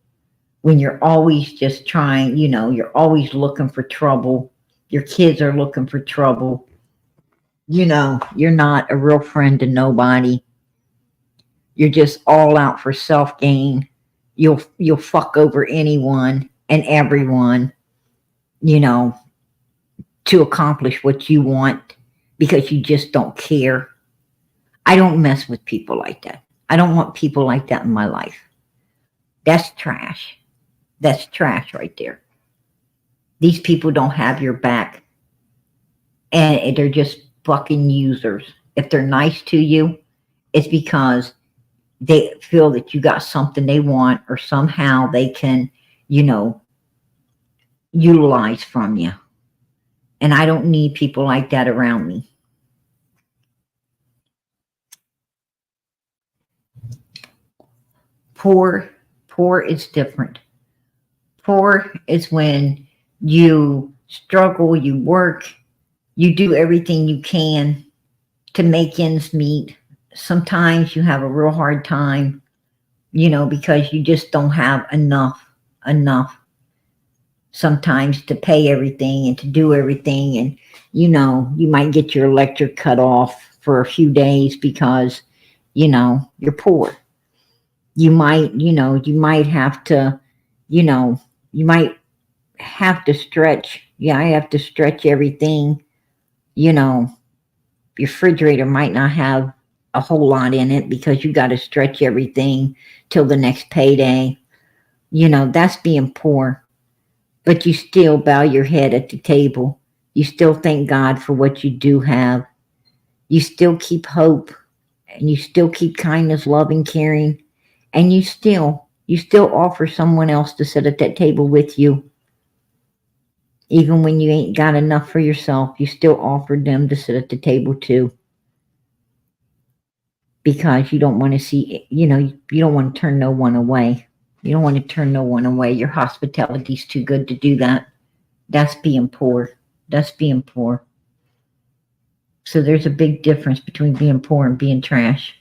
when you're always just trying, you're always looking for trouble. Your kids are looking for trouble. You're not a real friend to nobody. You're just all out for self gain. You'll fuck over anyone and everyone, you know, to accomplish what you want because you just don't care. I don't mess with people like that. I don't want people like that in my life. That's trash. That's trash right there. These people don't have your back and they're just fucking users. If they're nice to you, it's because they feel that you got something they want or somehow they can, utilize from you. And I don't need people like that around me. Poor is different. Poor is when you struggle, you work, you do everything you can to make ends meet. Sometimes you have a real hard time, because you just don't have enough sometimes to pay everything and to do everything. And, you might get your electric cut off for a few days because, you're poor. You might have to, you might have to stretch. Yeah, I have to stretch everything. Your refrigerator might not have a whole lot in it because you got to stretch everything till the next payday. That's being poor. But you still bow your head at the table. You still thank God for what you do have. You still keep hope and you still keep kindness, love, and caring. And you still offer someone else to sit at that table with you. Even when you ain't got enough for yourself, you still offer them to sit at the table too. Because you don't want to see, you don't want to turn no one away. You don't want to turn no one away. Your hospitality's too good to do that. That's being poor. That's being poor. So there's a big difference between being poor and being trash.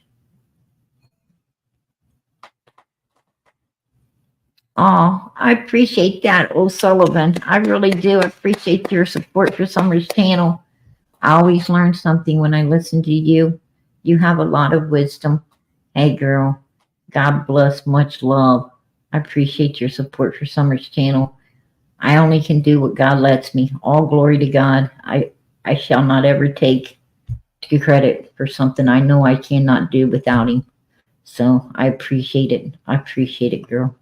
Oh, I appreciate that, O'Sullivan. I really do appreciate your support for Summer's channel. I always learn something when I listen to you. You have a lot of wisdom. Hey, girl. God bless. Much love. I appreciate your support for Summer's channel. I only can do what God lets me. All glory to God. I shall not ever take credit for something I know I cannot do without him. So I appreciate it. I appreciate it, girl.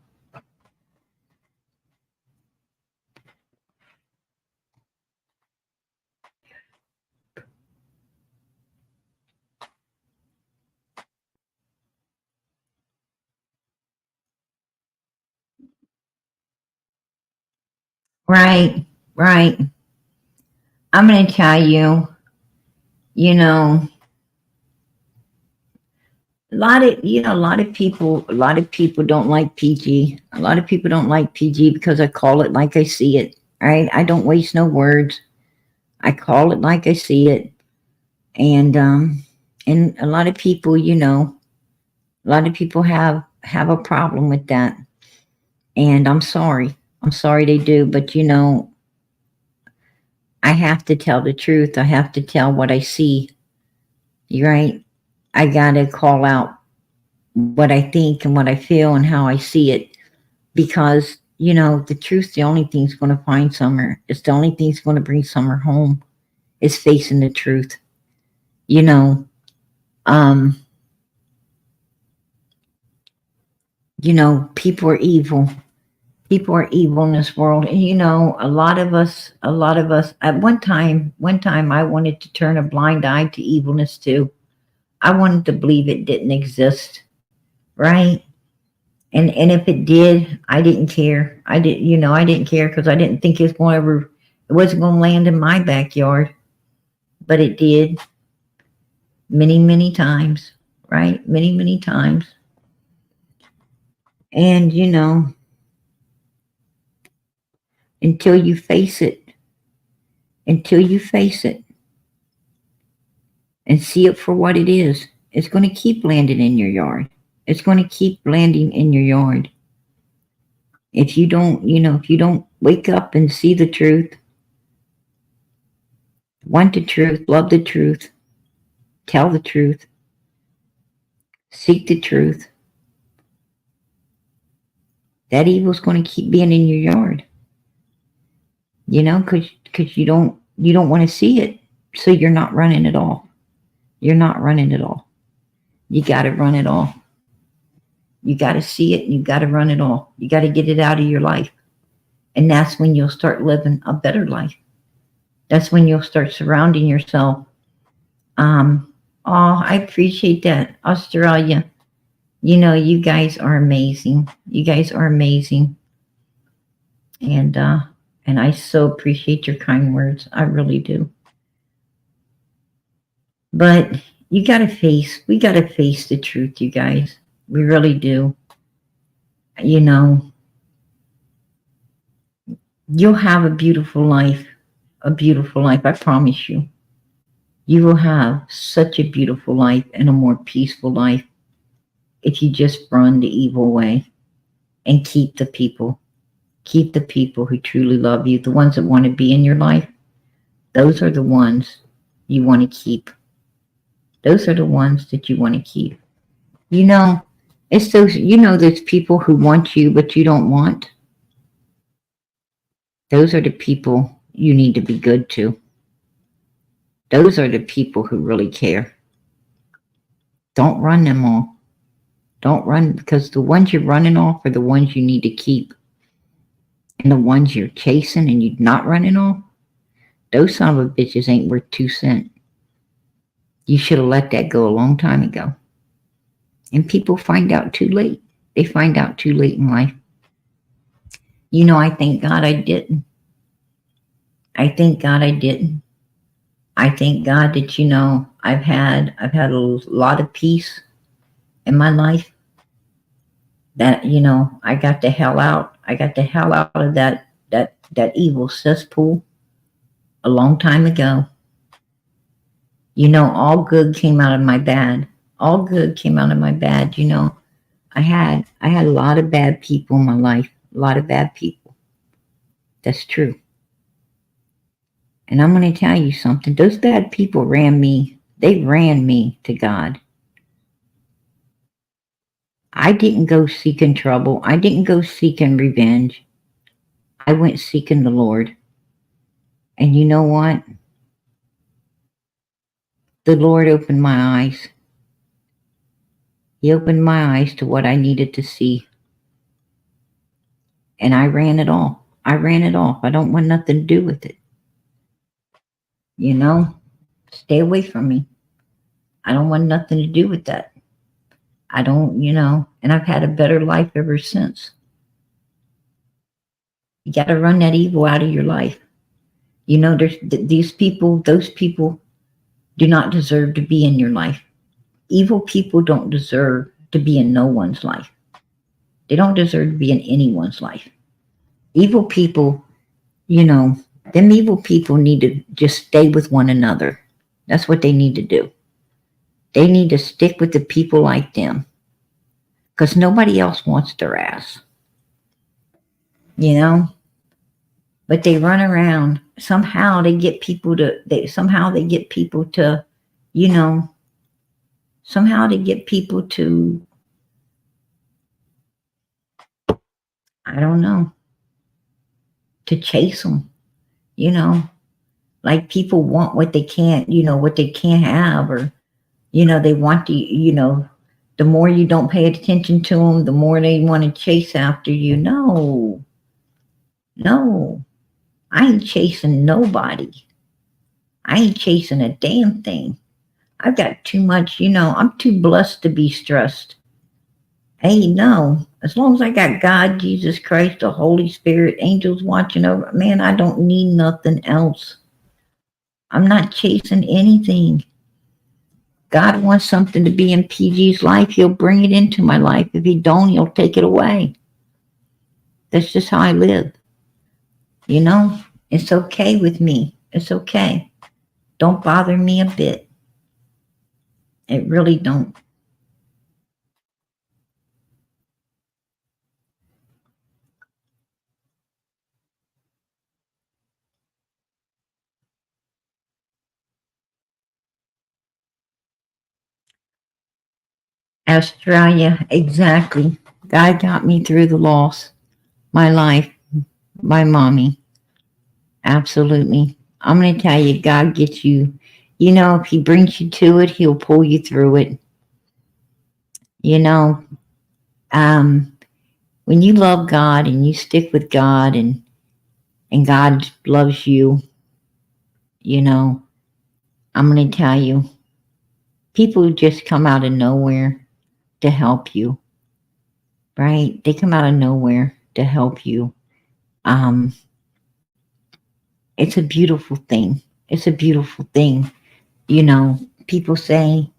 Right, right. I'm going to tell you, a lot of people don't like PG. A lot of people don't like PG because I call it like I see it. Right? I don't waste no words. I call it like I see it. And a lot of people, a lot of people have a problem with that. And I'm sorry. I'm sorry they do, but I have to tell the truth. I have to tell what I see. Right? I got to call out what I think and what I feel and how I see it because, the truth's the only thing's going to find Summer. It's the only thing's going to bring Summer home is facing the truth. Um, people are evil. People are evil in this world. And, a lot of us, at one time, I wanted to turn a blind eye to evilness too. I wanted to believe it didn't exist. Right? And if it did, I didn't care. I didn't care because I didn't think it wasn't going to land in my backyard. But it did many, many times, right? Many, many times. And, until you face it, and see it for what it is. It's going to keep landing in your yard. It's going to keep landing in your yard. If you don't, if you don't wake up and see the truth, want the truth, love the truth, tell the truth, seek the truth, that evil's going to keep being in your yard. Because you don't want to see it, so you're not running it all. You're not running it all. You got to run it all. You got to see it and you got to run it all. You got to get it out of your life. And that's when you'll start living a better life. That's when you'll start surrounding yourself. I appreciate that. Australia. You guys are amazing. You guys are amazing. And I so appreciate your kind words. I really do. But we got to face the truth, you guys. We really do. You'll have a beautiful life. A beautiful life, I promise you. You will have such a beautiful life and a more peaceful life if you just run the evil way and keep the people who truly love you, the ones that want to be in your life. Those are the ones you want to keep. Those are the ones that you want to keep. It's those, those people who want you but you don't want. Those are the people you need to be good to. Those are the people who really care. Don't run them all. Don't run, because the ones you're running off are the ones you need to keep. And the ones you're chasing and you're not running off, those son of a bitches ain't worth 2 cents. You should have let that go a long time ago. And people find out too late. They find out too late in life. I thank God I didn't. I thank God I didn't. I thank God that, I've had a lot of peace in my life. That, I got the hell out. I got the hell out of that evil cesspool a long time ago. All good came out of my bad. All good came out of my bad. I had a lot of bad people in my life. A lot of bad people. That's true. And I'm going to tell you something. Those bad people ran me. They ran me to God. I didn't go seeking trouble. I didn't go seeking revenge. I went seeking the Lord. And you know what? The Lord opened my eyes. He opened my eyes to what I needed to see. And I ran it all. I ran it off. I don't want nothing to do with it. Stay away from me. I don't want nothing to do with that. I don't, and I've had a better life ever since. You got to run that evil out of your life. There's those people do not deserve to be in your life. Evil people don't deserve to be in no one's life. They don't deserve to be in anyone's life. Evil people, them evil people need to just stay with one another. That's what they need to do. They need to stick with the people like them. Because nobody else wants their ass. But they run around. Somehow they get people to, somehow they get people to, I don't know, to chase them, like people want what they can't, what they can't have, or, they want the more you don't pay attention to them, the more they want to chase after you. No, I ain't chasing nobody. I ain't chasing a damn thing. I've got too much, I'm too blessed to be stressed. Hey, no, as long as I got God, Jesus Christ, the Holy Spirit, angels watching over, man, I don't need nothing else. I'm not chasing anything. God wants something to be in PG's life, he'll bring it into my life. If he don't, he'll take it away. That's just how I live. It's okay with me. It's okay. Don't bother me a bit. It really don't. Australia, exactly. God got me through the loss. My life, my mommy. Absolutely. I'm going to tell you, God gets you. You know, if He brings you to it, He'll pull you through it. You know, um, when you love God and you stick with God and God loves you, you know, I'm going to tell you, people just come out of nowhere to help you, right? They come out of nowhere to help you. Um, it's a beautiful thing. It's a beautiful thing. You know, people say,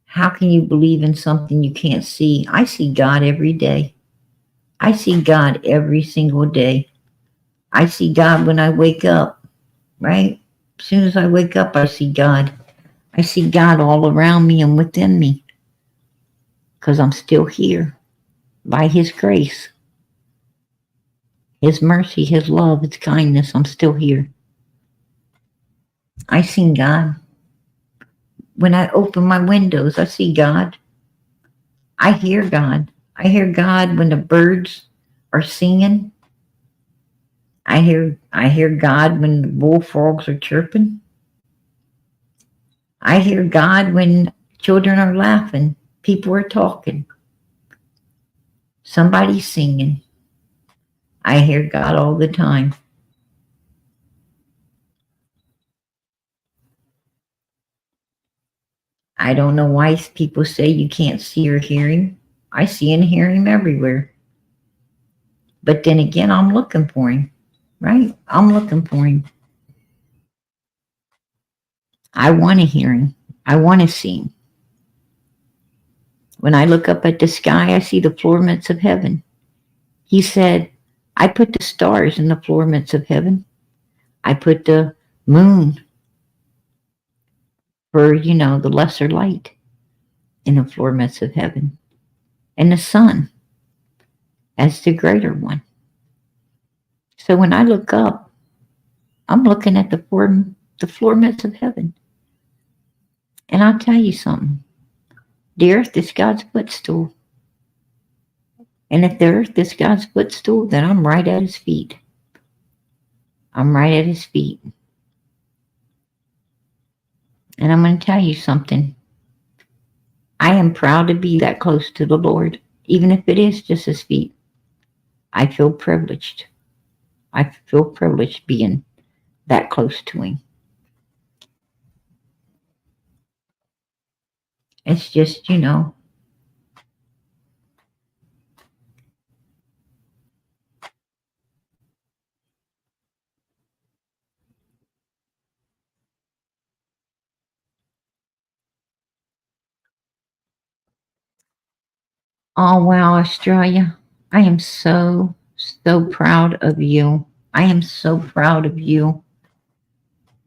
how can you believe in something you can't see? I see God every day. I see God every single day. I see God when I wake up, right? As soon as I wake up, I see God. I see God all around me and within me because I'm still here by His grace, His mercy, His love, His kindness. I'm still here. I see God. When I open my windows, I see God. I hear God. I hear God when the birds are singing. I hear God when the bullfrogs are chirping. I hear God when children are laughing, people are talking, somebody's singing. I hear God all the time. I don't know why people say you can't see or hear Him. I see and hear Him everywhere. But then again, I'm looking for Him, right? I'm looking for Him. I want to hear Him. I want to see Him. When I look up at the sky, I see the floorments of heaven. He said, I put the stars in the floorments of heaven. I put the moon for, the lesser light in the floorments of heaven. And the sun as the greater one. So when I look up, I'm looking at the floorments of heaven. And I'll tell you something. The earth is God's footstool. And if the earth is God's footstool, then I'm right at His feet. I'm right at His feet. And I'm going to tell you something. I am proud to be that close to the Lord, even if it is just His feet. I feel privileged. I feel privileged being that close to Him. It's just, oh, wow, Australia. I am so, so proud of you. I am so proud of you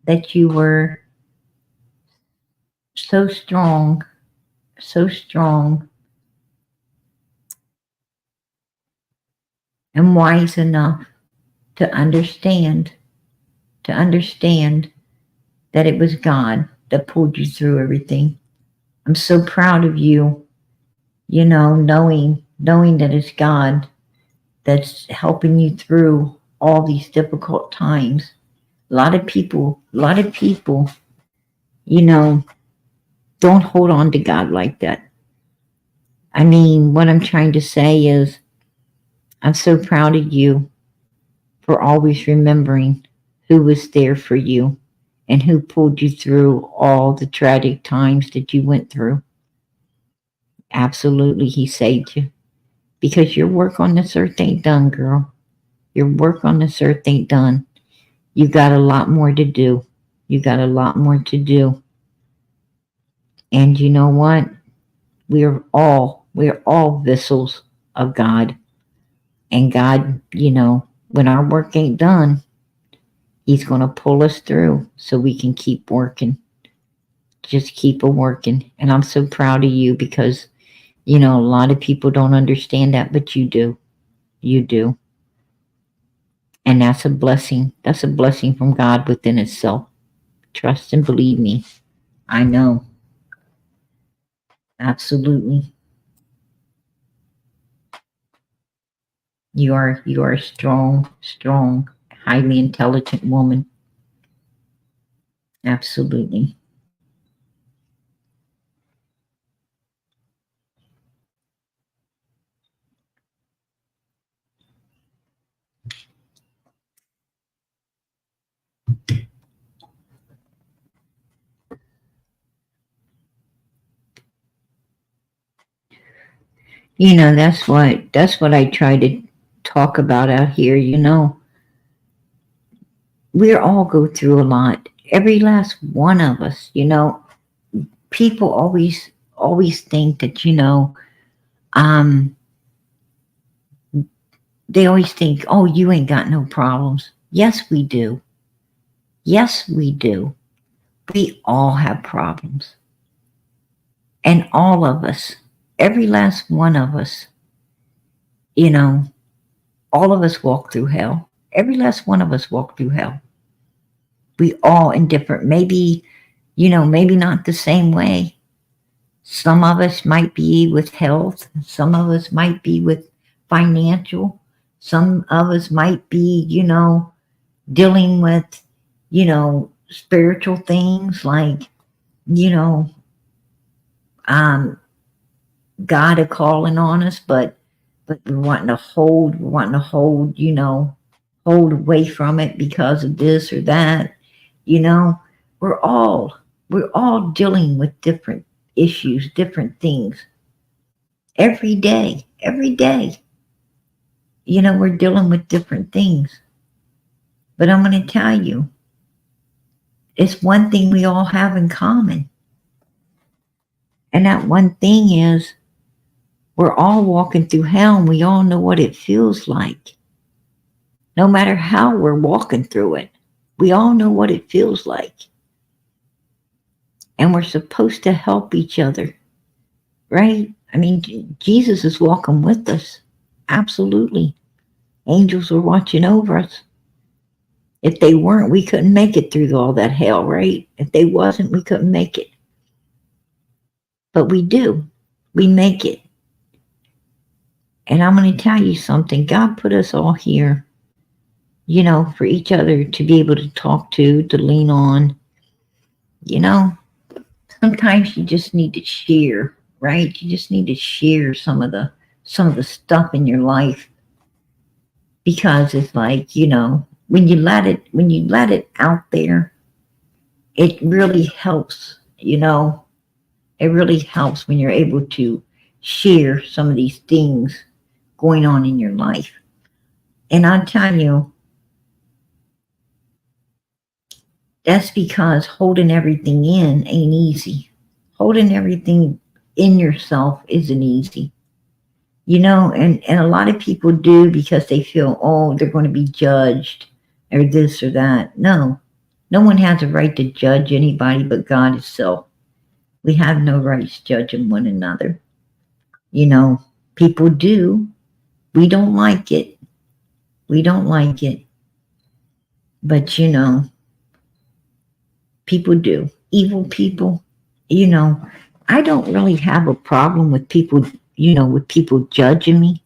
that you were so strong and wise enough to understand that it was God that pulled you through everything. I'm so proud of you, knowing that it's God that's helping you through all these difficult times. A lot of people, you know, don't hold on to God like that. I mean, what I'm trying to say is, I'm so proud of you for always remembering who was there for you and who pulled you through all the tragic times that you went through. Absolutely, He saved you. Because your work on this earth ain't done, girl. Your work on this earth ain't done. You got a lot more to do. You got a lot more to do. And you know what? We're all vessels of God. And God, when our work ain't done, He's going to pull us through so we can keep working. just keep a working. And I'm so proud of you because, you know, a lot of people don't understand that, but you do. You do. And that's a blessing. That's a blessing from God within itself. Trust and believe me. I know. Absolutely. You are a strong, strong, highly intelligent woman. Absolutely. You know, that's what I try to talk about out here, you know. We all go through a lot. Every last one of us, you know. People always think that, you know, um they always think, oh, you ain't got no problems. Yes, we do. Yes, we do. We all have problems. And all of us, every last one of us, you know, all of us walk through hell. Every last one of us walk through hell. We all in different, maybe, you know, maybe not the same way. Some of us might be with health. Some of us might be with financial. Some of us might be, you know, dealing with, you know, spiritual things like, you know, um, God are calling on us, but we're wanting to hold, you know, hold away from it because of this or that. You know, we're all we're all dealing with different issues, different things every day. Every day, you know, we're dealing with different things. But I'm going to tell you, it's one thing we all have in common. And that one thing is we're all walking through hell and we all know what it feels like. No matter how we're walking through it, we all know what it feels like. And we're supposed to help each other, right? I mean, Jesus is walking with us. Absolutely. Angels are watching over us. If they weren't, we couldn't make it through all that hell, right? If they wasn't, we couldn't make it. But we do. We make it. And I'm going to tell you something. God put us all here, you know, for each other to be able to talk to lean on. You know, sometimes you just need to share, right? You just need to share some of the stuff in your life because it's like, you know, when you let it out there, it really helps, you know. It really helps when you're able to share some of these things going on in your life. And I'll tell you, that's because holding everything in ain't easy. Holding everything in yourself isn't easy. You know, and a lot of people do because they feel, oh, they're going to be judged or this or that. No, no one has a right to judge anybody but God himself. We have no rights judging one another. You know, people do. We don't like it. We don't like it. But, you know, people do. Evil people, you know, I don't really have a problem with people, you know, with people judging me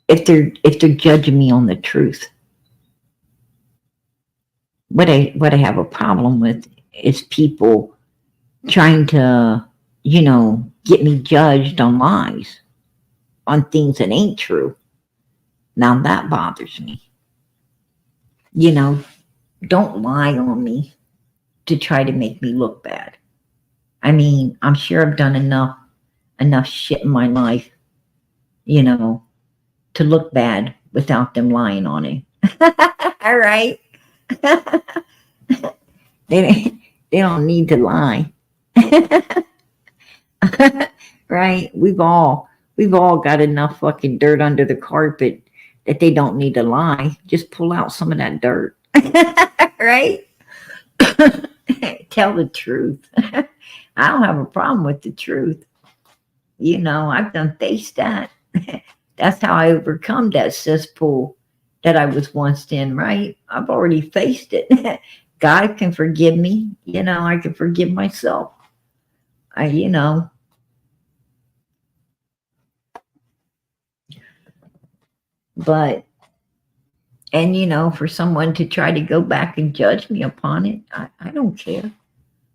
if they're judging me on the truth. What I have a problem with is people trying to, you know, get me judged on lies, on things that ain't true. Now that bothers me. You know, don't lie on me to try to make me look bad. I mean, I'm sure I've done enough shit in my life, you know, to look bad without them lying on it. All right. they don't need to lie. Right? We've all got enough fucking dirt under the carpet that they don't need to lie. Just pull out some of that dirt. Right? Tell the truth. I don't have a problem with the truth. You know, I've done faced that. That's how I overcome that cesspool that I was once in, right? I've already faced it. God can forgive me. You know, I can forgive myself. You know, but, and, you know, for someone to try to go back and judge me upon it, I don't care.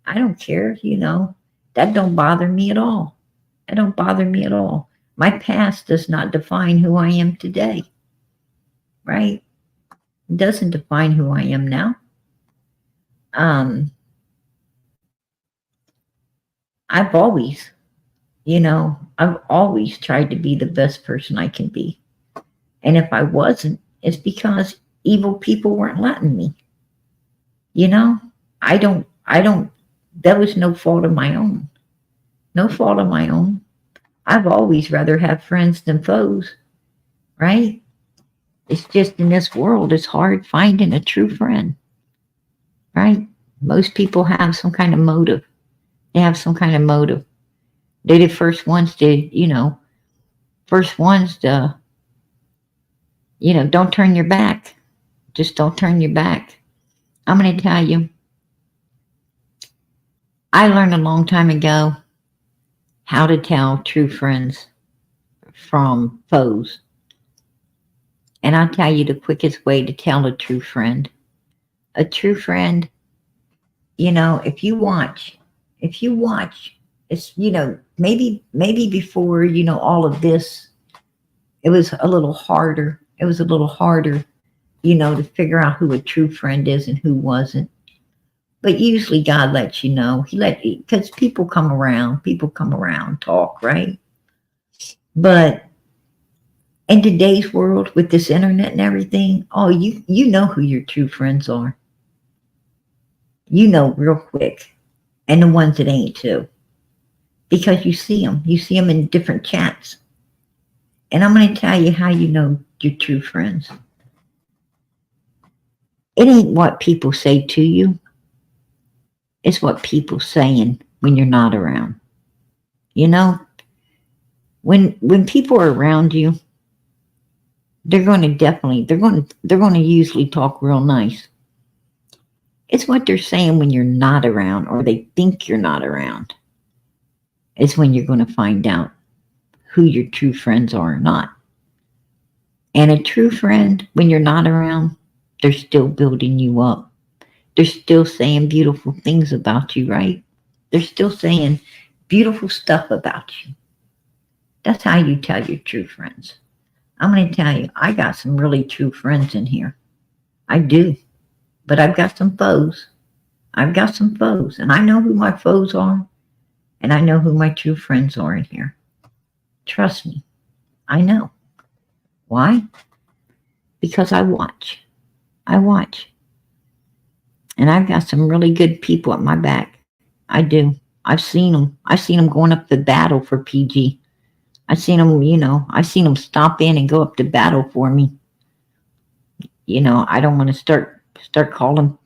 I don't care, you know, that don't bother me at all. That don't bother me at all. My past does not define who I am today, right? It doesn't define who I am now. I've always, you know, I've always tried to be the best person I can be. And if I wasn't, it's because evil people weren't letting me. You know, that was no fault of my own. No fault of my own. I've always rather have friends than foes, right? It's just in this world, it's hard finding a true friend, right? Most people have some kind of motive. They have some kind of motive. They're the first ones to, you know, don't turn your back. Just don't turn your back. I'm going to tell you, I learned a long time ago how to tell true friends from foes. And I'll tell you the quickest way to tell a true friend. A true friend, you know, if you watch, it's, you know, maybe before, you know, all of this, it was a little harder. It was a little harder, you know, to figure out who a true friend is and who wasn't. But usually God lets you know. Because people come around, talk, right? But in today's world with this internet and everything, oh, you know who your true friends are. You know real quick. And the ones that ain't too. Because you see them. You see them in different chats. And I'm going to tell you how you know your true friends. It ain't what people say to you. It's what people saying when you're not around. You know, when people are around you, they're going to usually talk real nice. It's what they're saying when you're not around, or they think you're not around. It's when you're going to find out who your true friends are or not. And a true friend, when you're not around, they're still building you up. They're still saying beautiful things about you, right? They're still saying beautiful stuff about you. That's how you tell your true friends. I'm going to tell you, I got some really true friends in here. I do. But I've got some foes. And I know who my foes are. And I know who my true friends are in here. Trust me. I know. Why? Because I watch. And I've got some really good people at my back. I do. I've seen them going up to battle for PG. I've seen them stop in and go up to battle for me. You know, I don't want to start calling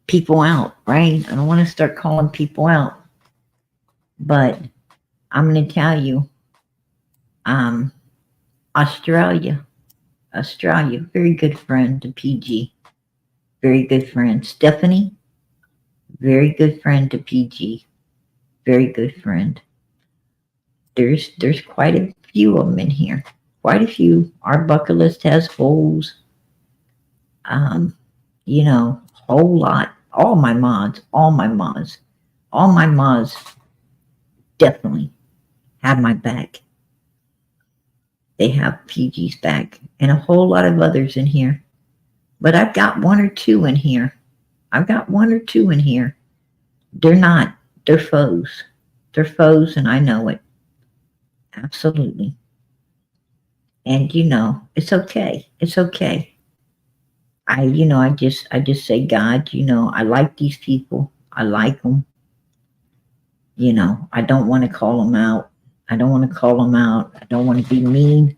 people out, right? I don't want to start calling people out. But I'm going to tell you, Australia, very good friend to PG. Very good friend. Stephanie, very good friend to PG. Very good friend. There's quite a few of them in here. Quite a few. Our bucket list has holes. You know, whole lot. All my mods definitely have my back. They have PG's back and a whole lot of others in here. But I've got one or two in here. They're not. They're foes. And I know it. Absolutely. And you know, it's okay. I just say, God, you know, I like these people. I like them. You know, I don't want to call them out. I don't want to be mean.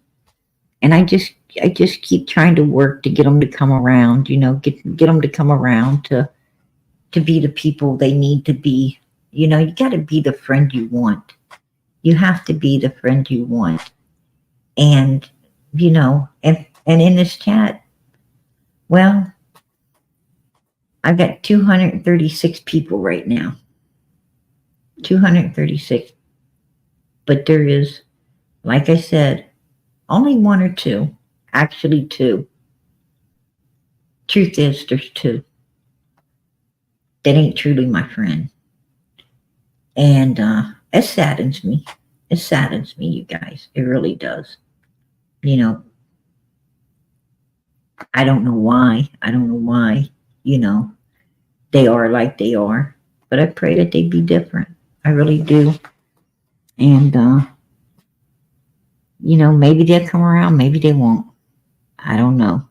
And I just keep trying to work to get them to come around, you know, get them to come around to to be the people they need to be. You know, you got to be the friend you want. You have to be the friend you want. And, you know, and in this chat, well, I've got 236 people right now. 236. But there is, like I said, only one or two. Actually, two. Truth is, there's two. That ain't truly my friend. And it saddens me. It saddens me, you guys. It really does. You know, I don't know why. I don't know why, you know, they are like they are. But I pray that they be different. I really do. And, you know, maybe they'll come around. Maybe they won't. I don't know.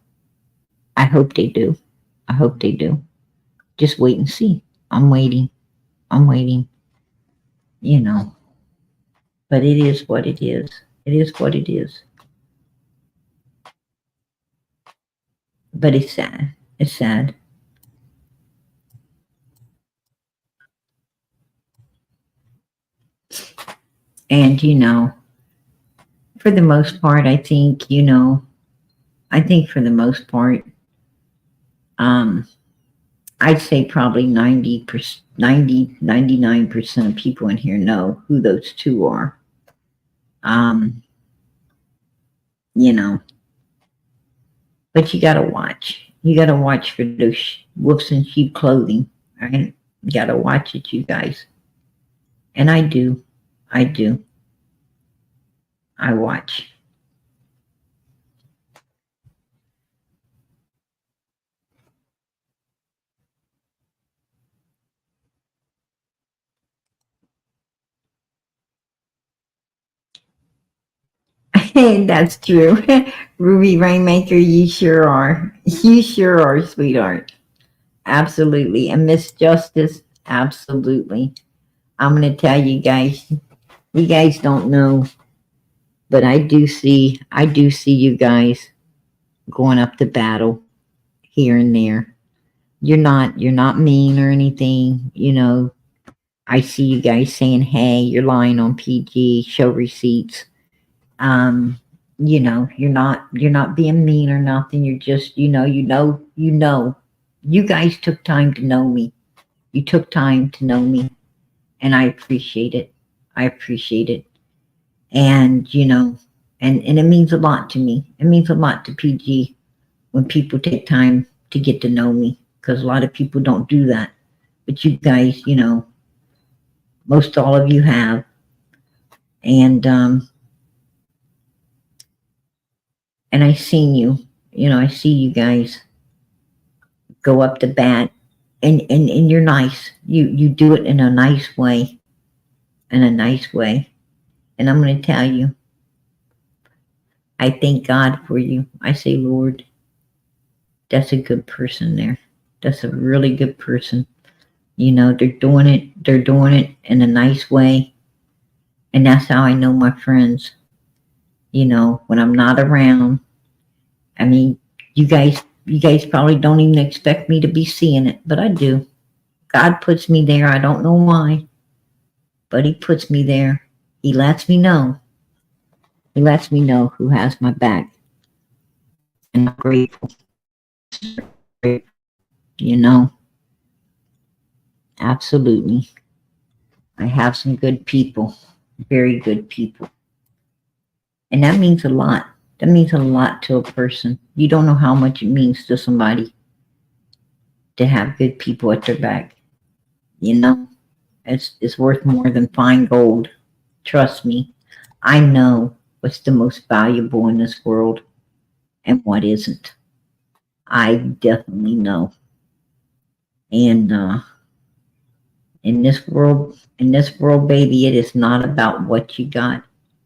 I hope they do. I hope they do. Just wait and see. I'm waiting. I'm waiting. You know. But it is what it is. It is what it is. But it's sad. It's sad. And, you know, for the most part, I think, you know, for the most part, I'd say probably 99% of people in here know who those two are. You know, but you gotta watch. You gotta watch for those wolves in sheep clothing, right? You gotta watch it, you guys. And I do. I do. I watch. That's true. Ruby Rainmaker, you sure are. You sure are, sweetheart. Absolutely. And Miss Justice, absolutely. I'm going to tell you guys don't know, but I do see you guys going up to battle here and there. You're not mean or anything, you know. I see you guys saying, hey, you're lying on PG, show receipts. You know, you're not being mean or nothing. You're just, you know, you guys took time to know me. You took time to know me, and I appreciate it. I appreciate it. And, you know, and it means a lot to me. It means a lot to PG when people take time to get to know me, because a lot of people don't do that. But you guys, you know, most all of you have. And I seen you, you know, I see you guys go up to bat, and you're nice. You do it in a nice way, And I'm going to tell you, I thank God for you. I say, Lord, that's a good person there. That's a really good person. You know, they're doing it in a nice way. And that's how I know my friends. You know, when I'm not around, I mean, you guys probably don't even expect me to be seeing it, but I do. God puts me there. I don't know why, but he puts me there. He lets me know. He lets me know who has my back. And I'm grateful. You know, absolutely. I have some good people, very good people. And that means a lot. That means a lot to a person. You don't know how much it means to somebody to have good people at their back. You know, it's worth more than fine gold. Trust me. I know what's the most valuable in this world and what isn't. I definitely know. And in this world, baby, it is not about what you got.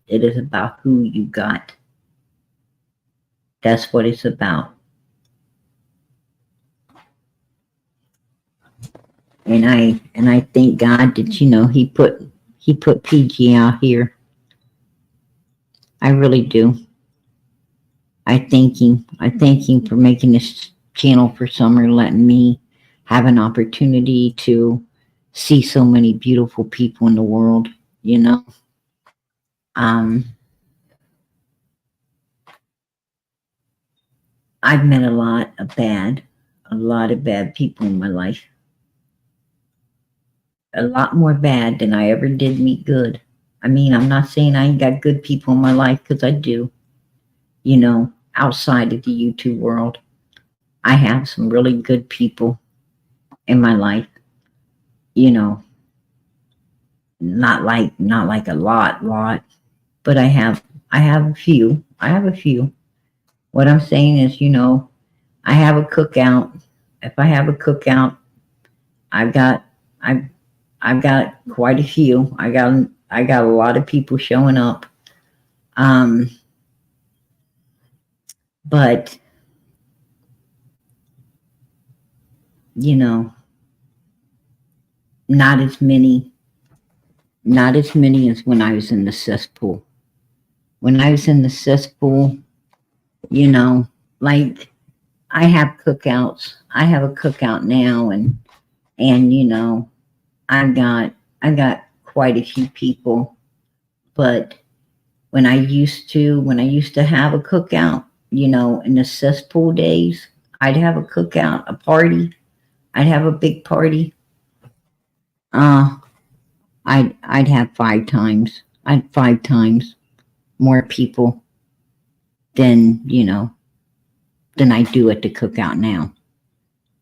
It is about who you got. That's what it's about. And I thank God that, you know, he put PG out here. I really do. I thank him for making this channel for Summer, letting me have an opportunity to see so many beautiful people in the world, you know. I've met a lot of bad people in my life. A lot more bad than I ever did meet good. I mean, I'm not saying I ain't got good people in my life, because I do, you know, outside of the YouTube world. I have some really good people in my life, you know, not like a lot, but I have a few. What I'm saying is, you know, I have a cookout. If I have a cookout, I've got quite a few. I got a lot of people showing up. But you know, not as many as when I was in the cesspool. When I was in the cesspool, you know, like, I have cookouts. I have a cookout now, and you know, I got quite a few people. But when I used to have a cookout, you know, in the cesspool days, I'd have a cookout, a party. I'd have a big party. I'd have 5 times more people than, you know, than I do at the cookout now.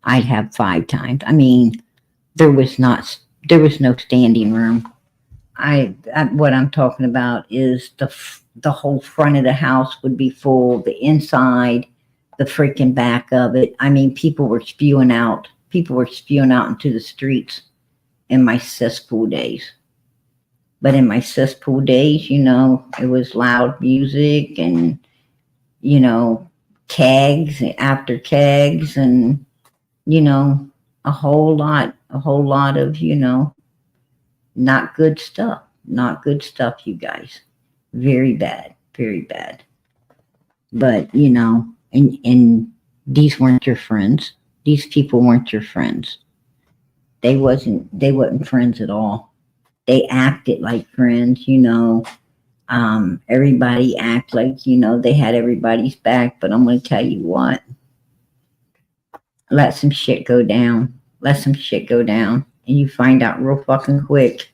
I'd have 5 times. I mean, there was no standing room. What I'm talking about is the whole front of the house would be full, the inside, the freaking back of it. I mean, people were spewing out into the streets in my cesspool days. But in my cesspool days, you know, it was loud music and, you know, kegs after kegs, and, you know, a whole lot of, you know, not good stuff, you guys. Very bad, very bad. But, you know, and these weren't your friends. These people weren't your friends. They wasn't friends at all. They acted like friends, you know. Everybody act like, you know, they had everybody's back. But I'm going to tell you what, let some shit go down, and you find out real fucking quick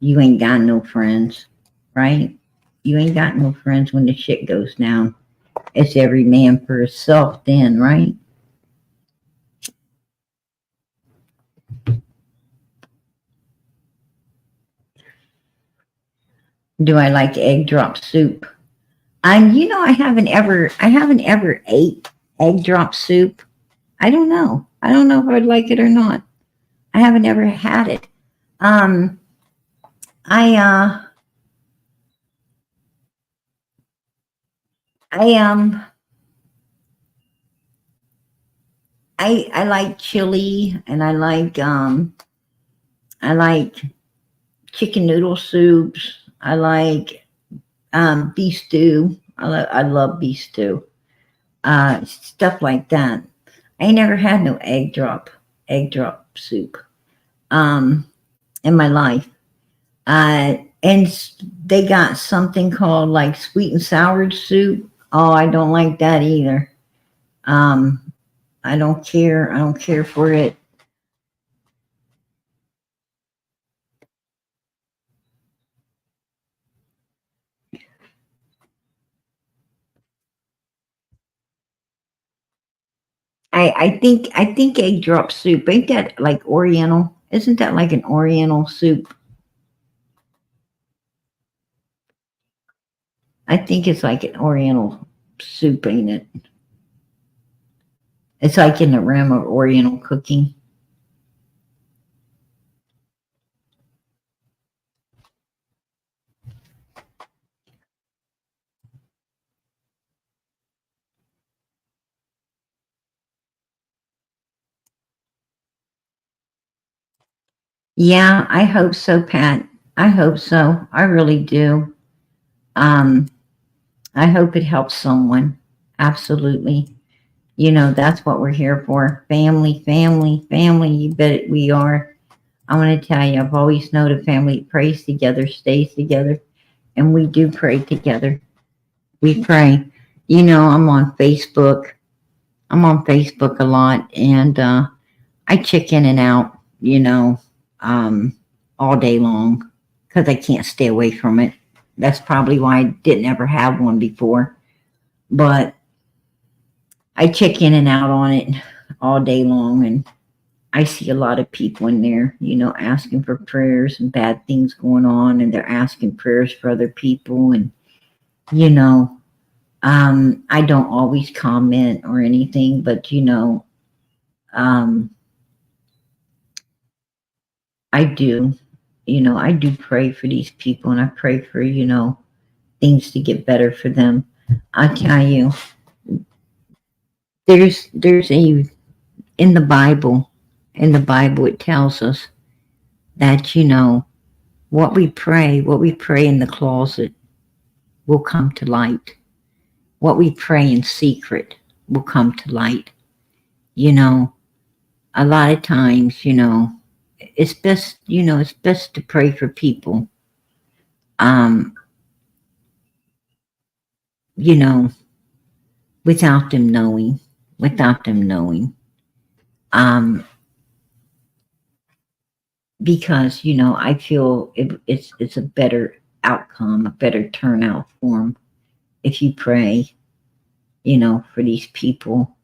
you ain't got no friends, right? You ain't got no friends when the shit goes down. It's every man for himself then, right? Do I like egg drop soup? You know, I haven't ever ate egg drop soup. I don't know if I'd like it or not. I haven't ever had it. I like chili, and I like chicken noodle soups. I like beef stew. I love beef stew. Stuff like that. I ain't never had no egg drop soup in my life. And they got something called like sweet and sour soup. Oh, I don't like that either. I don't care for it. I think egg drop soup, ain't that like Oriental? Isn't that like an Oriental soup? I think it's like an Oriental soup, ain't it? It's like in the realm of Oriental cooking. Yeah, I hope so, Pat. I hope so. I really do. I hope it helps someone. Absolutely. You know, that's what we're here for. Family, family, family. You bet we are. I want to tell you, I've always known a family that prays together, stays together, and we do pray together. We pray. You know, I'm on Facebook. I'm on Facebook a lot, and I check in and out, you know, all day long because I can't stay away from it. That's probably why I didn't ever have one before. But I check in and out on it all day long, and I see a lot of people in there, you know, asking for prayers and bad things going on, and they're asking prayers for other people. And, you know, I don't always comment or anything, but, you know, I do, you know, I do pray for these people, and I pray for, you know, things to get better for them. I tell you, there's a in the Bible it tells us that, you know, what we pray in the closet will come to light. What we pray in secret will come to light. You know, a lot of times, you know, it's best to pray for people. Um, you know, without them knowing, without them knowing. Um, because, you know, I feel it's a better outcome, a better turnout for them if you pray, you know, for these people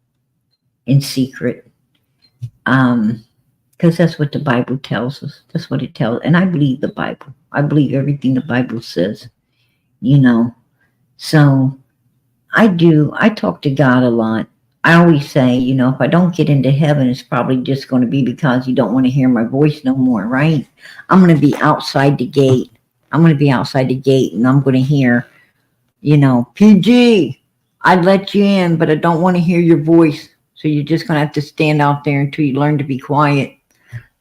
in secret. Because that's what the Bible tells us. That's what it tells. And I believe the Bible. I believe everything the Bible says, you know. So I do. I talk to God a lot. I always say, you know, if I don't get into heaven, it's probably just going to be because you don't want to hear my voice no more, right? I'm going to be outside the gate. I'm going to be outside the gate, and I'm going to hear, you know, PG, I'd let you in, but I don't want to hear your voice. So you're just going to have to stand out there until you learn to be quiet.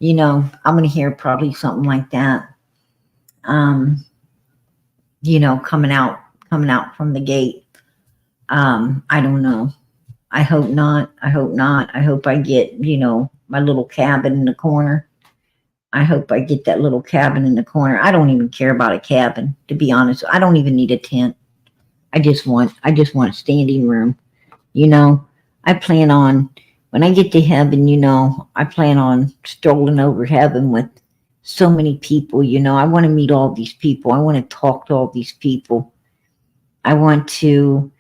You know, I'm going to hear probably something like that. You know, coming out from the gate. I don't know. I hope not. I hope not. I hope I get, you know, my little cabin in the corner. I hope I get that little cabin in the corner. I don't even care about a cabin, to be honest. I don't even need a tent. I just want standing room. You know, I plan on, when I get to heaven, you know, I plan on strolling over heaven with so many people. You know, I want to meet all these people. I want to talk to all these people. I want to,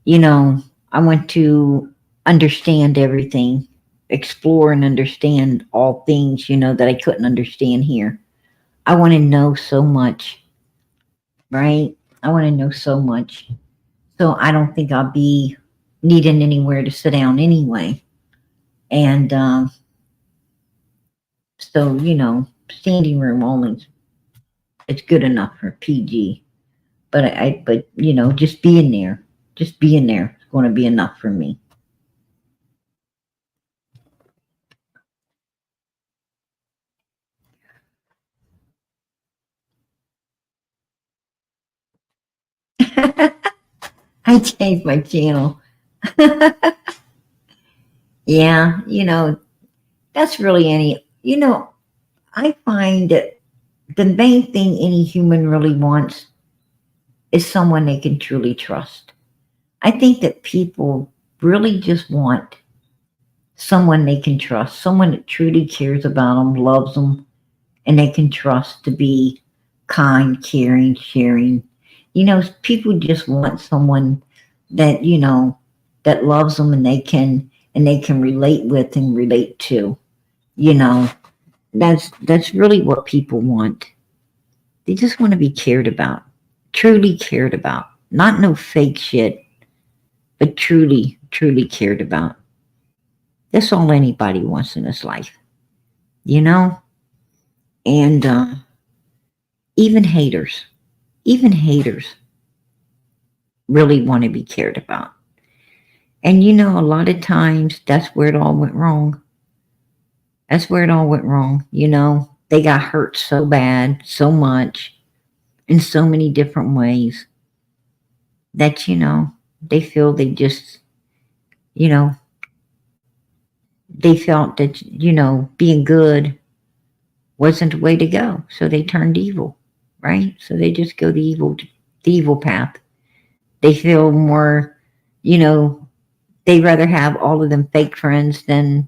you know, I want to understand everything, explore and understand all things, you know, that I couldn't understand here. I want to know so much, right? I want to know so much. So I don't think I'll be needing anywhere to sit down anyway. And so, you know, standing room only, it's good enough for PG. But you know, just being there is going to be enough for me. I changed my channel. Yeah, you know, that's really you know, I find that the main thing any human really wants is someone they can truly trust. I think that people really just want someone they can trust, someone that truly cares about them, loves them, and they can trust to be kind, caring, sharing. You know, people just want someone that, you know, that loves them and they can relate with and relate to. You know, that's really what people want. They just want to be cared about, truly cared about. Not no fake shit, but truly, truly cared about. That's all anybody wants in this life, you know? And even haters, even haters really want to be cared about. And you know, a lot of times that's where it all went wrong. That's where it all went wrong. You know, they got hurt so bad, so much, in so many different ways that, you know, they feel they just, you know, they felt that, being good wasn't the way to go. So they turned evil, right? So they just go the evil path. They feel more, they rather have all of them fake friends than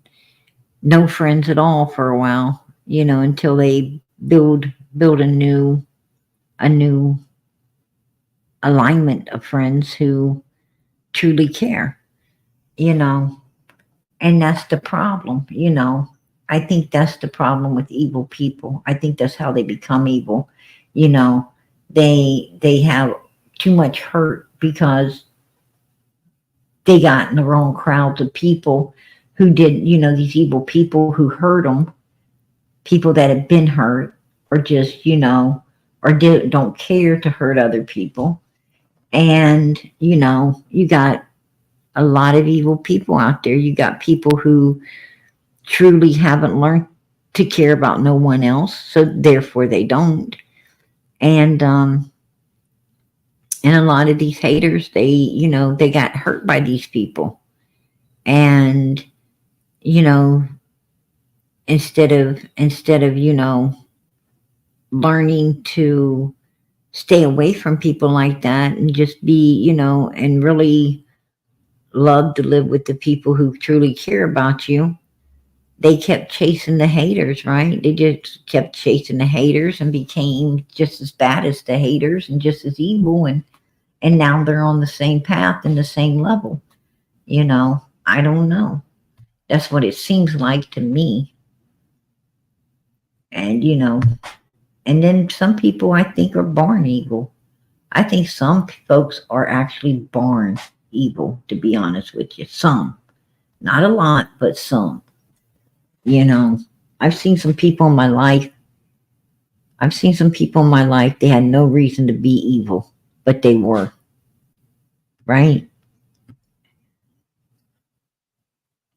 no friends at all for a while, until they build a new alignment of friends who truly care, you know. And that's the problem, I think that's the problem with evil people. I think that's how they become evil. You know, they have too much hurt because they got in the wrong crowds of people who did, these evil people who hurt them, people that have been hurt, or just, don't care to hurt other people. And, you got a lot of evil people out there. You got people who truly haven't learned to care about no one else, so therefore they don't. And a lot of these haters, they got hurt by these people. And, instead of learning to stay away from people like that and just be, and really love to live with the people who truly care about you, they kept chasing the haters, right? They just kept chasing the haters and became just as bad as the haters and just as evil. And now they're on the same path and the same level. I don't know. That's what it seems like to me. And, and then some people I think are born evil. I think some folks are actually born evil, to be honest with you. Some. Not a lot, but some. I've seen some people in my life. They had no reason to be evil, but they were. Right?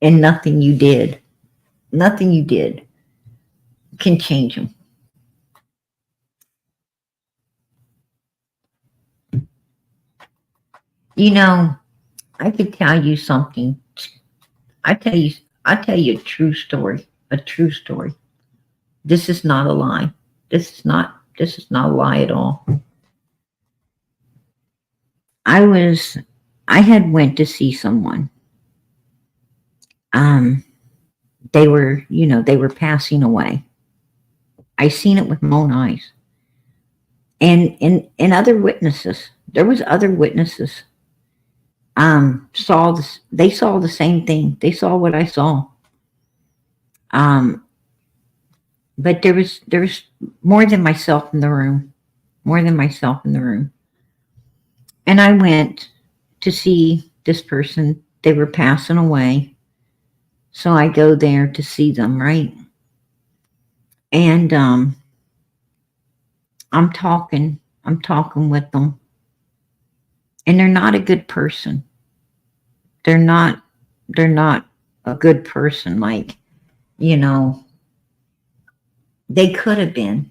And nothing you did can change them. I could tell you something. I tell you a true story. A true story. This is not a lie. This is not a lie at all. I had went to see someone. They were passing away. I seen it with my own eyes. And other witnesses. There was other witnesses. Saw this. They saw the same thing. They saw what I saw. But there was more than myself in the room. More than myself in the room. And I went to see this person. They were passing away. So I go there to see them, right? And I'm talking with them. And they're not a good person. They're not a good person. Like, they could have been.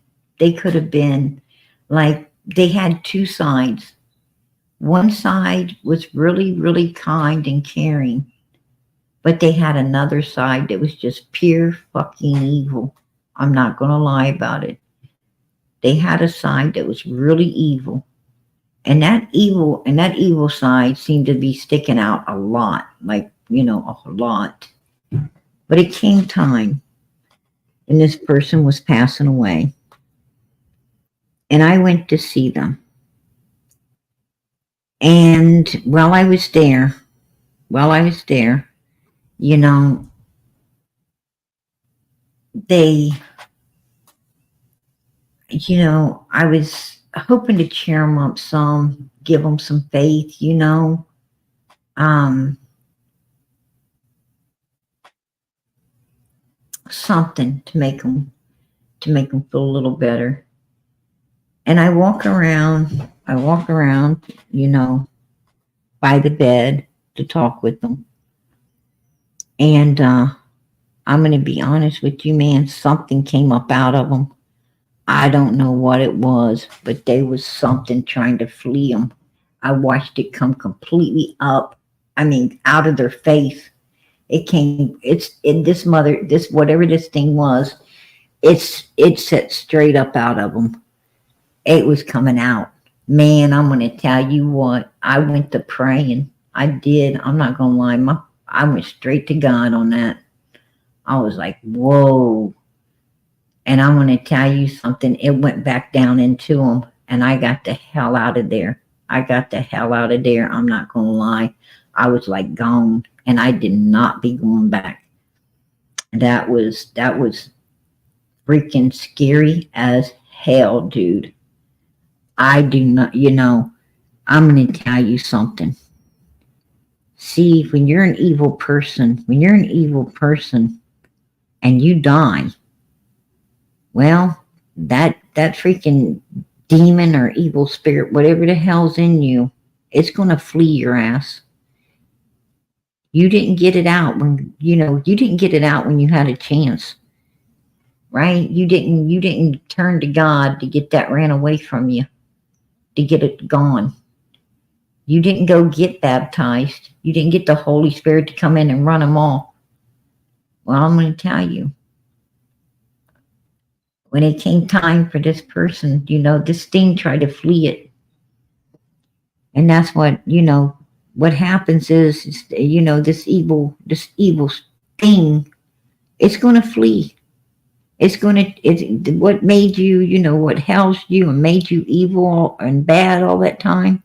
Like, they had two sides. One side was really, really kind and caring. But they had another side that was just pure fucking evil. I'm not going to lie about it. They had a side that was really evil. And that evil side seemed to be sticking out a lot. Like, a lot. But it came time. And this person was passing away. And I went to see them. And while I was there, they, I was hoping to cheer them up some, give them some faith, something to make them feel a little better. And I walk around, by the bed to talk with them. And I'm going to be honest with you, man, something came up out of them. I don't know what it was, but there was something trying to flee them. I watched it come completely up. I mean, out of their face. It came, it's in this mother, this, whatever this thing was, it set straight up out of them. It was coming out. Man, I'm going to tell you what, I went to praying. I did. I'm not going to lie. I went straight to God on that. I was like, whoa. And I'm going to tell you something. It went back down into them, and I got the hell out of there. I got the hell out of there. I'm not going to lie. I was like gone, and I did not be going back. That was freaking scary as hell, dude. I do not, I'm going to tell you something. See, when you're an evil person, and you die, well, that freaking demon or evil spirit, whatever the hell's in you, it's going to flee your ass. You didn't get it out when, you didn't get it out when you had a chance, right? You didn't turn to God to get that ran away from you, to get it gone. You didn't go get baptized. You didn't get the Holy Spirit to come in and run them all. Well, I'm going to tell you, when it came time for this person, this thing tried to flee it. And that's what, what happens is this evil thing, it's going to flee. It's what made you, what housed you and made you evil and bad all that time.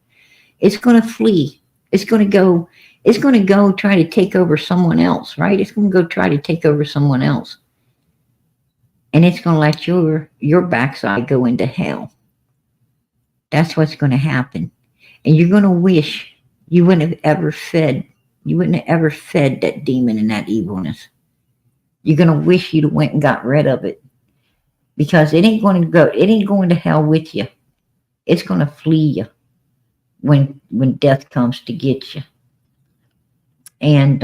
It's going to flee. It's going to go try to take over someone else, right? It's going to go try to take over someone else. And it's going to let your backside go into hell. That's what's going to happen. And you're going to wish you wouldn't have ever fed that demon and that evilness. You're going to wish you'd went and got rid of it. Because it ain't going to hell with you. It's going to flee you when death comes to get you. And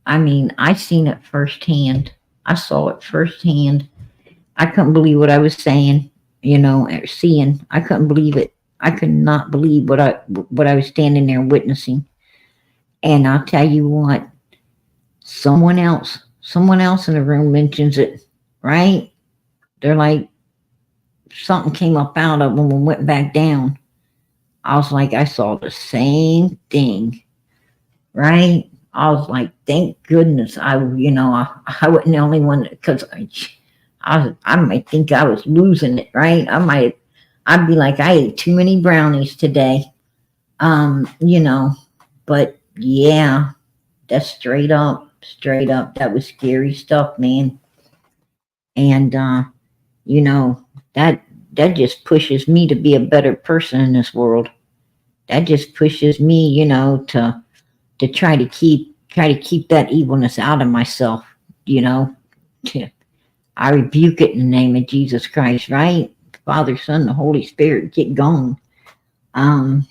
I seen it firsthand. I saw it firsthand. I couldn't believe what I was saying, seeing. I couldn't believe it. I could not believe what I was standing there witnessing. And I'll tell you what, someone else in the room mentions it, right? They're like, something came up out of them and went back down. I was like, I saw the same thing, right? I was like, thank goodness I wasn't the only one, because I might think I was losing it, right? I'd be like, I ate too many brownies today, but yeah, that's straight up, that was scary stuff, man. And, that just pushes me to be a better person in this world. That just pushes me, to try to keep that evilness out of myself, I rebuke it in the name of Jesus Christ, right? Father, Son, the Holy Spirit, get going. I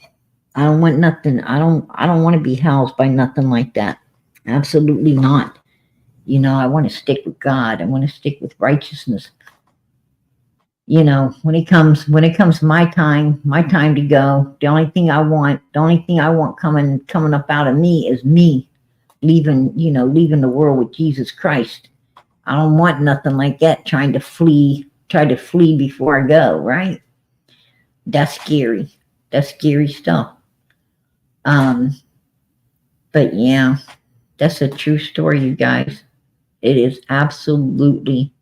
don't want nothing. I don't want to be housed by nothing like that. Absolutely not. I want to stick with God. I want to stick with righteousness. When it comes my time to go, the only thing I want coming up out of me is me leaving the world with Jesus Christ. I don't want nothing like that try to flee before I go, right? That's scary. That's scary stuff. But yeah, that's a true story, you guys. It is absolutely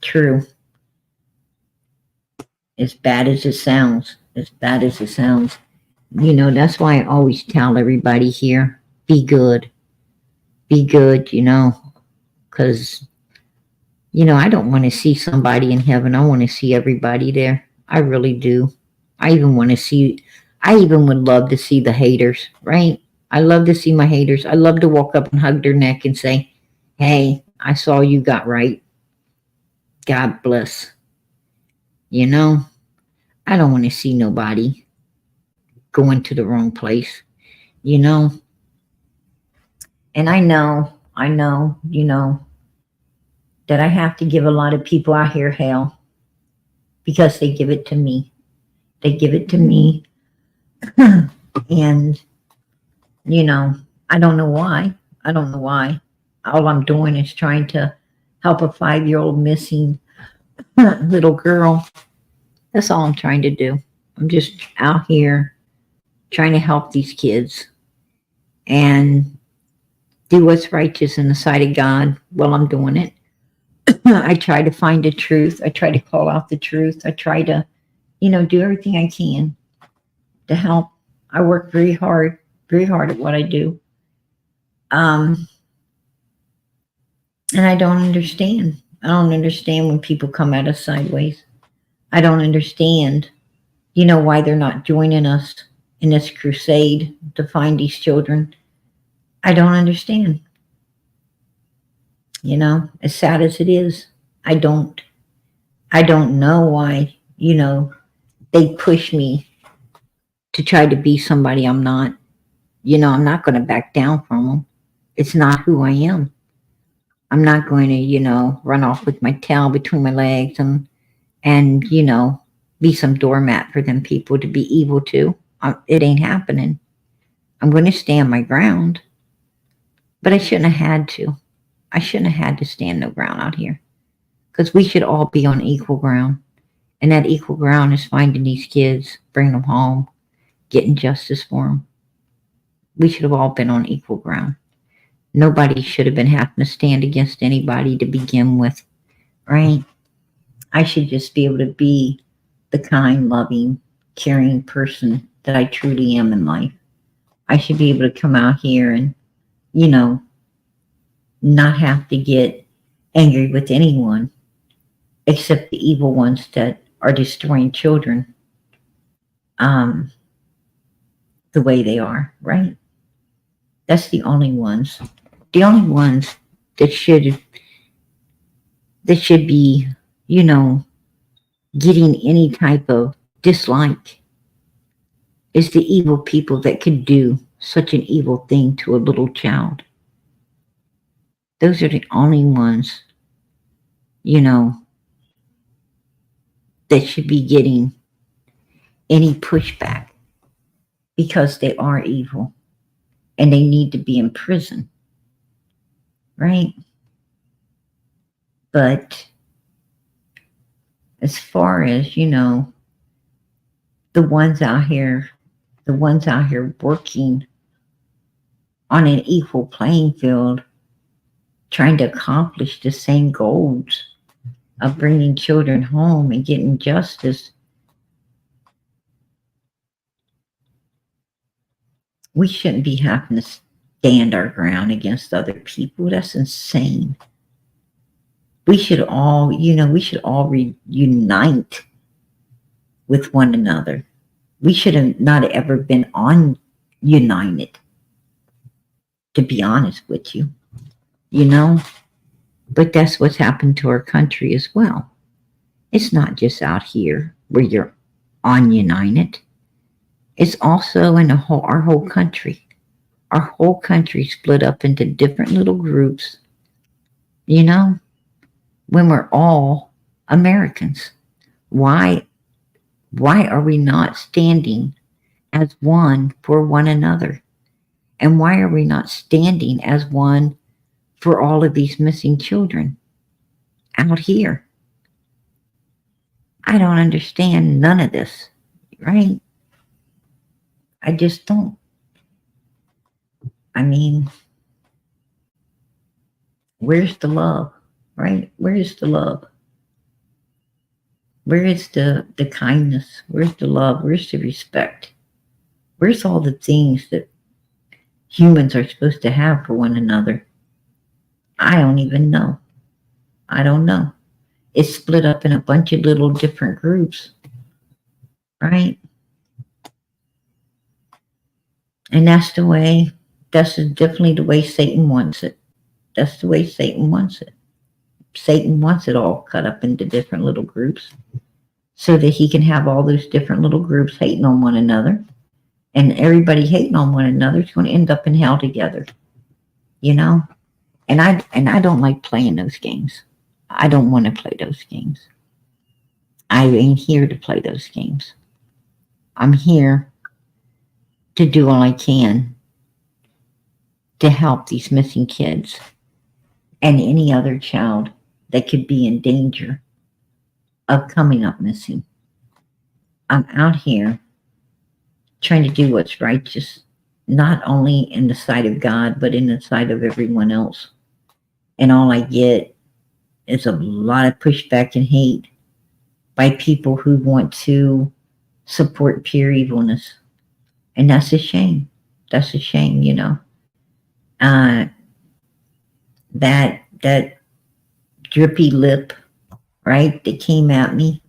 true. As bad as it sounds. That's why I always tell everybody here, be good, because, I don't want to see somebody in heaven. I want to see everybody there. I really do. I even would love to see the haters, right? I love to see my haters. I love to walk up and hug their neck and say, hey, I saw you got right. God bless. I don't want to see nobody going to the wrong place, And I know, that I have to give a lot of people out here hell because they give it to me. And, I don't know why. I don't know why. All I'm doing is trying to help a 5-year-old missing little girl. That's all I'm trying to do. I'm just out here trying to help these kids and do what's righteous in the sight of God while I'm doing it. I try to find the truth. I try to call out the truth. I try to, do everything I can to help. I work very hard at what I do. And I don't understand. I don't understand when people come at us sideways. I don't understand, why they're not joining us in this crusade to find these children. I don't understand. As sad as it is, I don't. I don't know why, they push me to try to be somebody I'm not. I'm not going to back down from them. It's not who I am. I'm not going to, run off with my tail between my legs and be some doormat for them people to be evil to. It ain't happening. I'm going to stand my ground, but I shouldn't have had to. I shouldn't have had to stand no ground out here, because we should all be on equal ground, and that equal ground is finding these kids, bringing them home, getting justice for them. We should have all been on equal ground. Nobody should have been having to stand against anybody to begin with, right? I should just be able to be the kind, loving, caring person that I truly am in life. I should be able to come out here and, not have to get angry with anyone except the evil ones that are destroying children the way they are, right? That's the only ones that should be, getting any type of dislike is the evil people that could do such an evil thing to a little child. Those are the only ones, that should be getting any pushback, because they are evil and they need to be in prison, right? But as far as, the ones out here working on an equal playing field, trying to accomplish the same goals of bringing children home and getting justice, we shouldn't be having to stand our ground against other people. That's insane. We should all, unite with one another. We should have not ever been united, to be honest with you, But that's what's happened to our country as well. It's not just out here where you're ununited. It's also in our whole country. Our whole country split up into different little groups, when we're all Americans. Why are we not standing as one for one another? And why are we not standing as one for all of these missing children out here? I don't understand none of this, right? I just don't. I mean, where's the love, right? Where is the love? Where is the kindness? Where's the love? Where's the respect? Where's all the things that humans are supposed to have for one another? I don't even know. I don't know. It's split up in a bunch of little different groups, right? And that's definitely the way Satan wants it. That's the way Satan wants it. Satan wants it all cut up into different little groups so that he can have all those different little groups hating on one another. And everybody hating on one another is going to end up in hell together, And I don't like playing those games. I don't want to play those games. I ain't here to play those games. I'm here to do all I can to help these missing kids and any other child that could be in danger of coming up missing. I'm out here trying to do what's righteous, not only in the sight of God, but in the sight of everyone else. And all I get is a lot of pushback and hate by people who want to support pure evilness. And that's a shame. That's a shame, you know. That drippy lip, right, that came at me.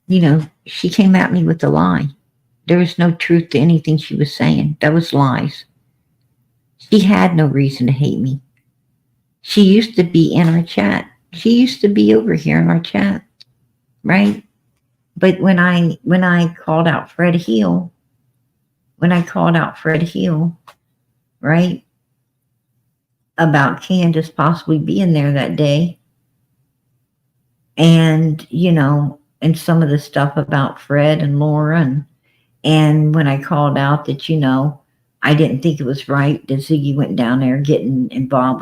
You know, she came at me with a lie. There was no truth to anything she was saying. That was lies. She had no reason to hate me. She used to be in our chat. She used to be over here in our chat, right? But when I called out Fred Hill, right, about Candus possibly being there that day, and, you know, and some of the stuff about Fred and Laura, and when I called out that, you know, I didn't think it was right that Ziggy went down there getting involved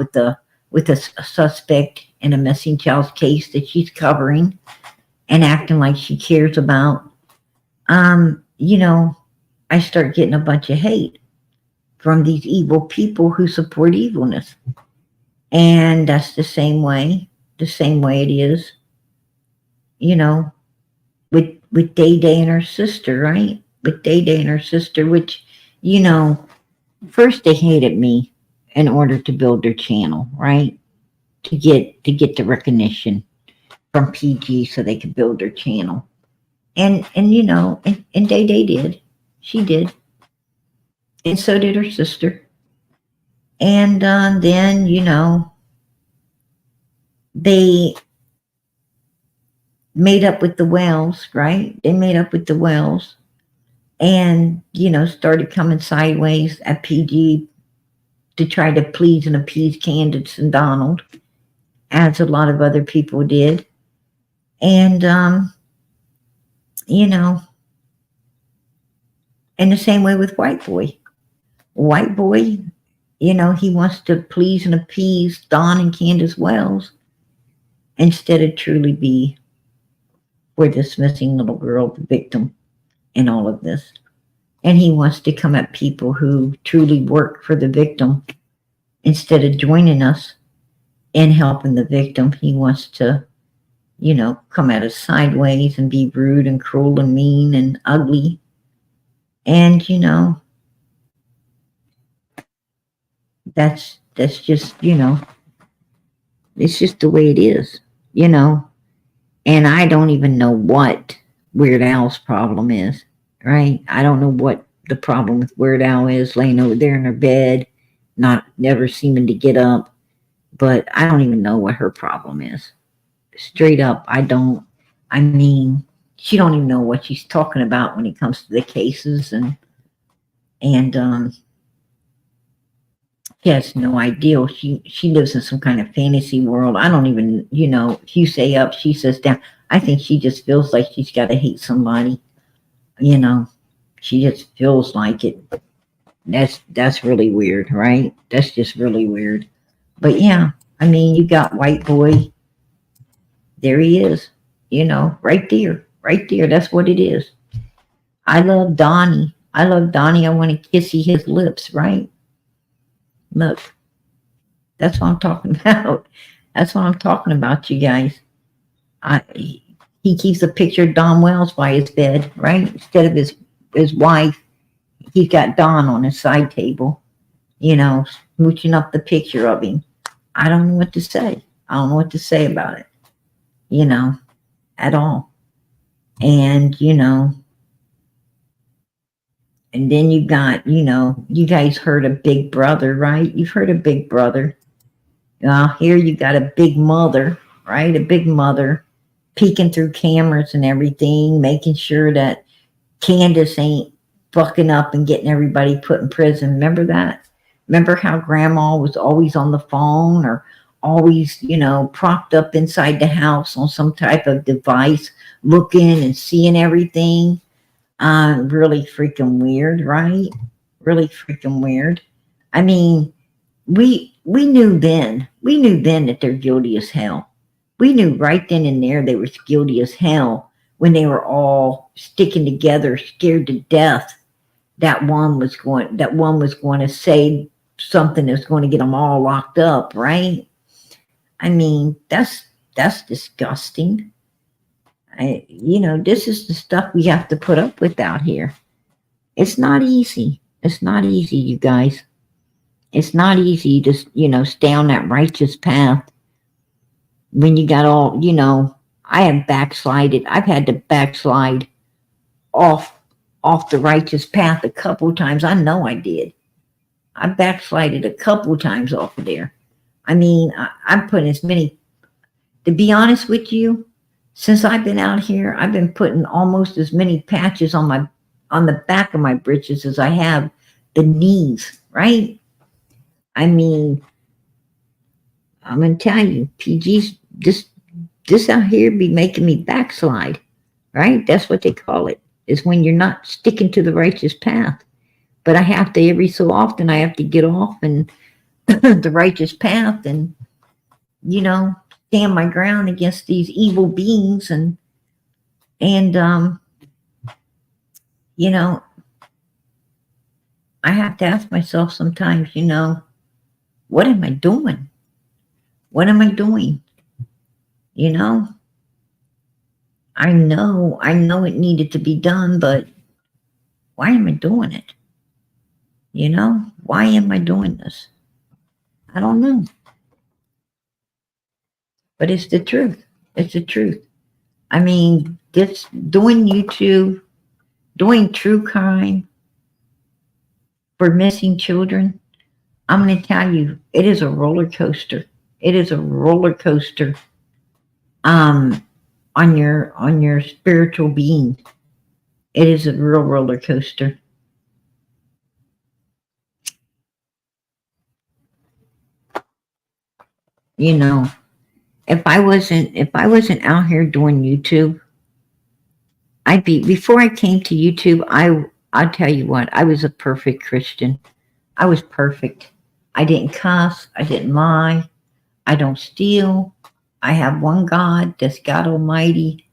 with a suspect in a missing child's case that she's covering and acting like she cares about, you know, I start getting a bunch of hate from these evil people who support evilness. And that's the same way it is, you know, with Day Day and her sister, right? With Day Day and her sister, which, you know, first they hated me in order to build their channel, right? To get the recognition from PG so they could build their channel. And you know, and Day Day did. She did. And so did her sister. And then, you know, they made up with the Wells, right? They made up with the Wells and, you know, started coming sideways at PG to try to please and appease Candus and Donald, as a lot of other people did. And, you know, and the same way with White Boy. White Boy, you know, he wants to please and appease Don and Candus Wells instead of truly be for this missing little girl, the victim in all of this. And he wants to come at people who truly work for the victim instead of joining us in helping the victim. He wants to, you know, come at us sideways and be rude and cruel and mean and ugly. And, you know, that's just, you know, it's just the way it is, you know. And I don't even know what Weird Al's problem is, right? I don't know what the problem with Weird Al is, laying over there in her bed, never seeming to get up. But I don't even know what her problem is. Straight up, I don't. I mean, she don't even know what she's talking about when it comes to the cases, and she has no idea. She lives in some kind of fantasy world. I don't even, you know, if you say up, she says down. I think she just feels like she's got to hate somebody. You know, she just feels like it. That's really weird, right? That's just really weird. But yeah, I mean, you got White Boy. There he is. You know, right there. That's what it is. I love Donnie. I want to kissy his lips, right? Look, that's what I'm talking about. That's what I'm talking about, you guys. He keeps a picture of Don Wells by his bed, right? Instead of his wife, he's got Don on his side table, you know, smooching up the picture of him. I don't know what to say. I don't know what to say about it, you know, at all. And, you know, and then you got, you know, you guys heard of Big Brother, right? You've heard of Big Brother. Here you got a big mother, right? A big mother peeking through cameras and everything, making sure that Candus ain't fucking up and getting everybody put in prison. Remember that? Remember how Grandma was always on the phone or always, you know, propped up inside the house on some type of device, looking and seeing everything? Really freaking weird, right? Really freaking weird. I mean, we knew then. We knew then that they're guilty as hell. We knew right then and there they were guilty as hell when they were all sticking together, scared to death. That one was going to say something that's going to get them all locked up, right? I mean, that's disgusting. This is the stuff we have to put up with out here. It's not easy. It's not easy, you guys. It's not easy to, stay on that righteous path when you got all, I have backslided. I've had to backslide off the righteous path a couple times. I know I did. I backslided a couple times off of there. I mean, I'm putting as many, to be honest with you, since I've been out here, I've been putting almost as many patches on the back of my britches as I have the knees, right? I mean, I'm gonna tell you, PG's this out here be making me backslide, right? That's what they call it. Is when you're not sticking to the righteous path. But I have to, every so often, I have to get off and the righteous path and, stand my ground against these evil beings and I have to ask myself sometimes, what am I doing? What am I doing? I know it needed to be done, but why am I doing it? Why am I doing this? I don't know. But it's the truth. It's the truth. I mean, this doing YouTube, doing true crime for missing children, I'm going to tell you, it is a roller coaster. It is a roller coaster on your spiritual being. It is a real roller coaster. If I wasn't out here doing YouTube, before I came to YouTube, I'll tell you what, I was a perfect Christian. I was perfect. I didn't cuss, I didn't lie, I don't steal. I have one God, that's God Almighty,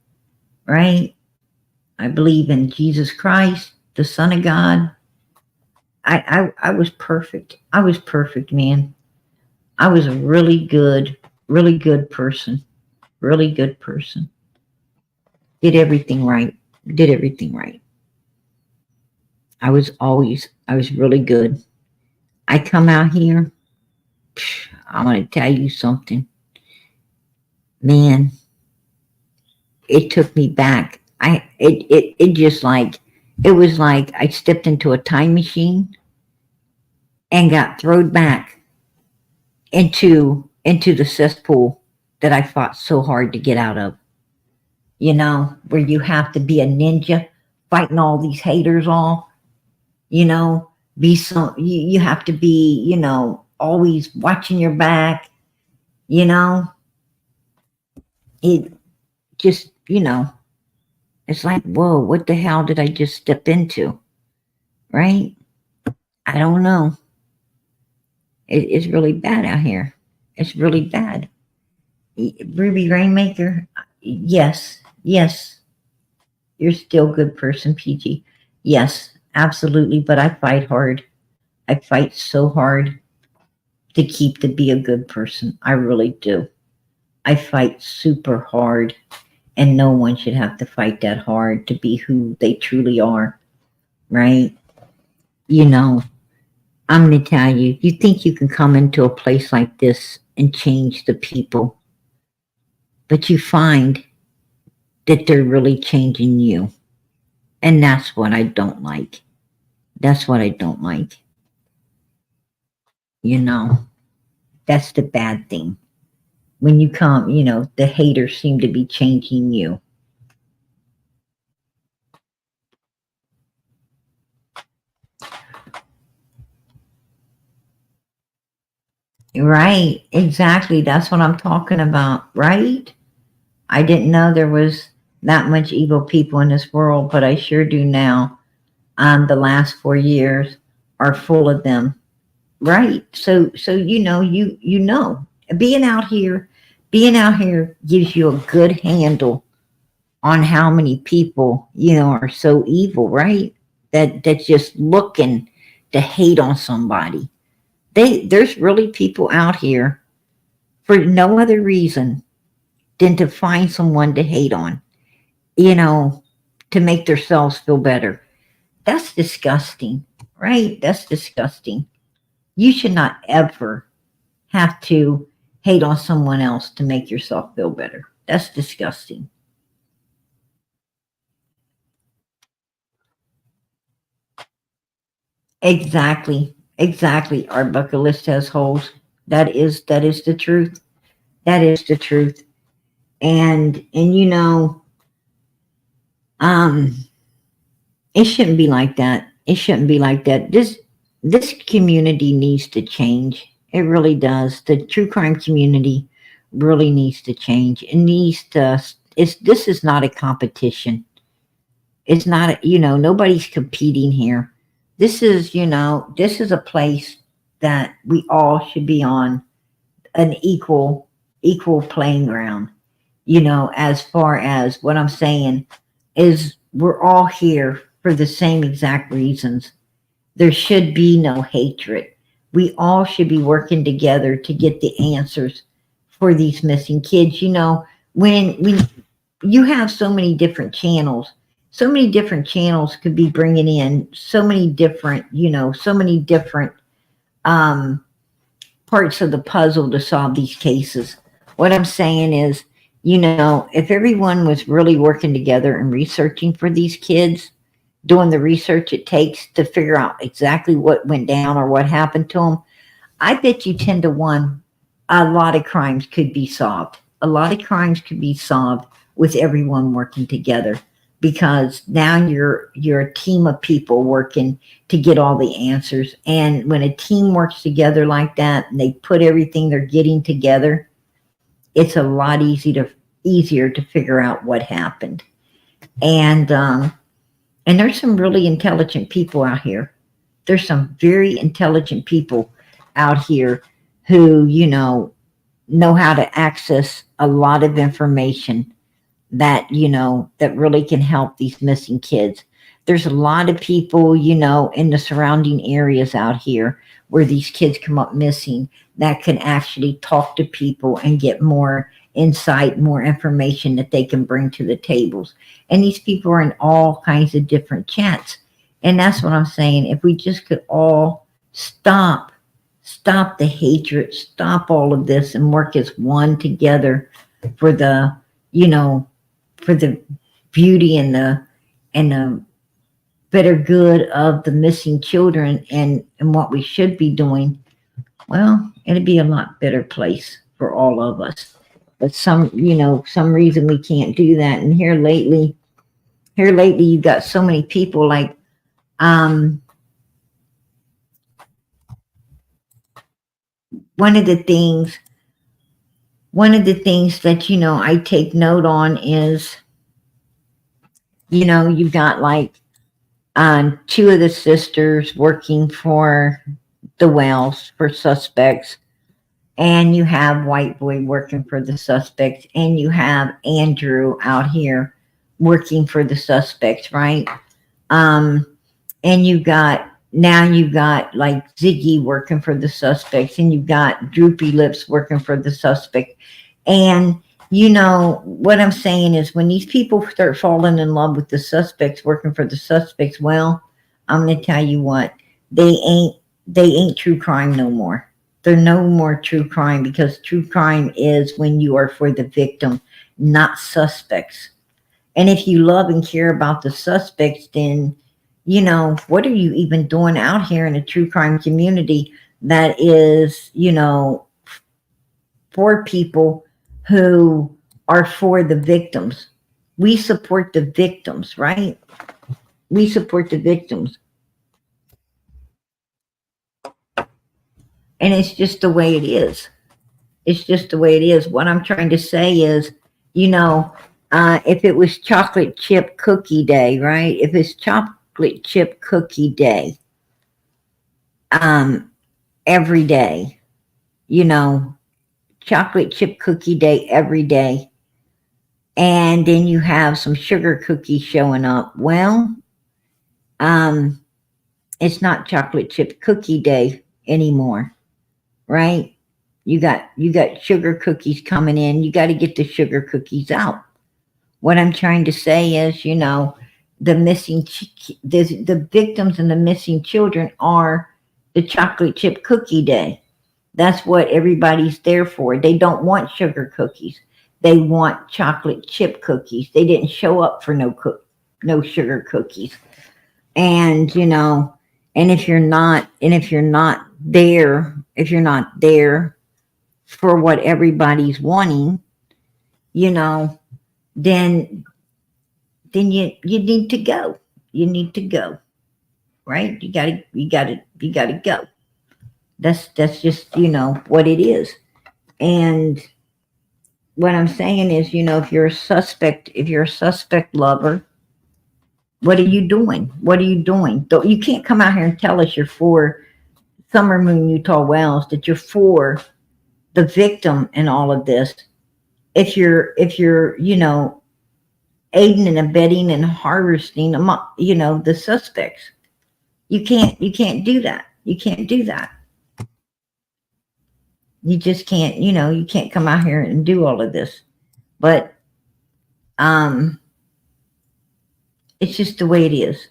right? I believe in Jesus Christ, the Son of God. I was perfect. I was perfect, man. I was a really good person. Really good person. Did everything right. Did everything right. I was really good. I come out here, I want to tell you something. Man, it took me back. It was like I stepped into a time machine and got thrown back into the cesspool that I fought so hard to get out of. Where you have to be a ninja fighting all these haters off, you have to be, always watching your back, it just, it's like, whoa, what the hell did I just step into? Right? I don't know. It's really bad out here. It's really bad. Ruby Rainmaker, yes. You're still a good person, PG. Yes, absolutely. But I fight hard. I fight so hard to be a good person. I really do. I fight super hard. And no one should have to fight that hard to be who they truly are. Right? I'm going to tell you, you think you can come into a place like this and change the people, but you find that they're really changing you. And that's what I don't like. That's what I don't like. That's the bad thing. When you come, the haters seem to be changing you. Right, exactly. That's what I'm talking about, right? I didn't know there was that much evil people in this world, but I sure do now. The last 4 years are full of them. Right. So you know, being out here gives you a good handle on how many people, are so evil, right? That's just looking to hate on somebody. There's really people out here for no other reason than to find someone to hate on, you know, to make themselves feel better. That's disgusting, right? That's disgusting. You should not ever have to hate on someone else to make yourself feel better. That's disgusting. Exactly. Exactly. Our bucket list has holes. That is the truth. That is the truth. And um it shouldn't be like that. It shouldn't be like that. This community needs to change. It really does. The true crime community really needs to change. It needs to it's this is not a competition. It's not, nobody's competing here. This is a place that we all should be on an equal playing ground. As far as what I'm saying is we're all here for the same exact reasons. There should be no hatred. We all should be working together to get the answers for these missing kids. When you have so many different channels could be bringing in so many different um, parts of the puzzle to solve these cases. What I'm saying is, if everyone was really working together and researching for these kids, doing the research it takes to figure out exactly what went down or what happened to them, I bet you 10 to 1, a lot of crimes could be solved. A lot of crimes could be solved with everyone working together, because now you're a team of people working to get all the answers. And when a team works together like that and they put everything they're getting together, it's a lot easier to figure out what happened. And there's some really intelligent people out here. There's some very intelligent people out here who, know how to access a lot of information that really can help these missing kids. There's a lot of people, in the surrounding areas out here where these kids come up missing, that can actually talk to people and get more insight, more information that they can bring to the tables. And these people are in all kinds of different chats. And that's what I'm saying. If we just could all stop the hatred, stop all of this, and work as one together for the, for the beauty and the better good of the missing children, and what we should be doing, well, it'd be a lot better place for all of us. But some reason we can't do that. And here lately, you've got so many people like, one of the things that, I take note on is, you've got like, two of the sisters working for the Wells for suspects, and you have White Boy working for the suspects, and you have Andrew out here working for the suspects, right? And you've got like Ziggy working for the suspects, and you've got Droopy Lips working for the suspect. And what I'm saying is, when these people start falling in love with the suspects working for the suspects, well, I'm going to tell you what, they ain't true crime no more. They're no more true crime, because true crime is when you are for the victim, not suspects. And if you love and care about the suspects, then, what are you even doing out here in a true crime community that is, for people who are for the victims? We support the victims, right? We support the victims. And it's just the way it is. It's just the way it is. What I'm trying to say is, if it was chocolate chip cookie day, right? If it's chocolate chip cookie day, every day, you know, chocolate chip cookie day every day, and then you have some sugar cookies showing up. Well, it's not chocolate chip cookie day anymore, right? You got sugar cookies coming in. You got to get the sugar cookies out. What I'm trying to say is, you know, the the victims and the missing children are the chocolate chip cookie day. That's what everybody's there for. They don't want sugar cookies. They want chocolate chip cookies. They didn't show up for no sugar cookies. And you know, and if you're not there for what everybody's wanting, you know, then you need to go. You need to go. Right? You gotta go. That's just, you know, what it is. And what I'm saying is, you know, if you're a suspect lover, what are you doing? What are you doing? You can't come out here and tell us you're for Summer Moon Utah Wells, that you're for the victim in all of this. If you're, you know, aiding and abetting and harvesting, you know, the suspects. You can't do that. You can't do that. You just can't, you know, you can't come out here and do all of this. But it's just the way it is.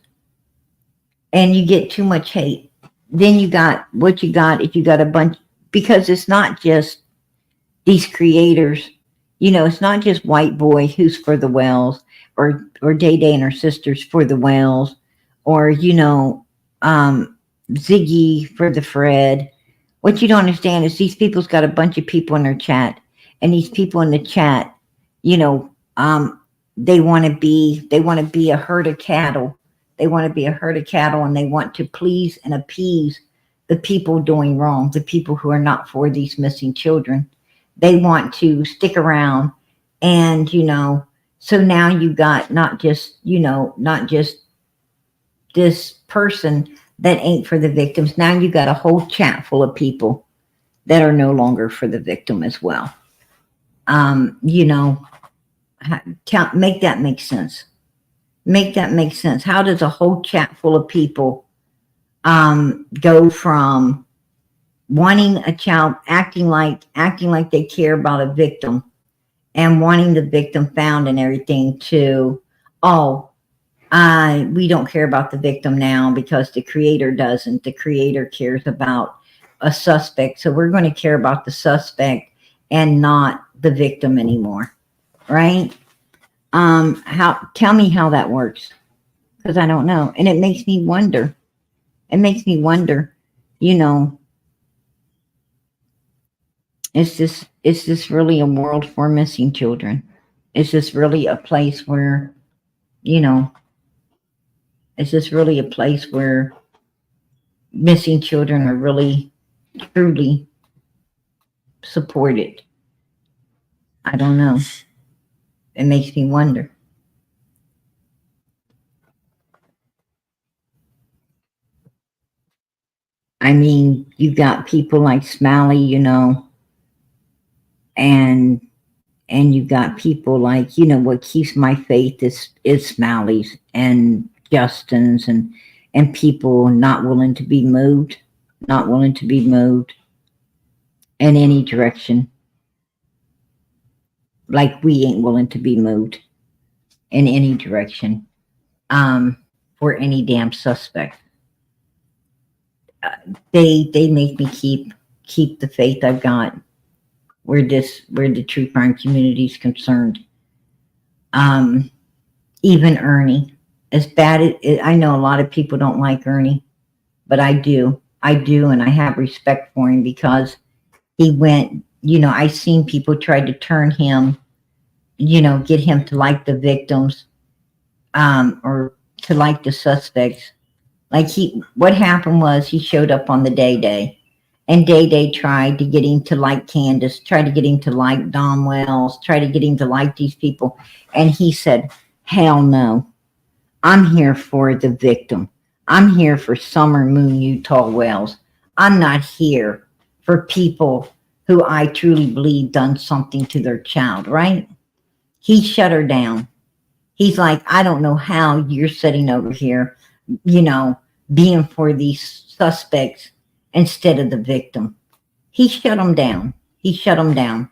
And you get too much hate. Then you got what you got if you got a bunch, because it's not just these creators, you know, it's not just White Boy who's for the Wells, or Day Day and her sisters for the Wells, or, you know, Ziggy for the Fred. What you don't understand is these people's got a bunch of people in their chat, and these people in the chat, you know, they want to be a herd of cattle. They want to be a herd of cattle, and they want to please and appease the people doing wrong, the people who are not for these missing children. They want to stick around, and, you know, so now you got not just this person that ain't for the victims. Now you got a whole chat full of people that are no longer for the victim as well. You know, make that make sense. Make that make sense. How does a whole chat full of people go from wanting a child, acting like they care about a victim and wanting the victim found and everything, to, oh, we don't care about the victim now because the creator doesn't. The creator cares about a suspect, so we're going to care about the suspect and not the victim anymore, right? Tell me how that works, because I don't know, and it makes me wonder. It makes me wonder, you know, is this really a world for missing children? Is this really a place where, you know, is this really a place where missing children are really, truly supported? I don't know. It makes me wonder. I mean, you've got people like Smiley, you know, and you've got people like, you know, what keeps my faith is Smiley's and Justin's and people not willing to be moved in any direction. Like we ain't willing to be moved in any direction for any damn suspect. They make me keep the faith I've got where the true crime community is concerned. Even Ernie, as bad as I know a lot of people don't like Ernie, but I do, and I have respect for him because he went, you know, I've seen people try to turn him, you know, get him to like the victims, or to like the suspects. Like what happened was he showed up on the day, And Day tried to get him to like Candus, tried to get him to like Don Wells, tried to get him to like these people. And he said, hell no. I'm here for the victim. I'm here for Summer Moon Utah Wells. I'm not here for people who I truly believe done something to their child, right? He shut her down. He's like, I don't know how you're sitting over here, you know, being for these suspects instead of the victim. He shut him down. He shut him down.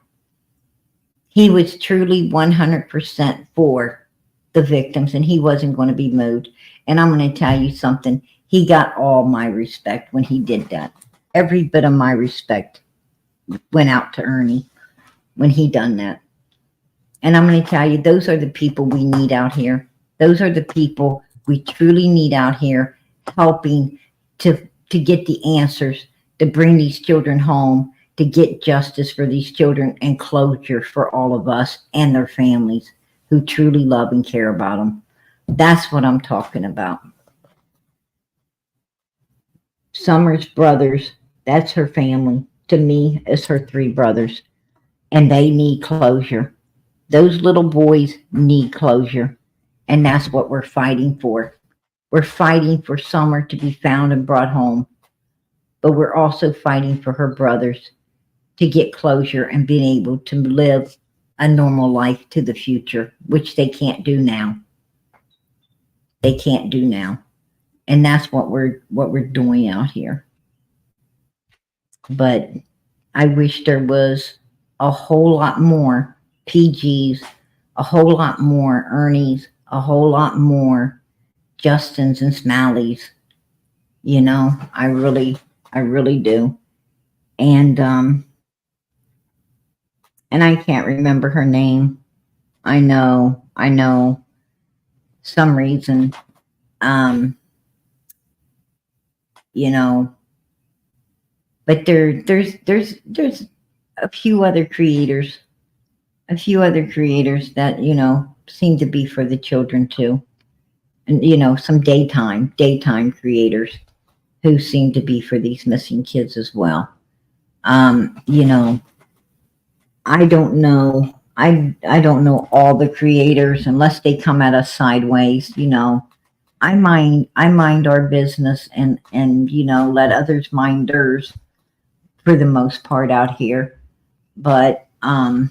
He was truly 100% for the victims, and he wasn't going to be moved. And I'm going to tell you something. He got all my respect when he did that. Every bit of my respect went out to Ernie when he done that. And I'm going to tell you, those are the people we need out here. Those are the people we truly need out here helping to get the answers, to bring these children home, to get justice for these children and closure for all of us and their families who truly love and care about them. That's what I'm talking about. Summer's brothers, that's her family. To me, it's her 3 brothers. And they need closure. Those little boys need closure. And that's what we're fighting for. We're fighting for Summer to be found and brought home. But we're also fighting for her brothers to get closure and being able to live a normal life to the future, which they can't do now. They can't do now. And that's what we're doing out here. But I wish there was a whole lot more PGs, a whole lot more Ernies, a whole lot more Justins and Smallies. You know, I really do. And I can't remember her name. I know some reason, you know, but there's a few other creators that, you know, seem to be for the children too. And, you know, some daytime creators who seem to be for these missing kids as well. You know, I don't know. I don't know all the creators unless they come at us sideways, you know. I mind our business and you know, let others mind theirs for the most part out here. But I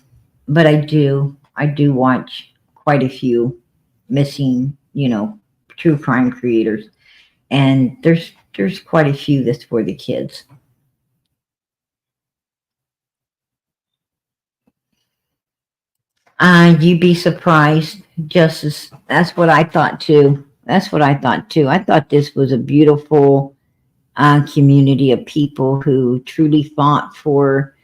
do watch quite a few missing, you know, true crime creators. And there's quite a few that's for the kids. You'd be surprised. Justice. That's what I thought too. I thought this was a beautiful community of people who truly fought for,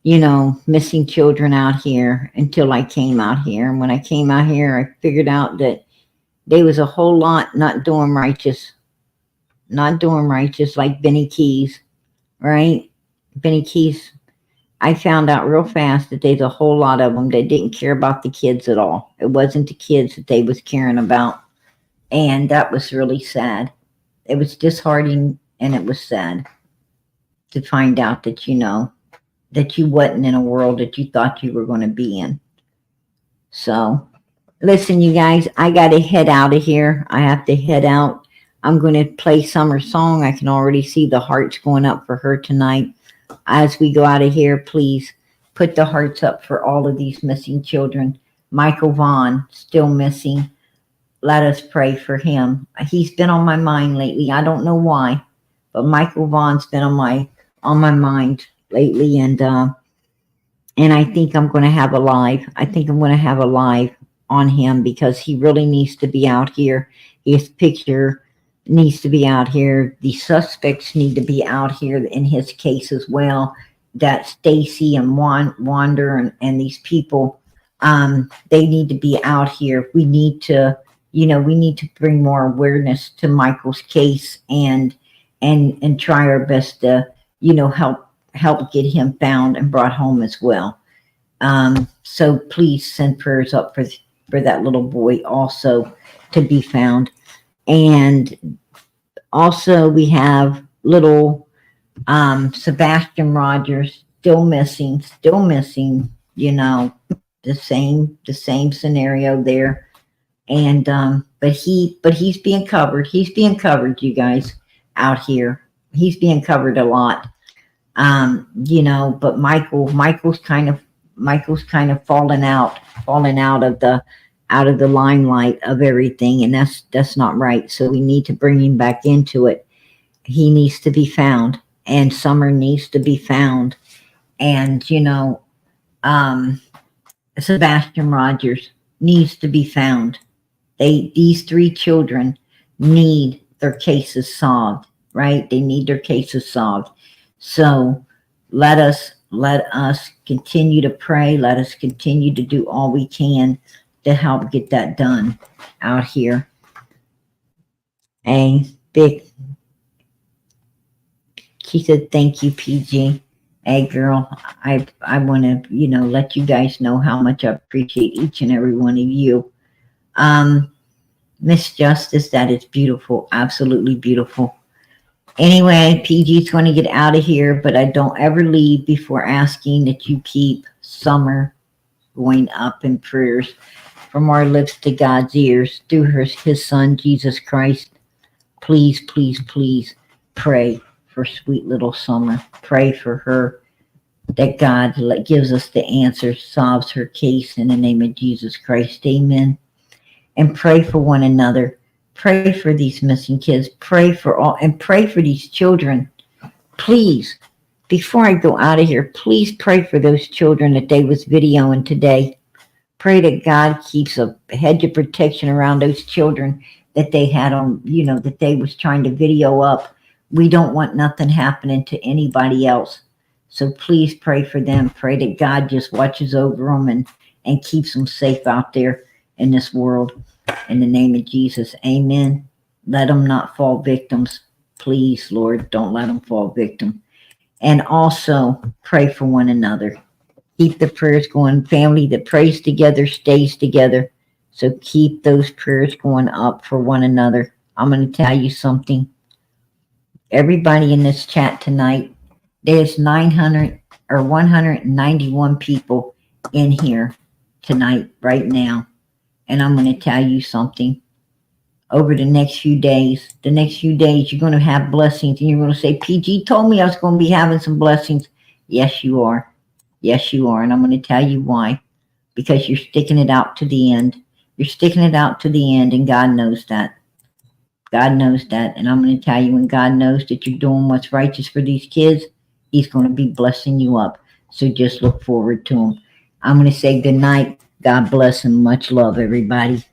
you know, missing children out here until I came out here. And when I came out here, I figured out that there was a whole lot not doing righteous like Benny Keys, right? Benny Keys. I found out real fast that there's a whole lot of them that didn't care about the kids at all. It wasn't the kids that they was caring about. And that was really sad. It was disheartening and it was sad to find out that, you know, that you wasn't in a world that you thought you were going to be in. So, listen, you guys, I got to head out of here. I have to head out. I'm going to play Summer's song. I can already see the hearts going up for her tonight. As we go out of here, please put the hearts up for all of these missing children. Michael Vaughn, still missing. Let us pray for him. He's been on my mind lately. I don't know why, but Michael Vaughn's been on my mind lately, and I think I'm going to have a live. I think I'm going to have a live on him because he really needs to be out here. His picture needs to be out here. The suspects need to be out here in his case as well. That Stacy and Wander and these people, they need to be out here. We need to, you know, we need to bring more awareness to Michael's case and try our best to, you know, help get him found and brought home as well. So please send prayers up for that little boy also to be found. And also we have little Sebastian Rogers still missing, you know, the same scenario there. And but he's being covered. He's being covered, you guys, out here. He's being covered a lot. You know, but Michael's kind of fallen out of the limelight of everything, and that's not right. So we need to bring him back into it. He needs to be found, and Summer needs to be found. And you know, Sebastian Rogers needs to be found. These three children need their cases solved, right? They need their cases solved. So let us continue to pray. Let us continue to do all we can to help get that done out here. A big, she said, thank you, PG. Hey girl, I want to, you know, let you guys know how much I appreciate each and every one of you. Miss Justice, that is beautiful. Absolutely beautiful. Anyway, PG's going to get out of here, but I don't ever leave before asking that you keep Summer going up in prayers from our lips to God's ears through his son, Jesus Christ. Please, please, please pray for sweet little Summer. Pray for her that God gives us the answer, solves her case in the name of Jesus Christ. Amen. And pray for one another. Pray for these missing kids. Pray for all, and pray for these children. Please, before I go out of here, please pray for those children that they was videoing today. Pray that God keeps a hedge of protection around those children that they had on, you know, that they was trying to video up. We don't want nothing happening to anybody else. So please pray for them. Pray that God just watches over them and keeps them safe out there in this world. In the name of Jesus, amen. Let them not fall victims. Please, Lord, don't let them fall victim. And also pray for one another. Keep the prayers going. Family that prays together stays together. So keep those prayers going up for one another. I'm going to tell you something. Everybody in this chat tonight, there's 900 or 191 people in here tonight, right now. And I'm going to tell you something. Over the next few days, you're going to have blessings. And you're going to say, PG told me I was going to be having some blessings. Yes, you are. Yes, you are. And I'm going to tell you why. Because you're sticking it out to the end. You're sticking it out to the end, and God knows that. God knows that. And I'm going to tell you, when God knows that you're doing what's righteous for these kids, he's going to be blessing you up. So just look forward to him. I'm going to say good night. God bless and much love, everybody.